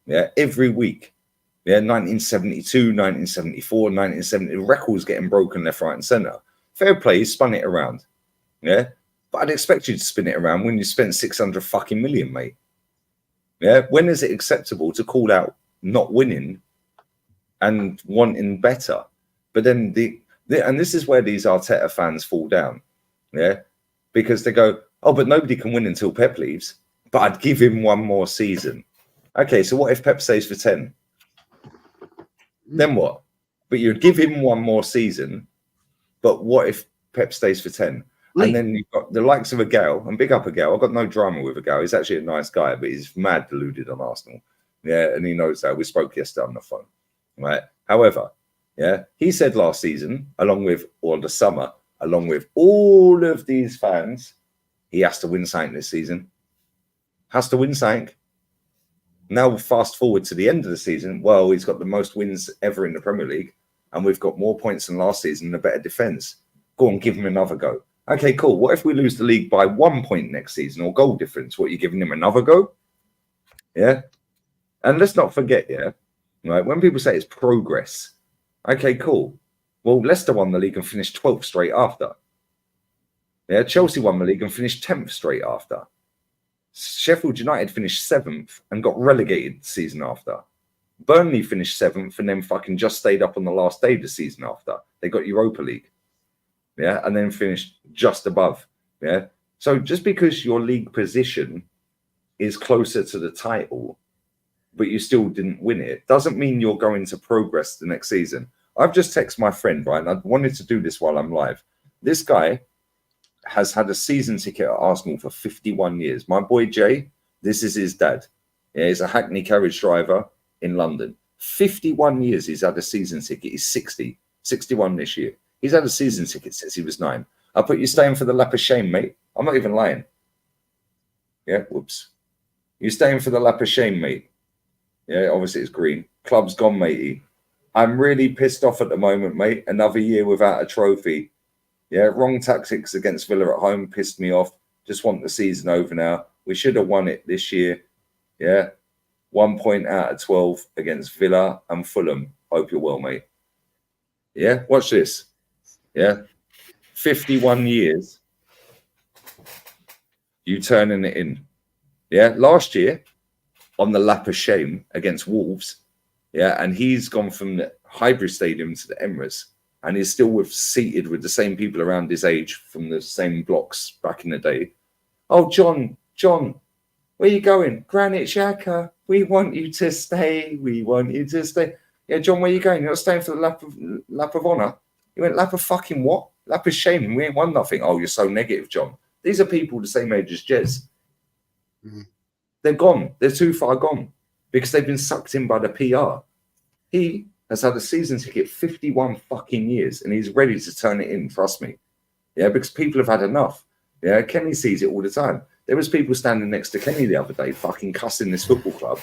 Yeah, every week. Yeah, 1972, 1974, 1970. The records getting broken left, right, and centre. Fair play, he spun it around. Yeah, but I'd expect you to spin it around when you spent 600 fucking million, mate. Yeah, when is it acceptable to call out not winning and wanting better? But then and this is where these Arteta fans fall down. Yeah, because they go, oh, but nobody can win until Pep leaves. But I'd give him 1 more season. Okay, so what if Pep stays for 10? Then what? But you'd give him 1 more season. But what if Pep stays for 10? And then you've got the likes of a Gale, and big up a Gale. I've got no drama with a Gale. He's actually a nice guy, but he's mad deluded on Arsenal. Yeah, and he knows that. We spoke yesterday on the phone. Right. However, yeah, he said last season, the summer, along with all of these fans, he has to win something this season. Has to win something. Now, fast forward to the end of the season. Well, he's got the most wins ever in the Premier League, and we've got more points than last season and a better defence. Go on, give him another go. Okay, cool. What if we lose the league by 1 point next season or goal difference? What, you giving him another go? Yeah. And let's not forget, yeah, right, when people say it's progress, okay, cool. Well, Leicester won the league and finished 12th straight after. Yeah, Chelsea won the league and finished 10th straight after. Sheffield United finished 7th and got relegated the season after. Burnley finished 7th and then fucking just stayed up on the last day of the season after. They got Europa League. Yeah, and then finished just above. Yeah. So just because your league position is closer to the title, but you still didn't win it, doesn't mean you're going to progress the next season. I've just texted my friend, right? And I wanted to do this while I'm live. This guy has had a season ticket at Arsenal for 51 years. My boy Jay, this is his dad. Yeah, he's a Hackney carriage driver in London. 51 years he's had a season ticket. He's 61 this year. He's had a season ticket since he was 9. I put you staying for the lap of shame, mate. I'm not even lying. Yeah, whoops. You're staying for the lap of shame, mate. Yeah, obviously it's green. Club's gone, matey. I'm really pissed off at the moment, mate. Another year without a trophy. Yeah, wrong tactics against Villa at home pissed me off. Just want the season over now. We should have won it this year. Yeah, 1 point out of 12 against Villa and Fulham. Hope you're well, mate. Yeah, watch this. Yeah, 51 years. You turning it in. Yeah, last year on the lap of shame against Wolves. Yeah, and he's gone from the Highbury Stadium to the Emirates, and he's still seated with the same people around his age from the same blocks back in the day. Oh, John, where you going? Granite Xhaka, we want you to stay. We want you to stay. Yeah, John, where you going? You're not staying for the lap of honour. You went lap of fucking what? Lap of shame. We ain't won nothing. Oh, you're so negative, John. These are people the same age as Jez. Mm-hmm. They're gone. They're too far gone because they've been sucked in by the PR. He has had a season ticket 51 fucking years and he's ready to turn it in, trust me. Yeah, because people have had enough. Yeah, Kenny sees it all the time. There was people standing next to Kenny the other day fucking cussing this football club.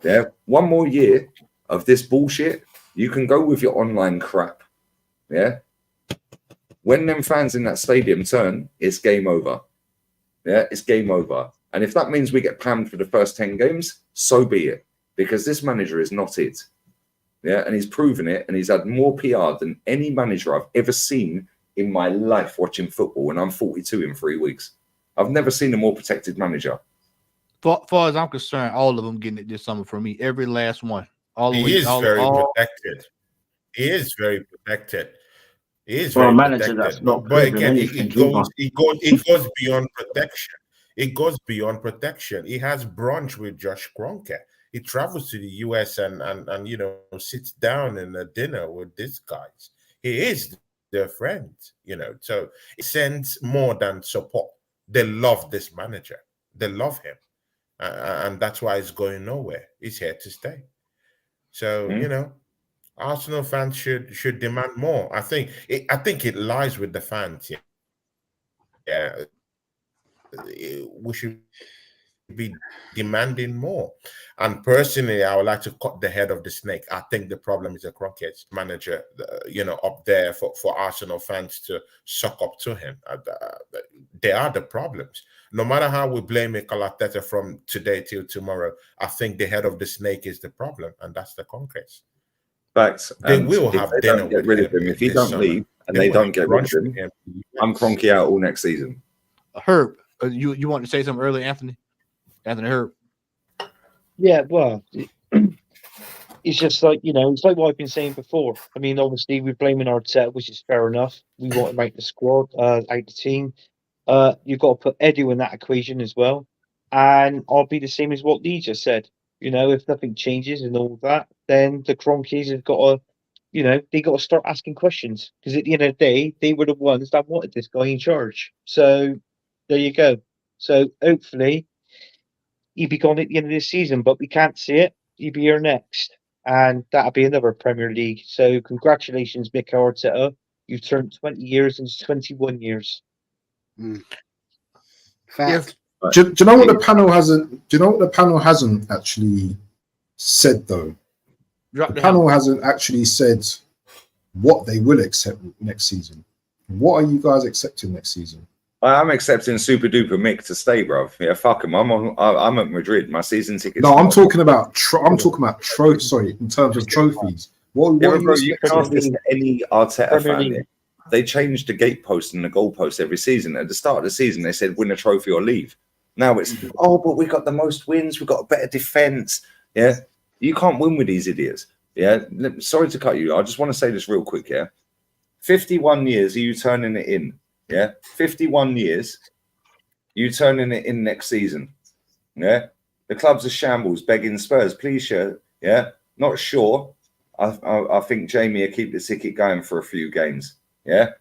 Yeah, 1 more year of this bullshit, you can go with your online crap. Yeah. When them fans in that stadium turn, it's game over. Yeah, it's game over. And if that means we get panned for the first 10 games, so be it. Because this manager is not it. Yeah, and he's proven it, and he's had more PR than any manager I've ever seen in my life watching football, and I'm 42 in 3 weeks. I've never seen a more protected manager. Far as I'm concerned, all of them getting it this summer for me. Every last one. He is very protected. He is very protected. He is well, very manager protected. that's not but again, anything, it goes beyond protection. It goes beyond protection. He has brunch with Josh Kroenke. He travels to the US and sits down in a dinner with these guys. He is their friend, So it sends more than support. They love this manager. They love him, and that's why he's going nowhere. He's here to stay. So Arsenal fans should demand more. I think it lies with the fans. Yeah, we should be demanding more. And personally, I would like to cut the head of the snake. I think the problem is a Kroenke's manager, up there for Arsenal fans to suck up to him. They are the problems. No matter how we blame Mikel Arteta from today till tomorrow, I think the head of the snake is the problem, and that's the Kroenke's. Facts. They will have dinner with him. If he doesn't leave and they don't get rid of him, I'm Kroenke out all next season. Herb, you want to say something earlier, Anthony? Anthony Herb. Yeah, well, it's just like, it's like what I've been saying before. I mean, obviously, we're blaming Arteta, which is fair enough. We want to make the squad, out the team. You've got to put Edu in that equation as well. And I'll be the same as what Lee just said. If nothing changes and all that, then the Kroenkes have got to, they got to start asking questions. Because at the end of the day, they were the ones that wanted this guy in charge. So there you go. So hopefully he'll be gone at the end of this season, but we can't see it. He'll be here next. And that'll be another Premier League. So congratulations, Mikel Arteta. You've turned 20 years into 21 years. Fact. Do you know what the panel hasn't? Do you know what the panel hasn't actually said though? The panel hasn't actually said what they will accept next season. What are you guys accepting next season? I'm accepting Super Duper Mick to stay, bro. Yeah, fuck him. I'm at Madrid. My season ticket. No, I'm talking about. Sorry, in terms of trophies. What you can ask this to any Arteta fan. They changed the gatepost and the goalpost every season. At the start of the season, they said win a trophy or leave. Now it's, but we got the most wins. We got a better defense. Yeah. You can't win with these idiots. Yeah. Sorry to cut you. I just want to say this real quick. Yeah. 51 years. Are you turning it in? Yeah. 51 years. You turning it in next season. Yeah. The club's a shambles, begging Spurs. Please share. Yeah. Not sure. I think Jamie will keep the ticket going for a few games. Yeah.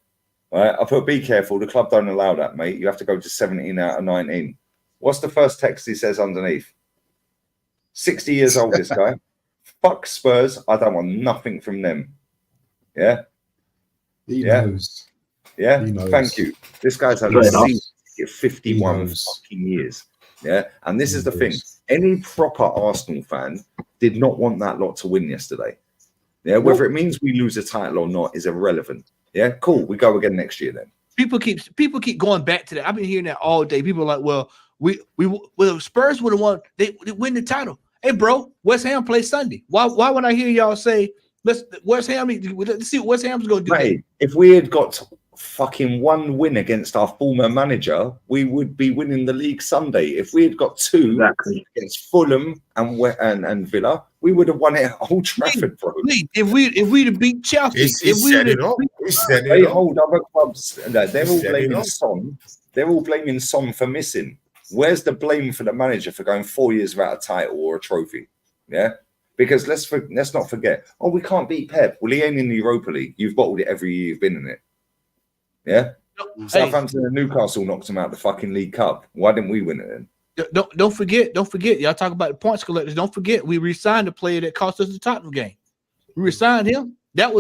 Right? I put be careful. The club don't allow that, mate. You have to go to 17 out of 19. What's the first text he says underneath? 60 years old, this guy. Fuck Spurs. I don't want nothing from them. Yeah? He knows. Yeah? He knows. Thank you. This guy's had Fair a enough. season 51 knows. fucking years. Yeah? And this He is the thing. knows. Any proper Arsenal fan did not want that lot to win yesterday. Yeah? Whether it means we lose a title or not is irrelevant. Yeah? Cool. We go again next year then. People keep going back to that. I've been hearing that all day. People are like, well, Spurs would have won. They win the title. Hey, bro, West Ham plays Sunday. Why would I hear y'all say let's see what West Ham's going to do? Mate, if we had got fucking one win against our former manager, we would be winning the league Sunday. If we had got two against Fulham and Villa, we would have won it at Old Trafford, bro. If we'd have beat Chelsea, They hold other clubs. They're all blaming Son. They're all blaming Son for missing. Where's the blame for the manager for going 4 years without a title or a trophy? Yeah, because let's not forget. Oh, we can't beat Pep. Well, he ain't in the Europa League. You've bottled it every year you've been in it. Yeah, Southampton and Newcastle knocked him out the fucking League Cup. Why didn't we win it then? Don't forget. Y'all talk about the points collectors. Don't forget, we re-signed a player that cost us the Tottenham game. We re-signed him. That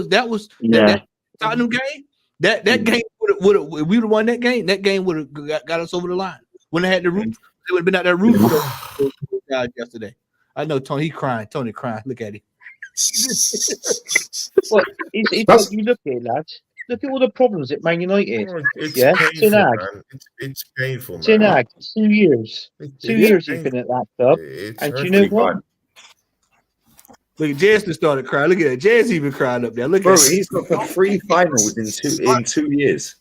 Tottenham game. That game would have we would have won that game. That game would have got us over the line. When they had the roof, they would have been out that roof yesterday. I know Tony. He crying. Tony crying. Look at him. Well, it's like you look here, lads. Look at all the problems at Man United. It's Ten painful, Hag. man. It's painful, man. Ten Hag, 2 years. It's 2 years he's painful. been at that club. It's And do you know hurtful. what? Look at Jazz started crying. Look at that. Jazz even crying up there. Look Bro, at he's got the 3 finals in 2 years.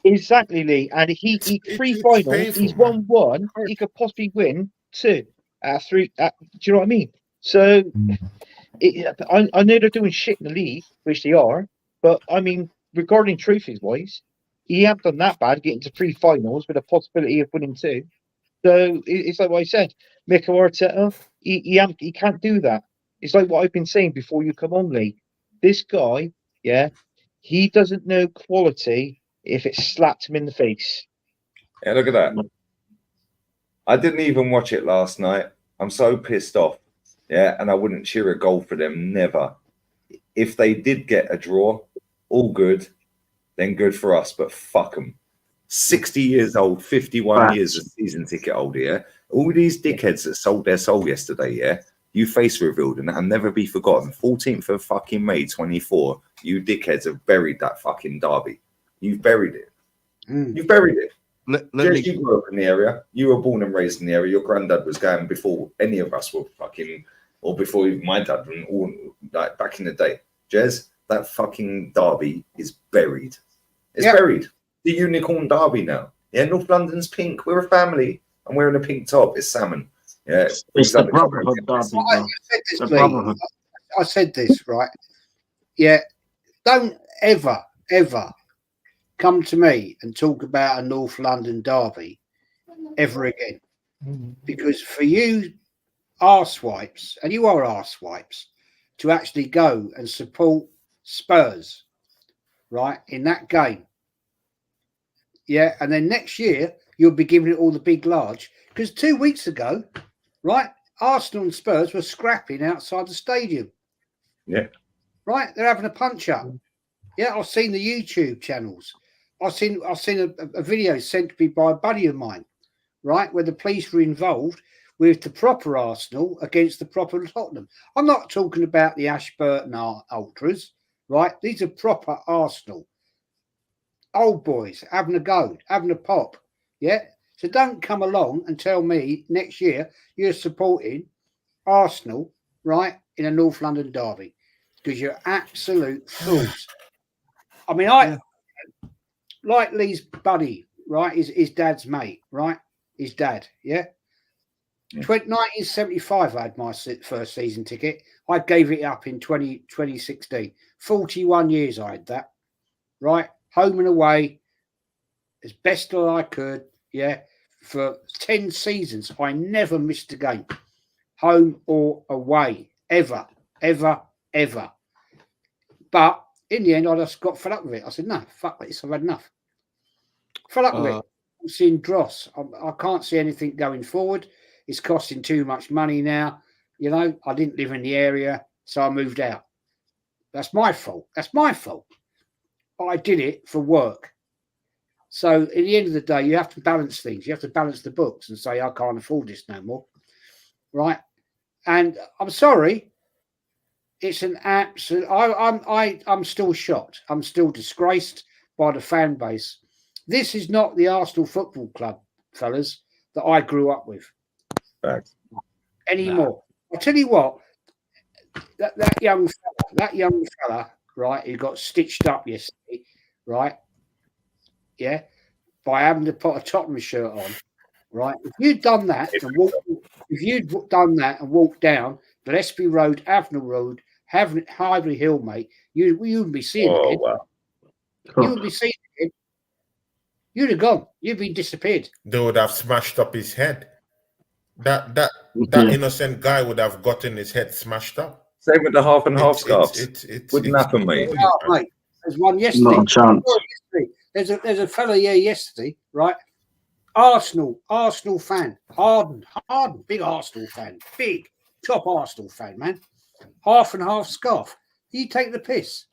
Exactly, Lee. And he 3 finals. painful, He's man. won 1. He could possibly win 2 out of 3. Do you know what I mean? So I know they're doing shit in the league, which they are. But I mean, regarding trophies wise, he ain't done that bad getting to 3 finals with a possibility of winning 2. So it's like what I said, Mikel Arteta, he can't do that. It's like what I've been saying before you come on, Lee. This guy, yeah, he doesn't know quality if it slapped him in the face. Yeah, look at that. I didn't even watch it last night. I'm so pissed off. Yeah, and I wouldn't cheer a goal for them, never. If they did get a draw, all good, then good for us, but fuck them. 60 years old, 51 years of season ticket holder, yeah? All these dickheads that sold their soul yesterday, yeah? You face revealed, and that'll never be forgotten. 14th of fucking May, 24, you dickheads have buried that fucking derby. You've buried it. You've buried it. You grew up in the area. You were born and raised in the area. Your granddad was going before any of us were fucking, or before even my dad, and all like back in the day. Jez, that fucking derby is buried. It's buried. The unicorn derby now. Yeah, North London's pink. We're a family, and we're in a pink top. It's salmon. Yeah, It's the brotherhood derby. I said this, right? Yeah, don't ever come to me and talk about a North London derby ever again. Because for you arsewipes, and you are arsewipes, to actually go and support Spurs, right, in that game. Yeah, and then next year you'll be giving it all the big large. Because 2 weeks ago, right, Arsenal and Spurs were scrapping outside the stadium. Yeah. Right, they're having a punch up. Yeah, I've seen the YouTube channels. I've seen a video sent to me by a buddy of mine, right, where the police were involved with the proper Arsenal against the proper Tottenham. I'm not talking about the Ashburton ultras, right? These are proper Arsenal. Old boys having a go, having a pop. Yeah. So don't come along and tell me next year you're supporting Arsenal, right, in a North London derby, because you're absolute fools. I mean, I like Lee's buddy, right? His dad's mate, right? His dad, yeah. 1975, I had my first season ticket. I gave it up in 2016. 41 years I had that, right? Home and away, as best as I could, yeah. For 10 seasons, I never missed a game, home or away, ever. But in the end, I just got fed up with it. I said, no, fuck this. I've had enough. Fed up with it. I'm seeing dross. I can't see anything going forward. It's costing too much money now. You know, I didn't live in the area, so I moved out. That's my fault. That's my fault. But I did it for work. So at the end of the day, you have to balance things. You have to balance the books and say, I can't afford this no more. Right? And I'm sorry. It's an absolute. I'm still shocked. I'm still disgraced by the fan base. This is not the Arsenal Football Club, fellas, that I grew up with. Facts. Anymore. I'll tell you what. That young fella, right, who got stitched up yesterday, right? Yeah, by having to put a Tottenham shirt on, right? If you'd done that and walked down Gillespie Road, Avenel Road, Highbury Hill, mate, you wouldn't be seeing it again. Wow. You wouldn't be seeing it again. You'd have gone. You'd been disappeared. They would have smashed up his head. That innocent guy would have gotten his head smashed up. Same with the half and half scarves. Wouldn't happen, mate. Oh, mate. There's one yesterday. Not a chance. There's a fella here yesterday, right? Arsenal fan. Harden, big Arsenal fan. Big, top Arsenal fan, man. Half and half scarf. You take the piss.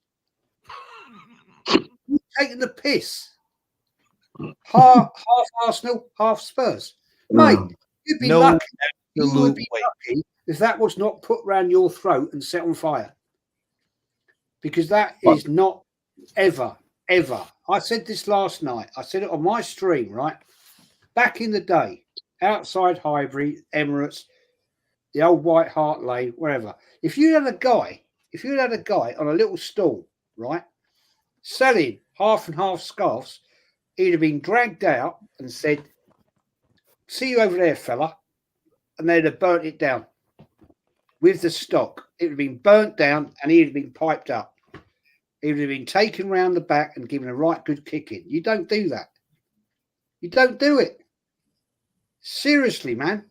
You taking the piss. Half Arsenal, half Spurs. Mate, you'd be lucky. You would be lucky if that was not put round your throat and set on fire. Because that is not ever. I said this last night. I said it on my stream, right? Back in the day, outside Highbury, Emirates, the old White Hart Lane, wherever. If you had a guy on a little stall, right, selling half and half scarves, he'd have been dragged out and said, see you over there, fella. And they'd have burnt it down with the stock. It would have been burnt down and he'd have been piped up. He would have been taken round the back and given a right good kicking. You don't do that. You don't do it. Seriously, man.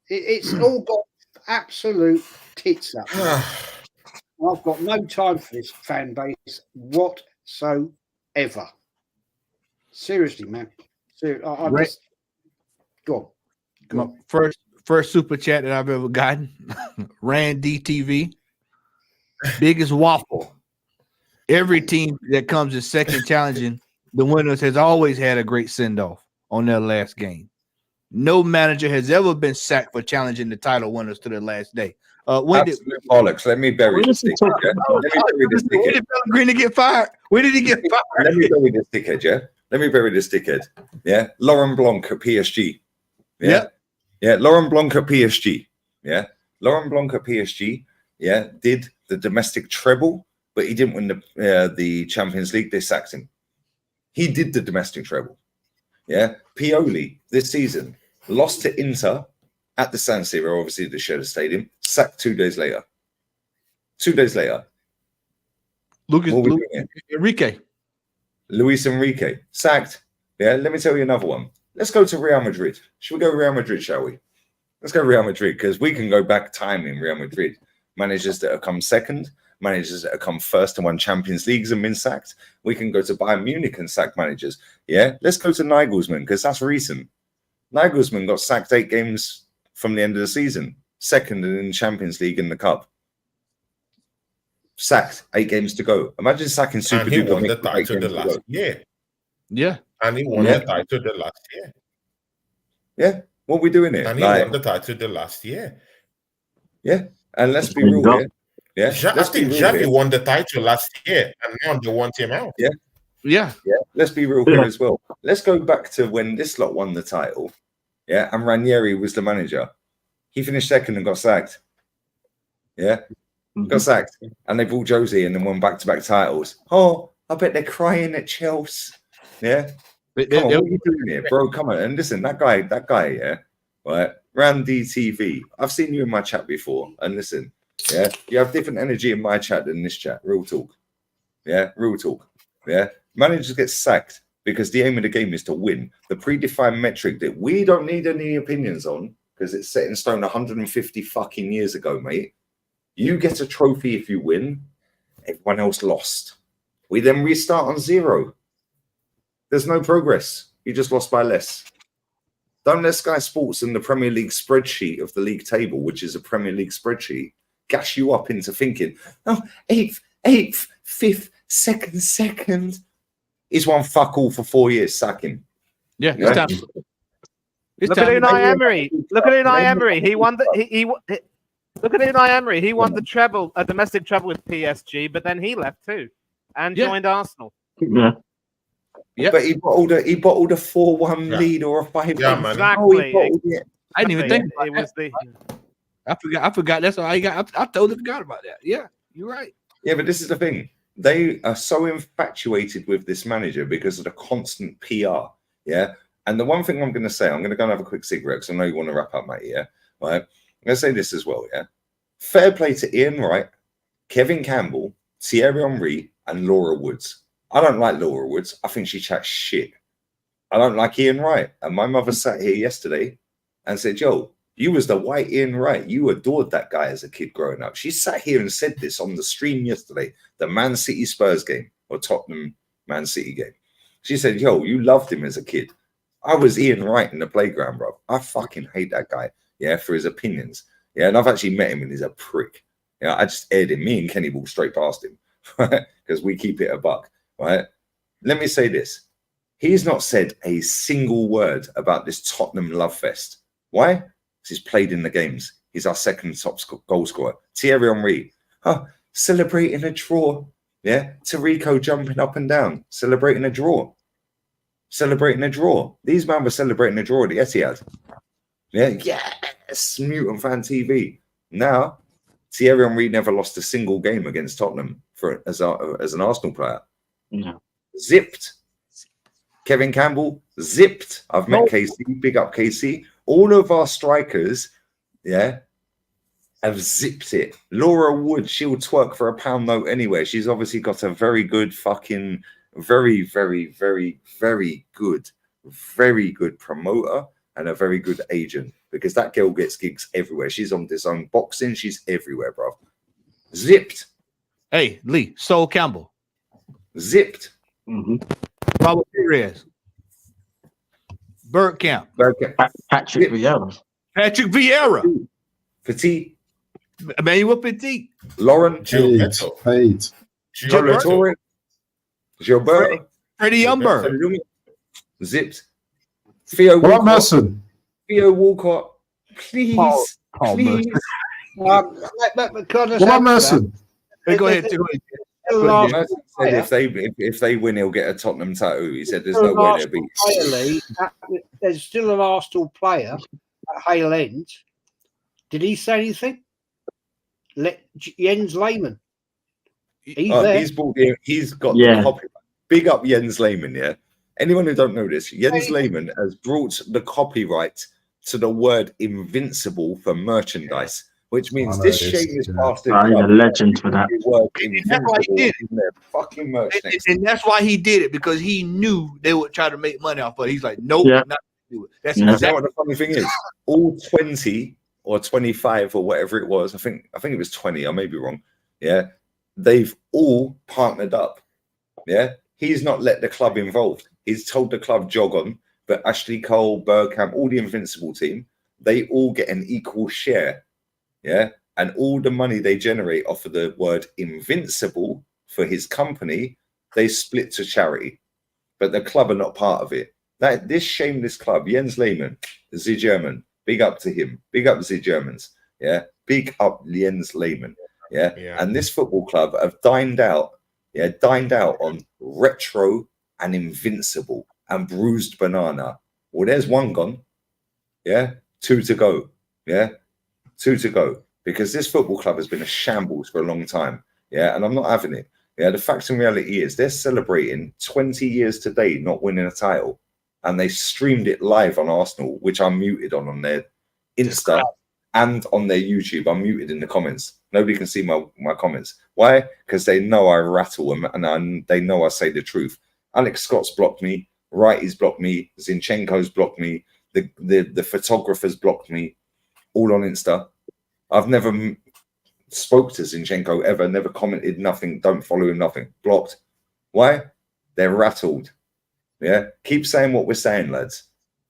It's all got absolute tits up. I've got no time for this fan base whatsoever. Seriously, man. Seriously, go on. First super chat that I've ever gotten. Rand DTV. Biggest waffle. Every team that comes in second challenging the winners has always had a great send-off on their last game. No manager has ever been sacked for challenging the title winners to their last day. Absolute bollocks. Let me bury this dickhead. Yeah? Let me bury this dickhead. When did Pellegrini get fired? When did he get fired? Let me bury this dickhead, yeah? Let me bury this dickhead. Yeah? Laurent Blanc at PSG. Yeah? Yeah, Laurent Blanc at PSG. Yeah? Laurent Blanc at PSG, yeah, did the domestic treble, but he didn't win the Champions League. They sacked him. He did the domestic treble. Yeah? Pioli, this season, lost to Inter at the San Siro, obviously the Shedder Stadium, sacked 2 days later. 2 days later. Enrique. Luis Enrique, sacked. Yeah, let me tell you another one. Let's go to Real Madrid. Should we go Real Madrid, shall we? Let's go Real Madrid, because we can go back time in Real Madrid. Managers that have come second, managers that have come first and won Champions Leagues and been sacked. We can go to Bayern Munich and sack managers. Yeah, let's go to Nagelsmann, because that's recent. Nagelsmann got sacked 8 games from the end of the season, second in the Champions League and the Cup. Sacked 8 games to go. Imagine sacking Super And he won the title the last year. Yeah. And he won the title the last year. Yeah. What are we doing here? And he won the title the last year. Yeah. And let's be real here. Yeah. I think Xavi won the title last year, and now they want him out. Yeah. Yeah. Yeah. Let's be real here as well. Let's go back to when this lot won the title. Yeah. And Ranieri was the manager. He finished second and got sacked. Yeah. Got sacked. And they brought Josie and then won back-to-back titles. Oh, I bet they're crying at Chelsea. Yeah. Come on, what are you doing here, bro? Come on. And listen, that guy, yeah. Right. Randy TV. I've seen you in my chat before. And listen, yeah, you have different energy in my chat than this chat. Real talk. Yeah, real talk. Yeah. Managers get sacked because the aim of the game is to win. The predefined metric that we don't need any opinions on, because it's set in stone 150 fucking years ago, mate. You get a trophy if you win. Everyone else lost. We then restart on 0. There's no progress. You just lost by less. Don't let Sky Sports and the Premier League spreadsheet of the league table, which is a Premier League spreadsheet, gas you up into thinking, oh, 8th, 5th, 2nd. He's won fuck all for 4 years. Sack him. Yeah, it's time. Look at Unai Emery. Look at Unai Emery. He won the Look at Unai Emery. He won the treble, a domestic treble with PSG, but then he left too and joined Arsenal. Yeah. Yeah, but he bottled a 4-1 lead or a 5-1. Yeah, man. Exactly. I didn't even think it was the. I forgot. That's all I got. I totally forgot about that. Yeah, you're right. Yeah, but this is the thing. They are so infatuated with this manager because of the constant PR. Yeah. And the one thing I'm going to say, I'm going to go and have a quick cigarette because I know you want to wrap up, mate. Yeah. Right. I'm going to say this as well. Yeah. Fair play to Ian Wright, Kevin Campbell, Thierry Henry, and Laura Woods. I don't like Laura Woods. I think she chats shit. I don't like Ian Wright. And my mother sat here yesterday and said, Joe, you was the white Ian Wright. You adored that guy as a kid growing up. She sat here and said this on the stream yesterday, the Man City Spurs game or Tottenham Man City game. She said, yo, you loved him as a kid. I was Ian Wright in the playground, bro. I fucking hate that guy, yeah, for his opinions. Yeah, and I've actually met him and he's a prick. Yeah, I just aired him. Me and Kenny walked straight past him, right? Because we keep it a buck, right? Let me say this. He's not said a single word about this Tottenham love fest. Why? Because he's played in the games. He's our second top goal scorer. Thierry Henry, celebrating a draw. Yeah, Tarico jumping up and down, celebrating a draw. Celebrating a draw. These men were celebrating a draw at the Etihad. Yeah, yes, Mutant Fan TV. Now, Thierry Henry never lost a single game against Tottenham as an Arsenal player. No. Zipped. Kevin Campbell, zipped. I've met KC, big up KC. All of our strikers, yeah, have zipped it. Laura Wood, she'll twerk for a pound note anywhere. She's obviously got a very good fucking, very, very, very, very good promoter and a very good agent because that girl gets gigs everywhere. She's on this own boxing. She's everywhere, bro. Zipped. Hey, Lee, Sol Campbell. Zipped. Mm-hmm. Robert Perez. Bergkamp. Patrick Vieira. Patrick Vieira. Petit. Emmanuel Petit. Lauren. Paid. Gilbert. Freddie Umber. Zipped. Theo What about Walcott. Merson? Theo Walcott. Please. Please. What What about Merson? Hey, go ahead. Merson said if they win, he'll get a Tottenham tattoo. He said there's no way they'll beat. There's still an Arsenal player at Hale End. Did he say anything? Jens Lehmann. He's there. He's got the copyright. Big up Jens Lehmann, yeah. Anyone who don't know this, Jens Lehmann has brought the copyright to the word invincible for merchandise, which means this shameless bastard. He's a legend for that. That's why he did in their fucking merch next and that's why he did it, because he knew they would try to make money off of it. He's like, nope, not to do it. That's exactly what the funny thing is. All 20 or 25 or whatever it was, I think it was 20, I may be wrong. Yeah. They've all partnered up. Yeah. He's not let the club involved. He's told the club jog on, but Ashley Cole, Bergkamp, all the Invincible team, they all get an equal share. Yeah. And all the money they generate off of the word invincible for his company, they split to charity. But the club are not part of it. This shameless club, Jens Lehmann, the German, big up to him. Big up the Germans. Yeah. Big up Jens Lehmann. Yeah. And this football club have dined out on retro and invincible and bruised banana. Well, there's one gone. Yeah. 2 to go. Yeah. 2 to go. Because this football club has been a shambles for a long time. Yeah. And I'm not having it. Yeah. The fact and reality is they're celebrating 20 years today not winning a title. And they streamed it live on Arsenal, which I'm muted on their Insta and on their YouTube. I'm muted in the comments. Nobody can see my comments. Why? Because they know I rattle them and they know I say the truth. Alex Scott's blocked me. Wrighty's blocked me. Zinchenko's blocked me. The photographers blocked me. All on Insta. I've never spoke to Zinchenko ever, never commented nothing, don't follow him, nothing. Blocked. Why? They're rattled. Yeah, keep saying what we're saying, lads.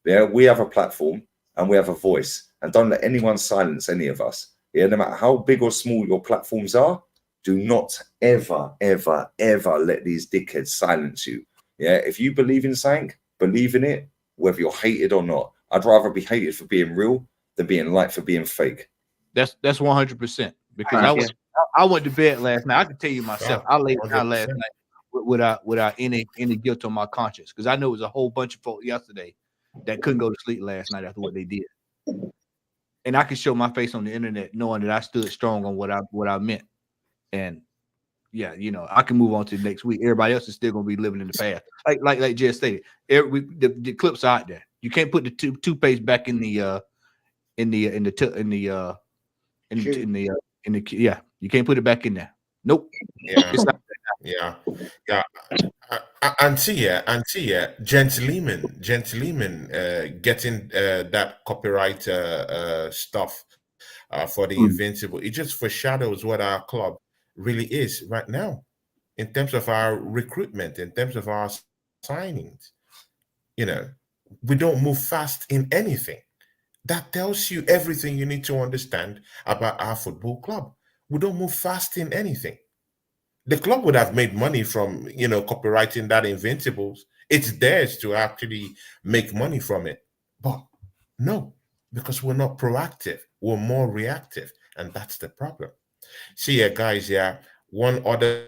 Yeah, we have a platform and we have a voice, and don't let anyone silence any of us. Yeah, no matter how big or small your platforms are, do not ever, ever, ever let these dickheads silence you. Yeah, if you believe in something, believe in it, whether you're hated or not. I'd rather be hated for being real than being liked for being fake. That's 100%. Because I went to bed last night. I can tell you myself, I laid down last night without any guilt on my conscience, because I know it was a whole bunch of folk yesterday that couldn't go to sleep last night after what they did. And I could show my face on the internet knowing that I stood strong on what I meant. And yeah, you know, I can move on to the next week. Everybody else is still gonna be living in the past. Like Jess stated, the clips are out there. You can't put the toothpaste back in the you can't put it back in there. Nope. Yeah. Antia, gentleman, getting that copyright stuff for the Invincible. It just foreshadows what our club really is right now in terms of our recruitment, in terms of our signings. You know, we don't move fast in anything. That tells you everything you need to understand about our football club. We don't move fast in anything. The club would have made money from, you know, copyrighting that Invincibles. It's theirs to actually make money from it. But no, because we're not proactive. We're more reactive. And that's the problem. See, guys, one other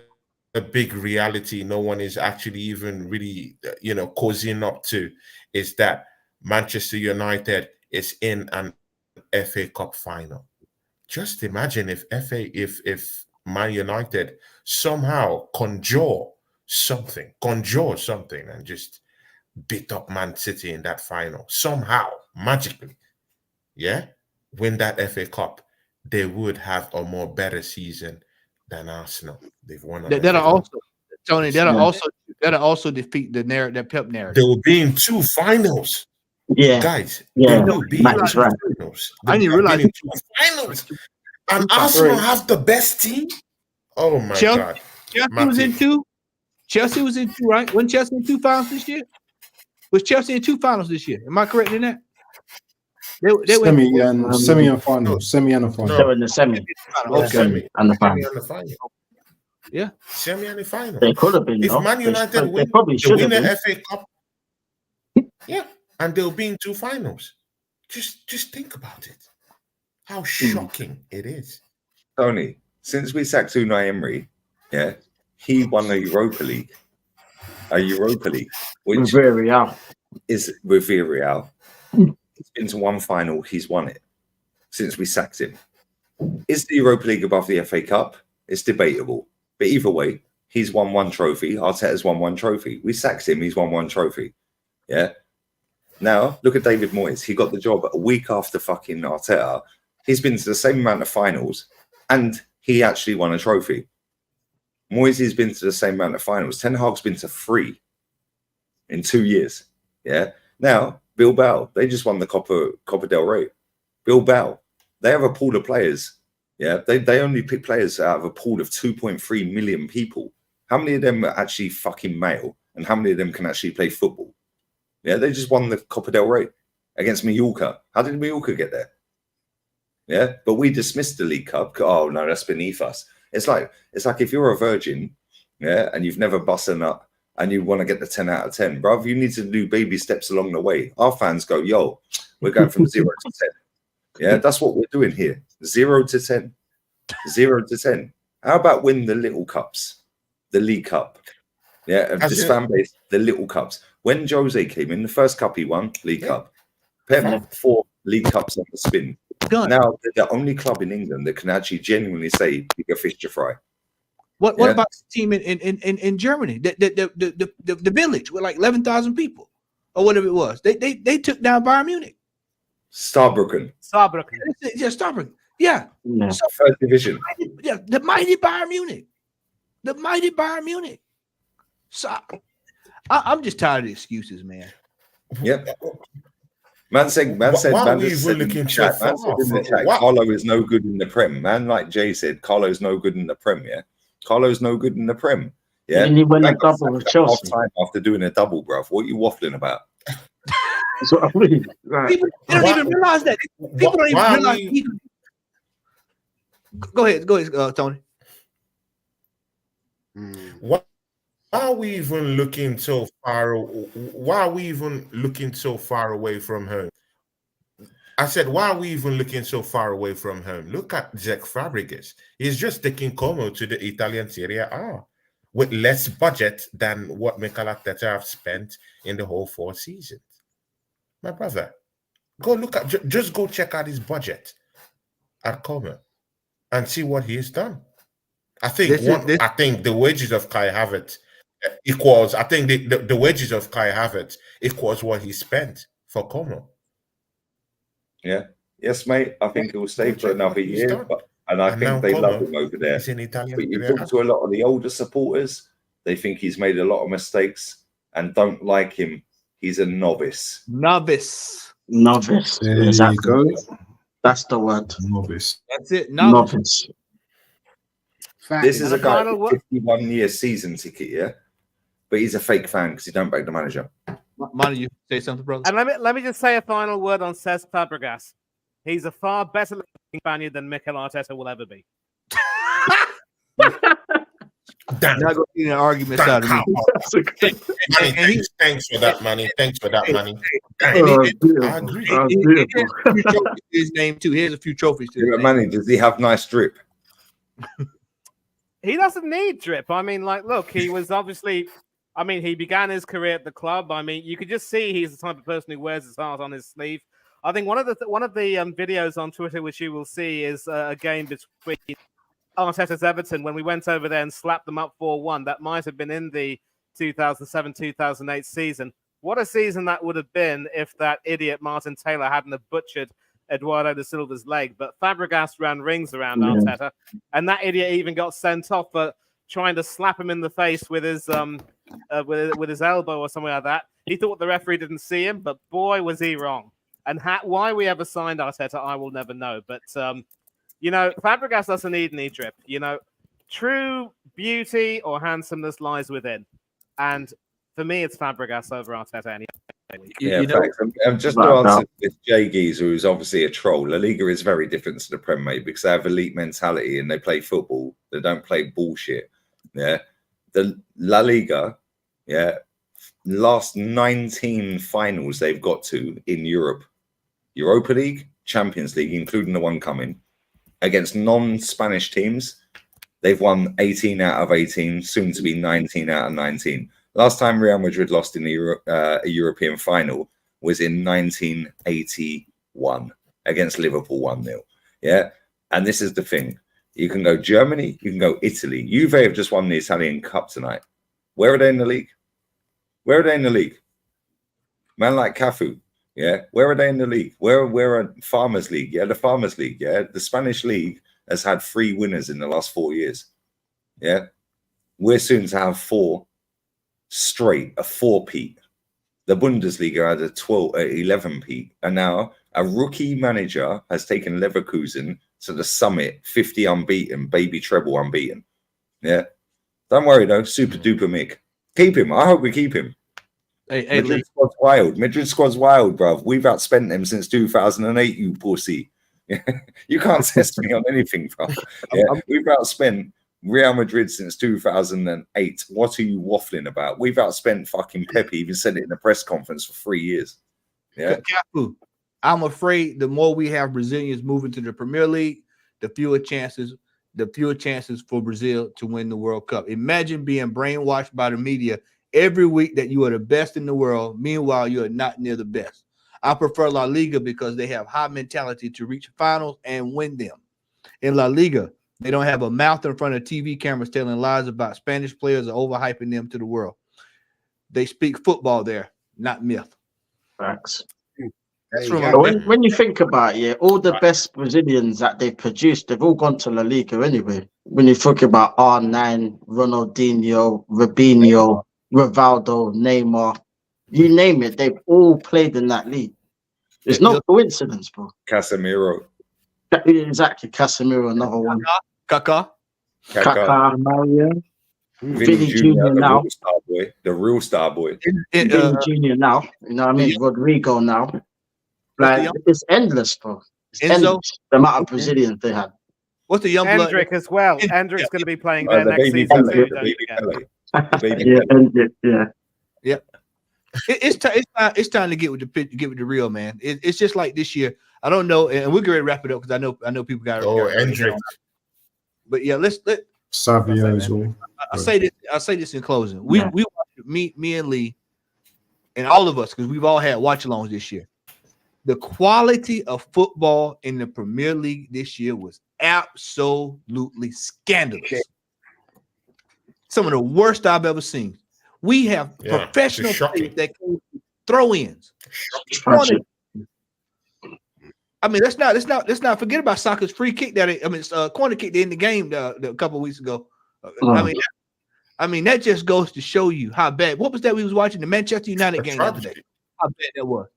big reality no one is actually even really, cozying up to is that Manchester United is in an FA Cup final. Just imagine if Man United somehow conjure something and just beat up Man City in that final somehow, magically, win that FA Cup, they would have a more better season than Arsenal. They've won. That'll also defeat the narrative, Pep narrative. They will be in 2 finals. Yeah, guys. Yeah, they will be in 2 finals. I didn't realize in 2 finals. And Arsenal have the best team. Oh my God! Chelsea was in 2. Chelsea was in 2, right? Wasn't Chelsea in 2 finals this year? Was Chelsea in 2 finals this year? Am I correct in that? Semi and final. Semi and a final. They're in the semi. Semi and the final. Yeah. Semi and the final. They could have been. If Man United win, they win the FA Cup. Yeah, and they'll be in 2 finals. Just think about it. How shocking it is. Tony, since we sacked Unai Emery, he won a Europa League. Which is with Villarreal. He's been to 1 final, he's won it since we sacked him. Is the Europa League above the FA Cup? It's debatable. But either way, he's won 1 trophy. Arteta's won 1 trophy. We sacked him, he's won 1 trophy. Yeah. Now, look at David Moyes. He got the job a week after fucking Arteta. He's been to the same amount of finals, and he actually won a trophy. Moyes has been to the same amount of finals. Ten Hag's been to 3 in 2 years. Yeah. Now, Bilbao, they just won the Copa del Rey. Bilbao, they have a pool of players. Yeah. They only pick players out of a pool of 2.3 million people. How many of them are actually fucking male, and how many of them can actually play football? Yeah. They just won the Copa del Rey against Mallorca. How did Mallorca get there? Yeah, but we dismissed the League Cup. Oh no, that's beneath us. It's like if you're a virgin, and you've never busted up, and you want to get the 10 out of 10, bruv, you need to do baby steps along the way. Our fans go, yo, we're going from 0 to 10. Yeah, that's what we're doing here. 0 to 10. 0 to 10. How about win the little cups, the League Cup? Yeah, of this fan base, the little cups. When Jose came in, the first cup he won, League Cup. Pep 4 League Cups on the spin. Now they're the only club in England that can actually genuinely say bigger fish to fry. What about the team in Germany? The village with like 11,000 people or whatever it was. They took down Bayern Munich. Saarbrücken. Yeah, Saarbrücken. Yeah. So, 1st division. The mighty Bayern Munich. So I'm just tired of the excuses, man. Yep. Man said, Why are we just even said in the looking so chat, man said far? in the chat, What? Carlo is no good in the Prem. Man, like Jay said, Carlo's no good in the Prem, yeah? Carlo's no good in the Prem, yeah? And he went a Man got double with sacked at half Chelsea. time after doing a double, bruv. What are you waffling about? That's what I mean. Right. People they don't Why- even realize that. People don't even why are realize. we- Go ahead, Tony. Why are we even looking so far? Why are we even looking so far away from home? I said, why are we even looking so far away from home? Look at Jack Fabregas. He's just taking Como to the Italian Serie A with less budget than what Mikel Arteta have spent in the whole 4 seasons. My brother, go look at, just go check out his budget at Como and see what he has done. I think I think the wages of Kai Havertz equals. I think the wages of Kai Havertz equals what he spent for Como. Yeah. Yes, mate. I think he'll stay for another year. And And now think they love Como him over there. is in Italian But you Serie A. talk to a lot of the older supporters, they think he's made a lot of mistakes and don't like him. He's a novice. Novice. Novice. There Exactly. you go. That's the word. Novice. That's it. Novice. Novice. This is And a guy final with 51-year season ticket, yeah? But he's a fake fan because he don't back the manager. Money, you say something, brother? And let me just say a final word on Cesc Fabregas. He's a far better looking Spaniard than Mikel Arteta will ever be. Damn. Not going to be an argument out of me. Manny, thanks for that, Manny. Thanks for that, Manny. I agree. His name too. Here's a few trophies to his Yeah, name. Manny, does he have nice drip? He doesn't need drip. I mean, like, look, he was obviously. I mean, he began his career at the club. I mean, you could just see he's the type of person who wears his heart on his sleeve. I think one of the videos on Twitter which you will see is a game between Arteta's Everton when we went over there and slapped them up 4-1. That might have been in the 2007-2008 season. What a season that would have been if that idiot Martin Taylor hadn't have butchered Eduardo da Silva's leg. But Fabregas ran rings around Arteta, and that idiot even got sent off for trying to slap him in the face with his with his elbow or something like that. He thought the referee didn't see him, but boy was he wrong. And why we ever signed Arteta, I will never know. But you know, Fabregas doesn't need any drip. You know, true beauty or handsomeness lies within, and for me, it's Fabregas over Arteta anyway. Yeah, thanks. Just to answer this Jay Geezer, who's obviously a troll, La Liga is very different to the Prem, mate, because they have elite mentality and they play football. They don't play bullshit. Yeah. The La Liga, yeah, last 19 finals they've got to in Europe. Europa League, Champions League, including the one coming, against non-Spanish teams, they've won 18 out of 18, soon to be 19 out of 19. Last time Real Madrid lost in a European final was in 1981 against Liverpool 1-0. Yeah. And this is the thing. You can go Germany, you can go Italy. Juve have just won the Italian Cup tonight. Where are they in the league? Where are they in the league? Man like Cafu. Yeah. Where are they in the league? Where are Farmers League? Yeah. The Farmers League. Yeah. The Spanish League has had 3 winners in the last 4 years. Yeah. We're soon to have 4 straight, a 4-peat. The Bundesliga had a 11-peat. And now a rookie manager has taken Leverkusen to the summit, 50 unbeaten, baby treble unbeaten. Yeah. Don't worry though, super duper Mick. Keep him. I hope we keep him. Hey, Madrid squad's wild. Madrid squad's wild, bruv. We've outspent them since 2008, you pussy. You can't test me on anything, bruv. Yeah. We've outspent Real Madrid since 2008. What are you waffling about? We've outspent fucking Pepe. Even said it in a press conference for 3 years. Yeah. Cafu, I'm afraid the more we have Brazilians moving to the Premier League, the fewer chances for Brazil to win the World Cup. Imagine being brainwashed by the media every week that you are the best in the world. Meanwhile, you are not near the best. I prefer La Liga because they have high mentality to reach finals and win them. In La Liga, they don't have a mouth in front of TV cameras telling lies about Spanish players or overhyping them to the world. They speak football there, not myth. Facts. Right. When you think about it, all the best Brazilians that they've produced, they've all gone to La Liga anyway. When you think about R9, Ronaldinho, Robinho, Rivaldo, Neymar, you name it, they've all played in that league. It's no coincidence, bro. Casemiro. Exactly, Casemiro, another one. Kaká. Kaká, Mario. Vinny Jr. Jr. now. The real star boy. Vinny Jr. now. You know what I mean? Rodrigo now. Like, it's endless, bro. It's endless. The amount of Brazilians they had. What's the young blood? Hendrick as well. Hendrick's going to be playing there next baby season Pele, too. the Don't baby forget. Pele. The baby Yeah. It's time to get with the real, man. It's just like this year. I don't know, and we're going to wrap it up because I know people got. Hendrick. But yeah, let Savio as well. I'll say this in closing. We watched, me and Lee, and all of us, because we've all had watch-alongs this year. The quality of football in the Premier League this year was absolutely scandalous. Some of the worst I've ever seen. We have professional players that can throw-ins. I mean, let's not forget about soccer's free kick corner kick that in the game a couple of weeks ago. I mean that just goes to show you how bad. What was that we was watching the Manchester United game the other day? How bad that was.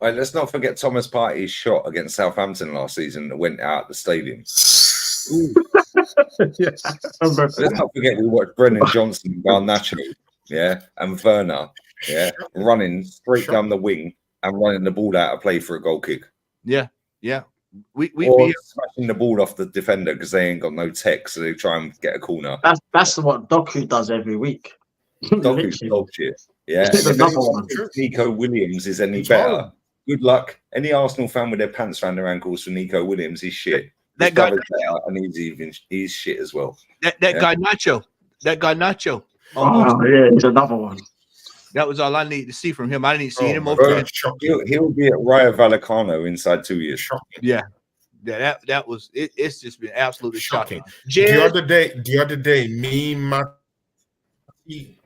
All right, let's not forget Thomas Partey's shot against Southampton last season that went out the stadium. Let's not forget we watched Brendan Johnson, Garnacho, and Werner, running straight down the wing and running the ball out of play for a goal kick. Yeah. We smashing the ball off the defender because they ain't got no tech, so they try and get a corner. That's what Doku does every week. Doku's dog shit. Yeah. If Nico Williams is any better, good luck. Any Arsenal fan with their pants around their ankles for Nico Williams, he's shit. That guy, and he's shit as well. That guy Nacho. Oh yeah, he's another one. That was all I need to see from him. I didn't see any more. He'll be at Rayo Vallecano inside 2 years. Yeah, that was it. It's just been absolutely shocking. The other day, me, Matty,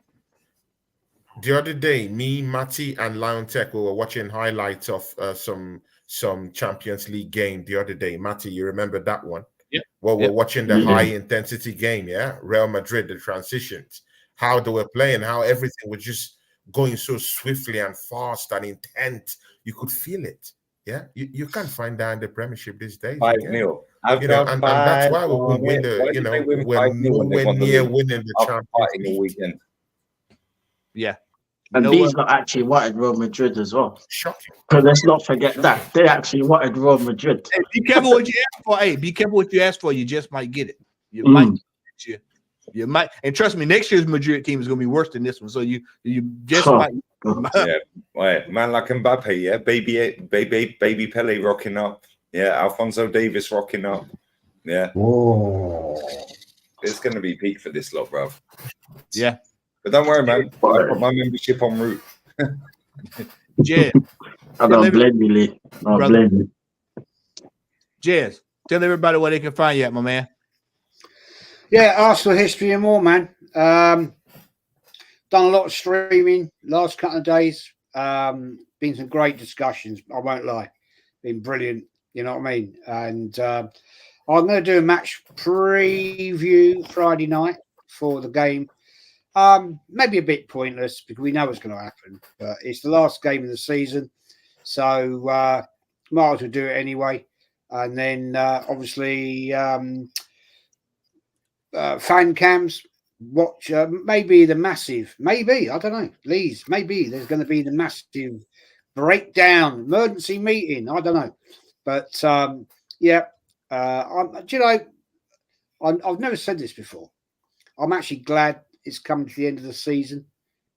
and Liontetz were watching highlights of some Champions League game the other day. Matty, you remember that one? Yeah. Well, we're watching the high intensity game. Yeah, Real Madrid, the transitions, how they were playing, how everything was just going so swiftly and fast and intense. You could feel it. Yeah, you can't find that in the Premiership these days. 5-0. And that's why we will win the. We're nowhere near winning the Champions League. Yeah. And these lot actually wanted Real Madrid as well. Shocking. Because let's not forget that they actually wanted Real Madrid. Hey, be careful what you ask for. Hey, be careful what you ask for. You just might get it. You might get it. You might, and trust me, next year's Madrid team is going to be worse than this one. So you just might. Man like Mbappe, baby Pele rocking up, Alphonso Davies rocking up, Whoa. It's going to be peak for this lot, bruv. Yeah, but don't worry, man. I put my membership en route. Jez, I don't blame you, Lee. I don't blame you. Jez, tell everybody where they can find you at, my man. Yeah, Arsenal history and more, man. Done a lot of streaming last couple of days. Been some great discussions. I won't lie, been brilliant. You know what I mean? And I'm going to do a match preview Friday night for the game. Maybe a bit pointless because we know what's going to happen, but it's the last game of the season, so might as well do it anyway. And then obviously fan cams. Watch maybe the massive, maybe I don't know, please, maybe there's going to be the massive breakdown emergency meeting. I don't know, but I've never said this before. I'm actually glad it's coming to the end of the season.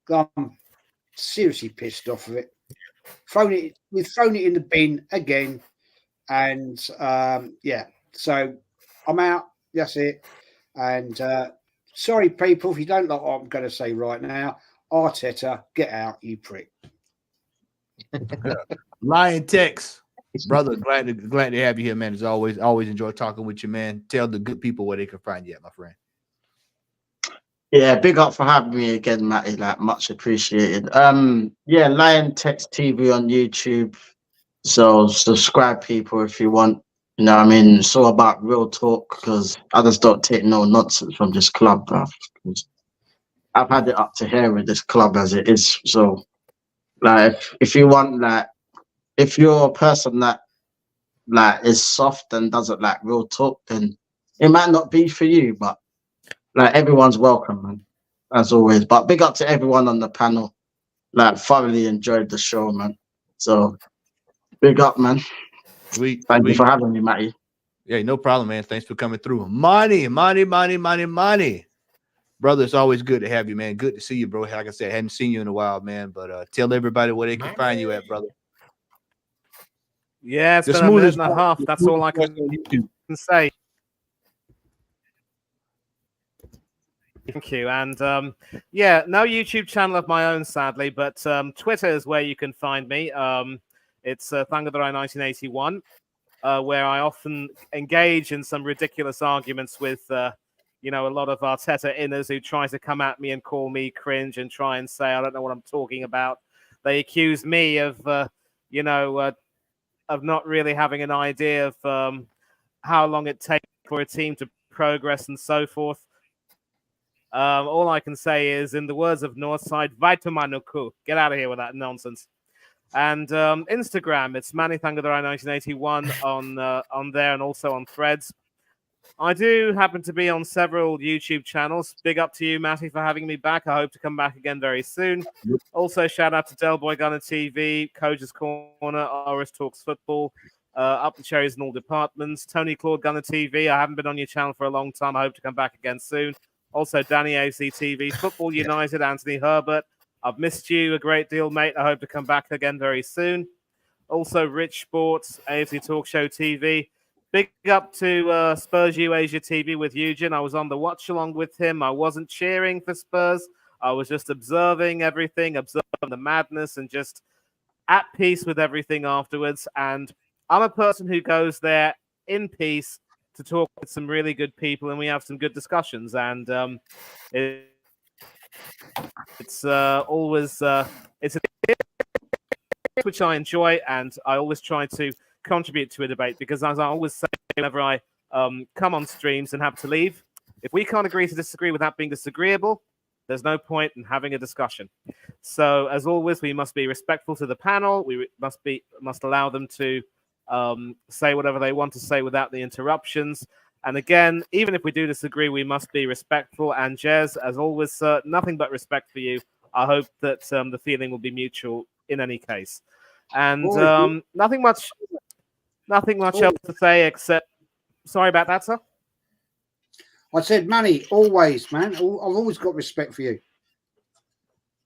I'm seriously pissed off of it. We've thrown it in the bin again, and so I'm out. That's it. And sorry, people, if you don't like what I'm going to say right now, Arteta, get out, you prick. Liontetz, brother, glad to have you here, man. As always enjoy talking with you, man. Tell the good people where they can find you at, my friend. Yeah, big up for having me again, Matty. Like, much appreciated. Liontetz TV on YouTube. So subscribe, people, if you want. You know what I mean? It's all about real talk because I just don't take no nonsense from this club, bruv. I've had it up to here with this club as it is. So, like, if you want, like, if you're a person that like is soft and doesn't like real talk, then it might not be for you. But like everyone's welcome, man, as always. But big up to everyone on the panel. Like thoroughly enjoyed the show, man. So big up, man. Sweet. Thank you for having me, Matty. Yeah, no problem, man. Thanks for coming through. Money. Brother, it's always good to have you, man. Good to see you, bro. Like I said, I hadn't seen you in a while, man. But tell everybody where they can find you at, brother. Yeah, it's been a minute and a half. That's all I can say. Thank you. And yeah, no YouTube channel of my own, sadly, but Twitter is where you can find me. It's Thangadorai 1981, where I often engage in some ridiculous arguments with, you know, a lot of Arteta inners who try to come at me and call me cringe and try and say I don't know what I'm talking about. They accuse me of, you know, of not really having an idea of how long it takes for a team to progress and so forth. All I can say is, in the words of Northside, Vaitumanuku, get out of here with that nonsense. And Instagram, it's Manny Thangadorai 1981 on there and also on Threads. I do happen to be on several YouTube channels. Big up to you, Matty, for having me back. I hope to come back again very soon. Also, shout out to Del Boy Gunner TV, Coach's Corner, Oris Talks Football, Up the Cherries in all departments, Tony Claude Gunner TV. I haven't been on your channel for a long time. I hope to come back again soon. Also, Danny AC TV, Football United, Anthony Herbert. I've missed you a great deal, mate. I hope to come back again very soon. Also, Rich Sports, AFC Talk Show TV. Big up to Spurs U Asia TV with Eugen. I was on the watch along with him. I wasn't cheering for Spurs. I was just observing everything, observing the madness, and just at peace with everything afterwards. And I'm a person who goes there in peace to talk with some really good people, and we have some good discussions. And it's always it's a which I enjoy, and I always try to contribute to a debate, because as I always say whenever I come on streams and have to leave, if we can't agree to disagree without being disagreeable, there's no point in having a discussion. So as always, we must be respectful to the panel. We must allow them to say whatever they want to say without the interruptions. And again, even if we do disagree, we must be respectful. And Jez, as always, sir, nothing but respect for you. I hope that the feeling will be mutual in any case. And nothing much else to say except, sorry about that, sir. I said, Manny, always, man. I've always got respect for you.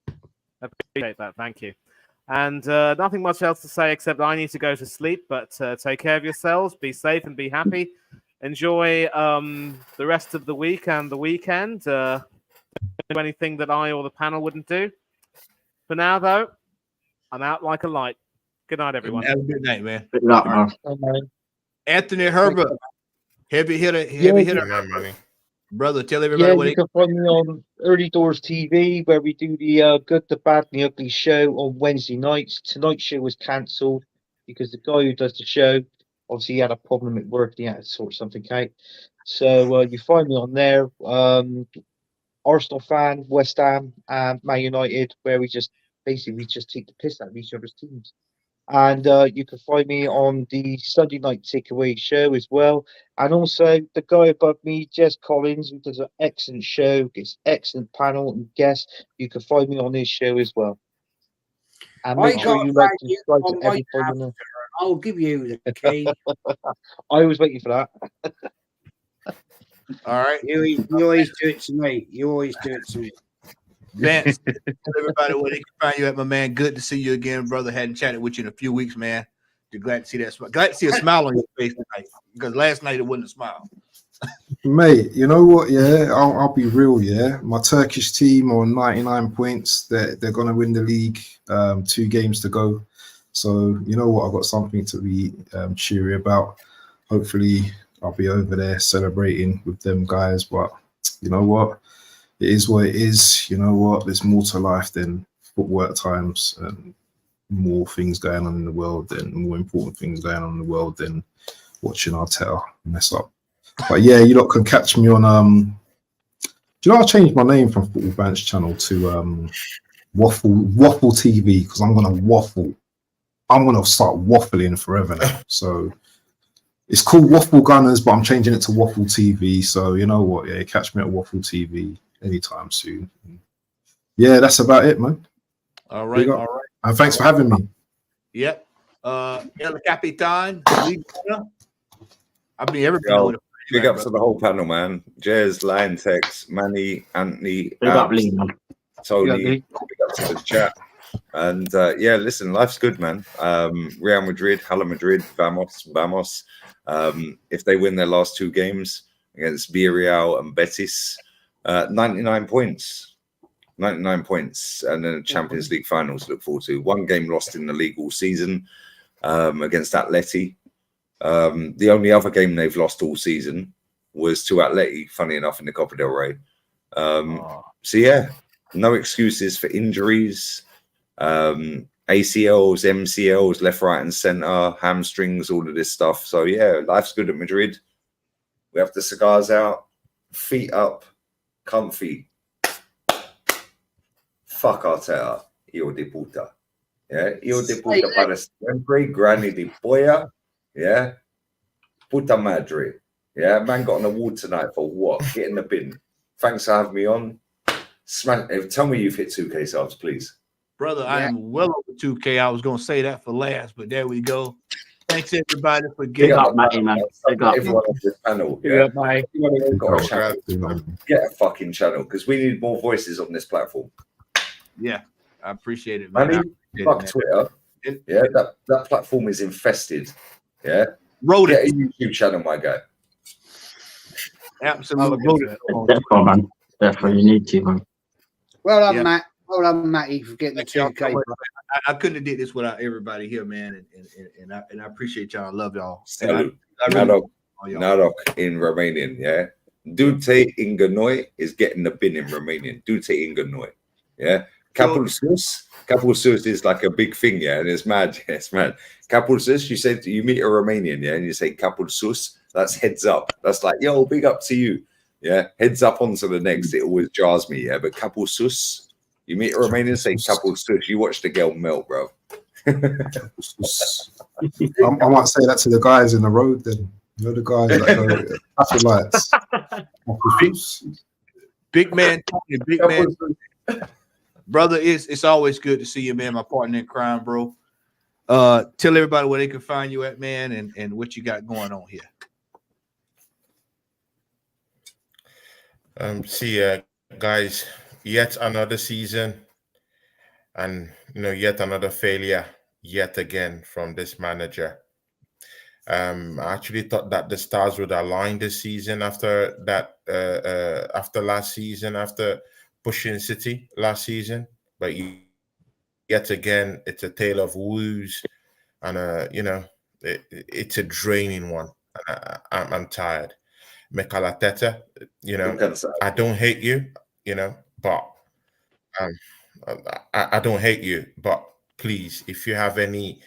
I appreciate that. Thank you. And nothing much else to say except I need to go to sleep. But take care of yourselves. Be safe and be happy. Enjoy the rest of the week and the weekend. Do anything that I or the panel wouldn't do. For now, though, I'm out like a light. Good night, everyone. Have a good night, man. Good night, man. Anthony Herbert, heavy hitter. Brother, tell everybody Yeah, what you can find me on Early Doors TV, where we do the Good, the Bad, and the Ugly show on Wednesday nights. Tonight's show was cancelled because the guy who does the show, obviously, he had a problem at work. He had to sort something out. So you find me on there. Arsenal fan, West Ham, and Man United, where we just take the piss out of each other's teams. And you can find me on the Sunday night takeaway show as well. And also the guy above me, Jez Collins, who does an excellent show, gets excellent panel and guests. You can find me on his show as well. And make sure you like to subscribe to everybody. I'll give you the key. I was waiting for that. All right. You always do it to me. You always do it to me. Vance, tell everybody where they can find you at, my man. Good to see you again, brother. Hadn't chatted with you in a few weeks, man. You're glad to see that smile. Glad to see a smile on your face tonight, because last night it wasn't a smile. Mate, you know what? Yeah, I'll be real. Yeah, my Turkish team on 99 points. They're gonna win the league. 2 games to go. So you know what? I've got something to be cheery about. Hopefully, I'll be over there celebrating with them guys. But you know what? It is what it is. You know what? There's more to life than football at times, and more things going on in the world, than more important things going on in the world than watching Arteta mess up. But yeah, you lot can catch me on. Do you know I changed my name from Football Bench Channel to Waffle TV, because I'm gonna waffle I'm gonna start waffling forever now. So it's called Waffle Gunners, but I'm changing it to Waffle TV. So you know what? Yeah, catch me at Waffle TV anytime soon. Yeah, that's about it, man. All right, Big up. all right. And thanks for having me. Yep. El Capitan. I mean, everybody Yo, would have. big up to the whole panel, man. Jez, Liontetz, Manny, Anthony, Big up, Abs, Lee, man. Tony. Yeah, Lee. Big up to the chat. And yeah, listen, life's good, man. Real Madrid, Hala Madrid, vamos. If they win their last 2 games against Villarreal and Betis, 99 points. 99 points. And then Champions League finals to look forward to. 1 game lost in the league all season against Atleti. The only other game they've lost all season was to Atleti, funny enough, in the Copa del Rey. So yeah, no excuses for injuries. ACLs, MCLs, left, right, and center, hamstrings, all of this stuff. So yeah, life's good at Madrid. We have the cigars out, feet up, comfy. Fuck Arteta, hijo de puta. Yeah, hijo de puta para siempre, granny de polla. Yeah, puta madre. Yeah, man got an award tonight for what? Get in the bin. Thanks for having me on. Tell me you've hit 2K subs, please. Brother, I am well over 2K. I was going to say that for last, but there we go. Thanks, everybody, for Big getting up, Matty, man. Big up. Everyone on this panel. Big Yeah, up, mate. got a channel. Get a fucking channel because we need more voices on this platform. Yeah, I appreciate it, man. Manny, fuck Twitter. Yeah, that platform is infested. Yeah, Rodent. Get a YouTube channel, my guy. Absolutely. Definitely, man. Definitely, you need to, man. Well done, Yeah. Matt. Well done, Matty, for getting the 2K. I couldn't have did this without everybody here, man, and I appreciate y'all. I love y'all. Salute. I really Nadok, all y'all. Nadok in Romanian. Yeah, Dute Inganoi is getting the bin in Romanian. Dute Inganoi. Yeah, Capul sus is like a big thing. Yeah, and it's mad. Yeah, it's mad. Capul sus. You say you meet a Romanian, yeah, and you say Capul sus. That's heads up. That's like, yo, big up to you. Yeah, heads up onto the next. It always jars me. Yeah, but Capul sus. You meet a Romanian, say Capul sus. You watch the girl melt, bro. I might say that to the guys in the road then. You know, the guys that go traffic lights. Big man, Tony, big man. Brother, it's always good to see you, man. My partner in crime, bro. Tell everybody where they can find you at, man, and what you got going on here. See, guys, yet another season, and yet another failure, yet again from this manager. I actually thought that the stars would align this season after that, after last season, after pushing City last season, but yet again, it's a tale of woes, and it's a draining one. I'm tired. Mikel Arteta, I don't hate you, but I don't hate you, but please, if you have any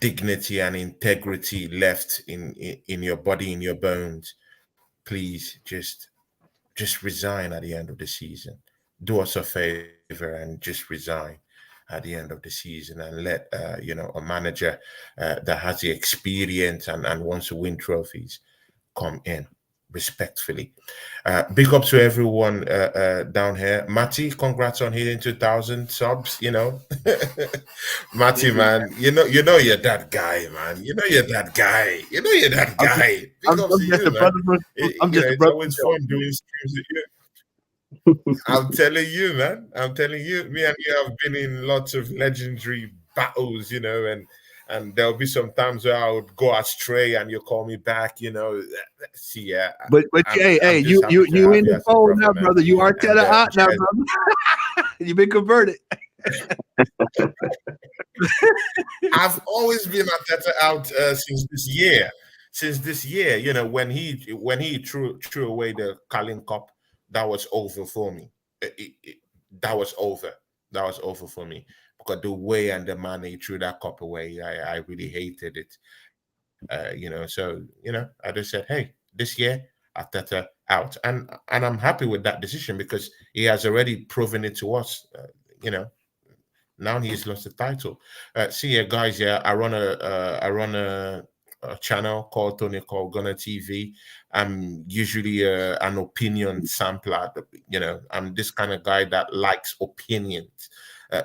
dignity and integrity left in your body, in your bones, please just resign at the end of the season. Do us a favor and just resign at the end of the season and let a manager that has the experience and wants to win trophies come in respectfully. Big up to everyone down here. Matty, congrats on hitting 2,000 subs. Matty, man, you know you're that guy, man. You're that guy. You're that guy. It's always fun doing streams with you. I'm telling you, man. I'm telling you, me and you have been in lots of legendary battles, and there'll be some times where I would go astray and you call me back, See, yeah. But hey, you in the fold now, brother. You are Arteta out now, brother. You've been converted. I've always been Arteta out since this year. When he threw away the Carling Cup, that was over for me. That was over. That was over for me. Because the way and the manner he threw that cup away, I really hated it. So I just said, hey, this year Arteta out, and I'm happy with that decision because he has already proven it to us. Now he's lost the title. See ya, guys. Yeah, I run a channel called Tony called Gunner TV. I'm usually an opinion sampler. You know, I'm this kind of guy that likes opinions.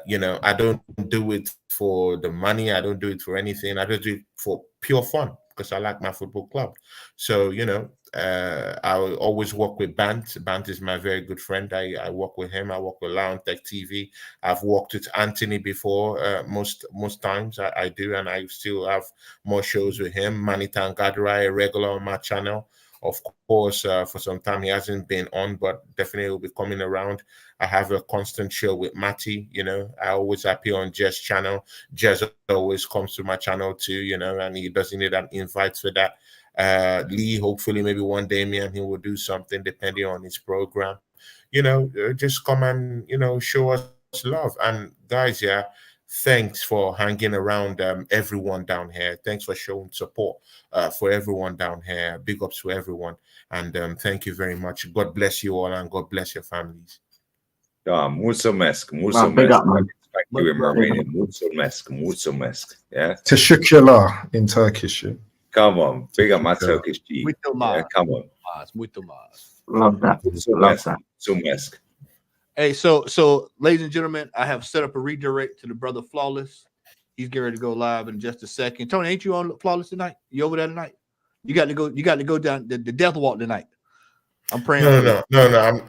You know, I don't do it for the money. I don't do it for anything. I just do it for pure fun because I like my football club. So, you know, I will always work with Bant. Bant is my very good friend. I work with him. I work with Liontetz TV. I've worked with Anthony before. Most times I do, and I still have more shows with him. Manitan Gadrai, a regular on my channel. Of course, for some time he hasn't been on, but definitely will be coming around. I have a constant show with Matty. You know, I always appear on Jez's channel. Jez always comes to my channel too. You know, and he doesn't need an invite for that. Lee, hopefully maybe one day me and him will do something depending on his program. You know, just come and, you know, show us love. And guys, yeah, thanks for hanging around everyone down here. Thanks for showing support for everyone down here. Big ups to everyone. And thank you very much. God bless you all and God bless your families. Mulțumesc. Big up, man. Thank you in Romanian. Mulțumesc. Yeah. Teşekkürler in Turkish. Yeah? Come on. Big up my Turkish G. Yeah, come on. Love that. Love that. Mulțumesc. Hey, so ladies and gentlemen, I have set up a redirect to the brother Flawless. He's getting ready to go live in just a second. Tony, ain't you on Flawless tonight? You over there tonight? You got to go down the death walk tonight. I'm praying. No, I'm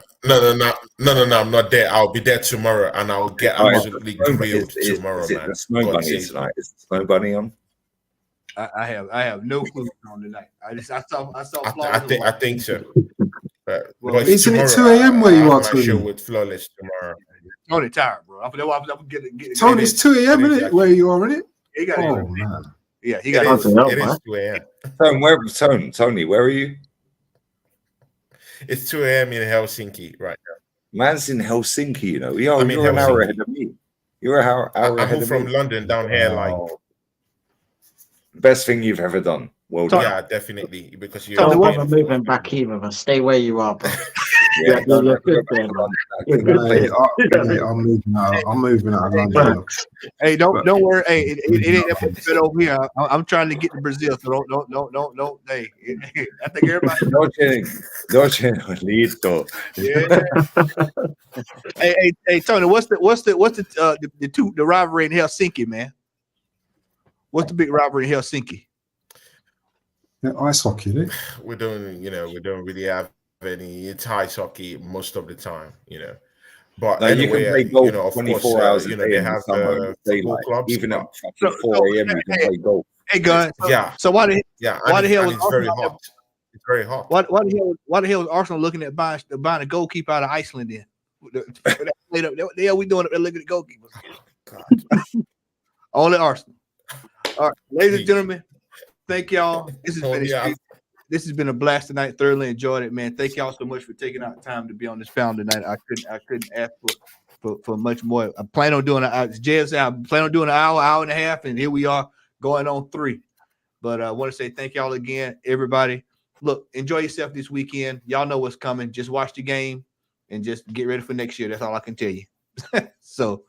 not there. I'll be there tomorrow, and I'll get absolutely grilled tomorrow, man. The Snow Bunny tonight. Is the Snow Bunny on? I have no clue on tonight. I saw. I think so. Well, isn't it 2 a.m. where you are, Tony? Show with Flawless tomorrow. Tony tired, bro. I'm Tony's 2 a.m. isn't it? Where you are, isn't it? He got oh man. Yeah, he got it. It is 2 a.m. Tony, where are you? It's 2 a.m. in Helsinki right now. Man's in Helsinki, you know. You're an hour ahead of me. You're an hour ahead of me. I'm from London down here, like. Best thing you've ever done. Well done. Yeah, definitely. Because you're don't bother moving back either, but stay where you are, bro. Yeah, you're good there, man. I'm moving out of London. Hey, don't worry. Hey, it ain't that fit over here. I'm trying to get to Brazil, so don't. Hey, I think everybody. Listo. Yeah. Hey, Tony, what's the rivalry in Helsinki, man? What's the big rivalry in Helsinki? Yeah, ice hockey. We don't really have any. It's ice hockey most of the time, you know. But no, anyway, you can play golf, you know, of 24 course, hours. You know, they have football clubs. Even at 4 a.m. you can play golf. Hey, guys. So why the hell was it's very hot? It's very hot. Why the hell was Arsenal looking at buying a goalkeeper out of Iceland? Then the hell we doing up there looking at goalkeepers? God. Only Arsenal. All right, ladies and gentlemen, thank y'all. This has been a blast tonight. Thoroughly enjoyed it, man. Thank y'all so much for taking out time to be on this panel tonight. I couldn't ask for much more. I plan on doing an hour and a half, and here we are going on 3. But I want to say thank y'all again, everybody. Look, enjoy yourself this weekend. Y'all know what's coming. Just watch the game and just get ready for next year. That's all I can tell you. So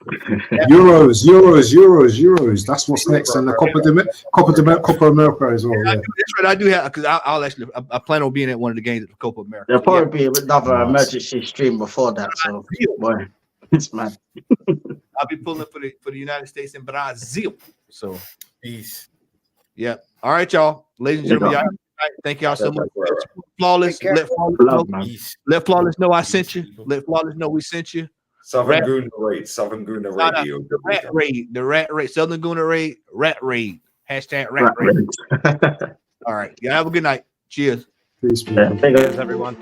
Euros. That's what's next, and the Copa America as well. Yeah. That's right. I do have because I'll actually I plan on being at one of the games at the Copa America. There'll probably be another emergency stream before that. So boy, it's mad. I'll be pulling for the United States and Brazil. So peace. Yeah. All right, y'all, ladies and gentlemen. Y'all, thank y'all so much. Flawless. Let Flawless know I sent you. Let Flawless know we sent you. Southern Gooner Radio. The Rat Raid. Southern Gooner Raid. Rat Raid. Hashtag Rat Raid. All right. Y'all have a good night. Cheers. Peace. Thanks, everyone.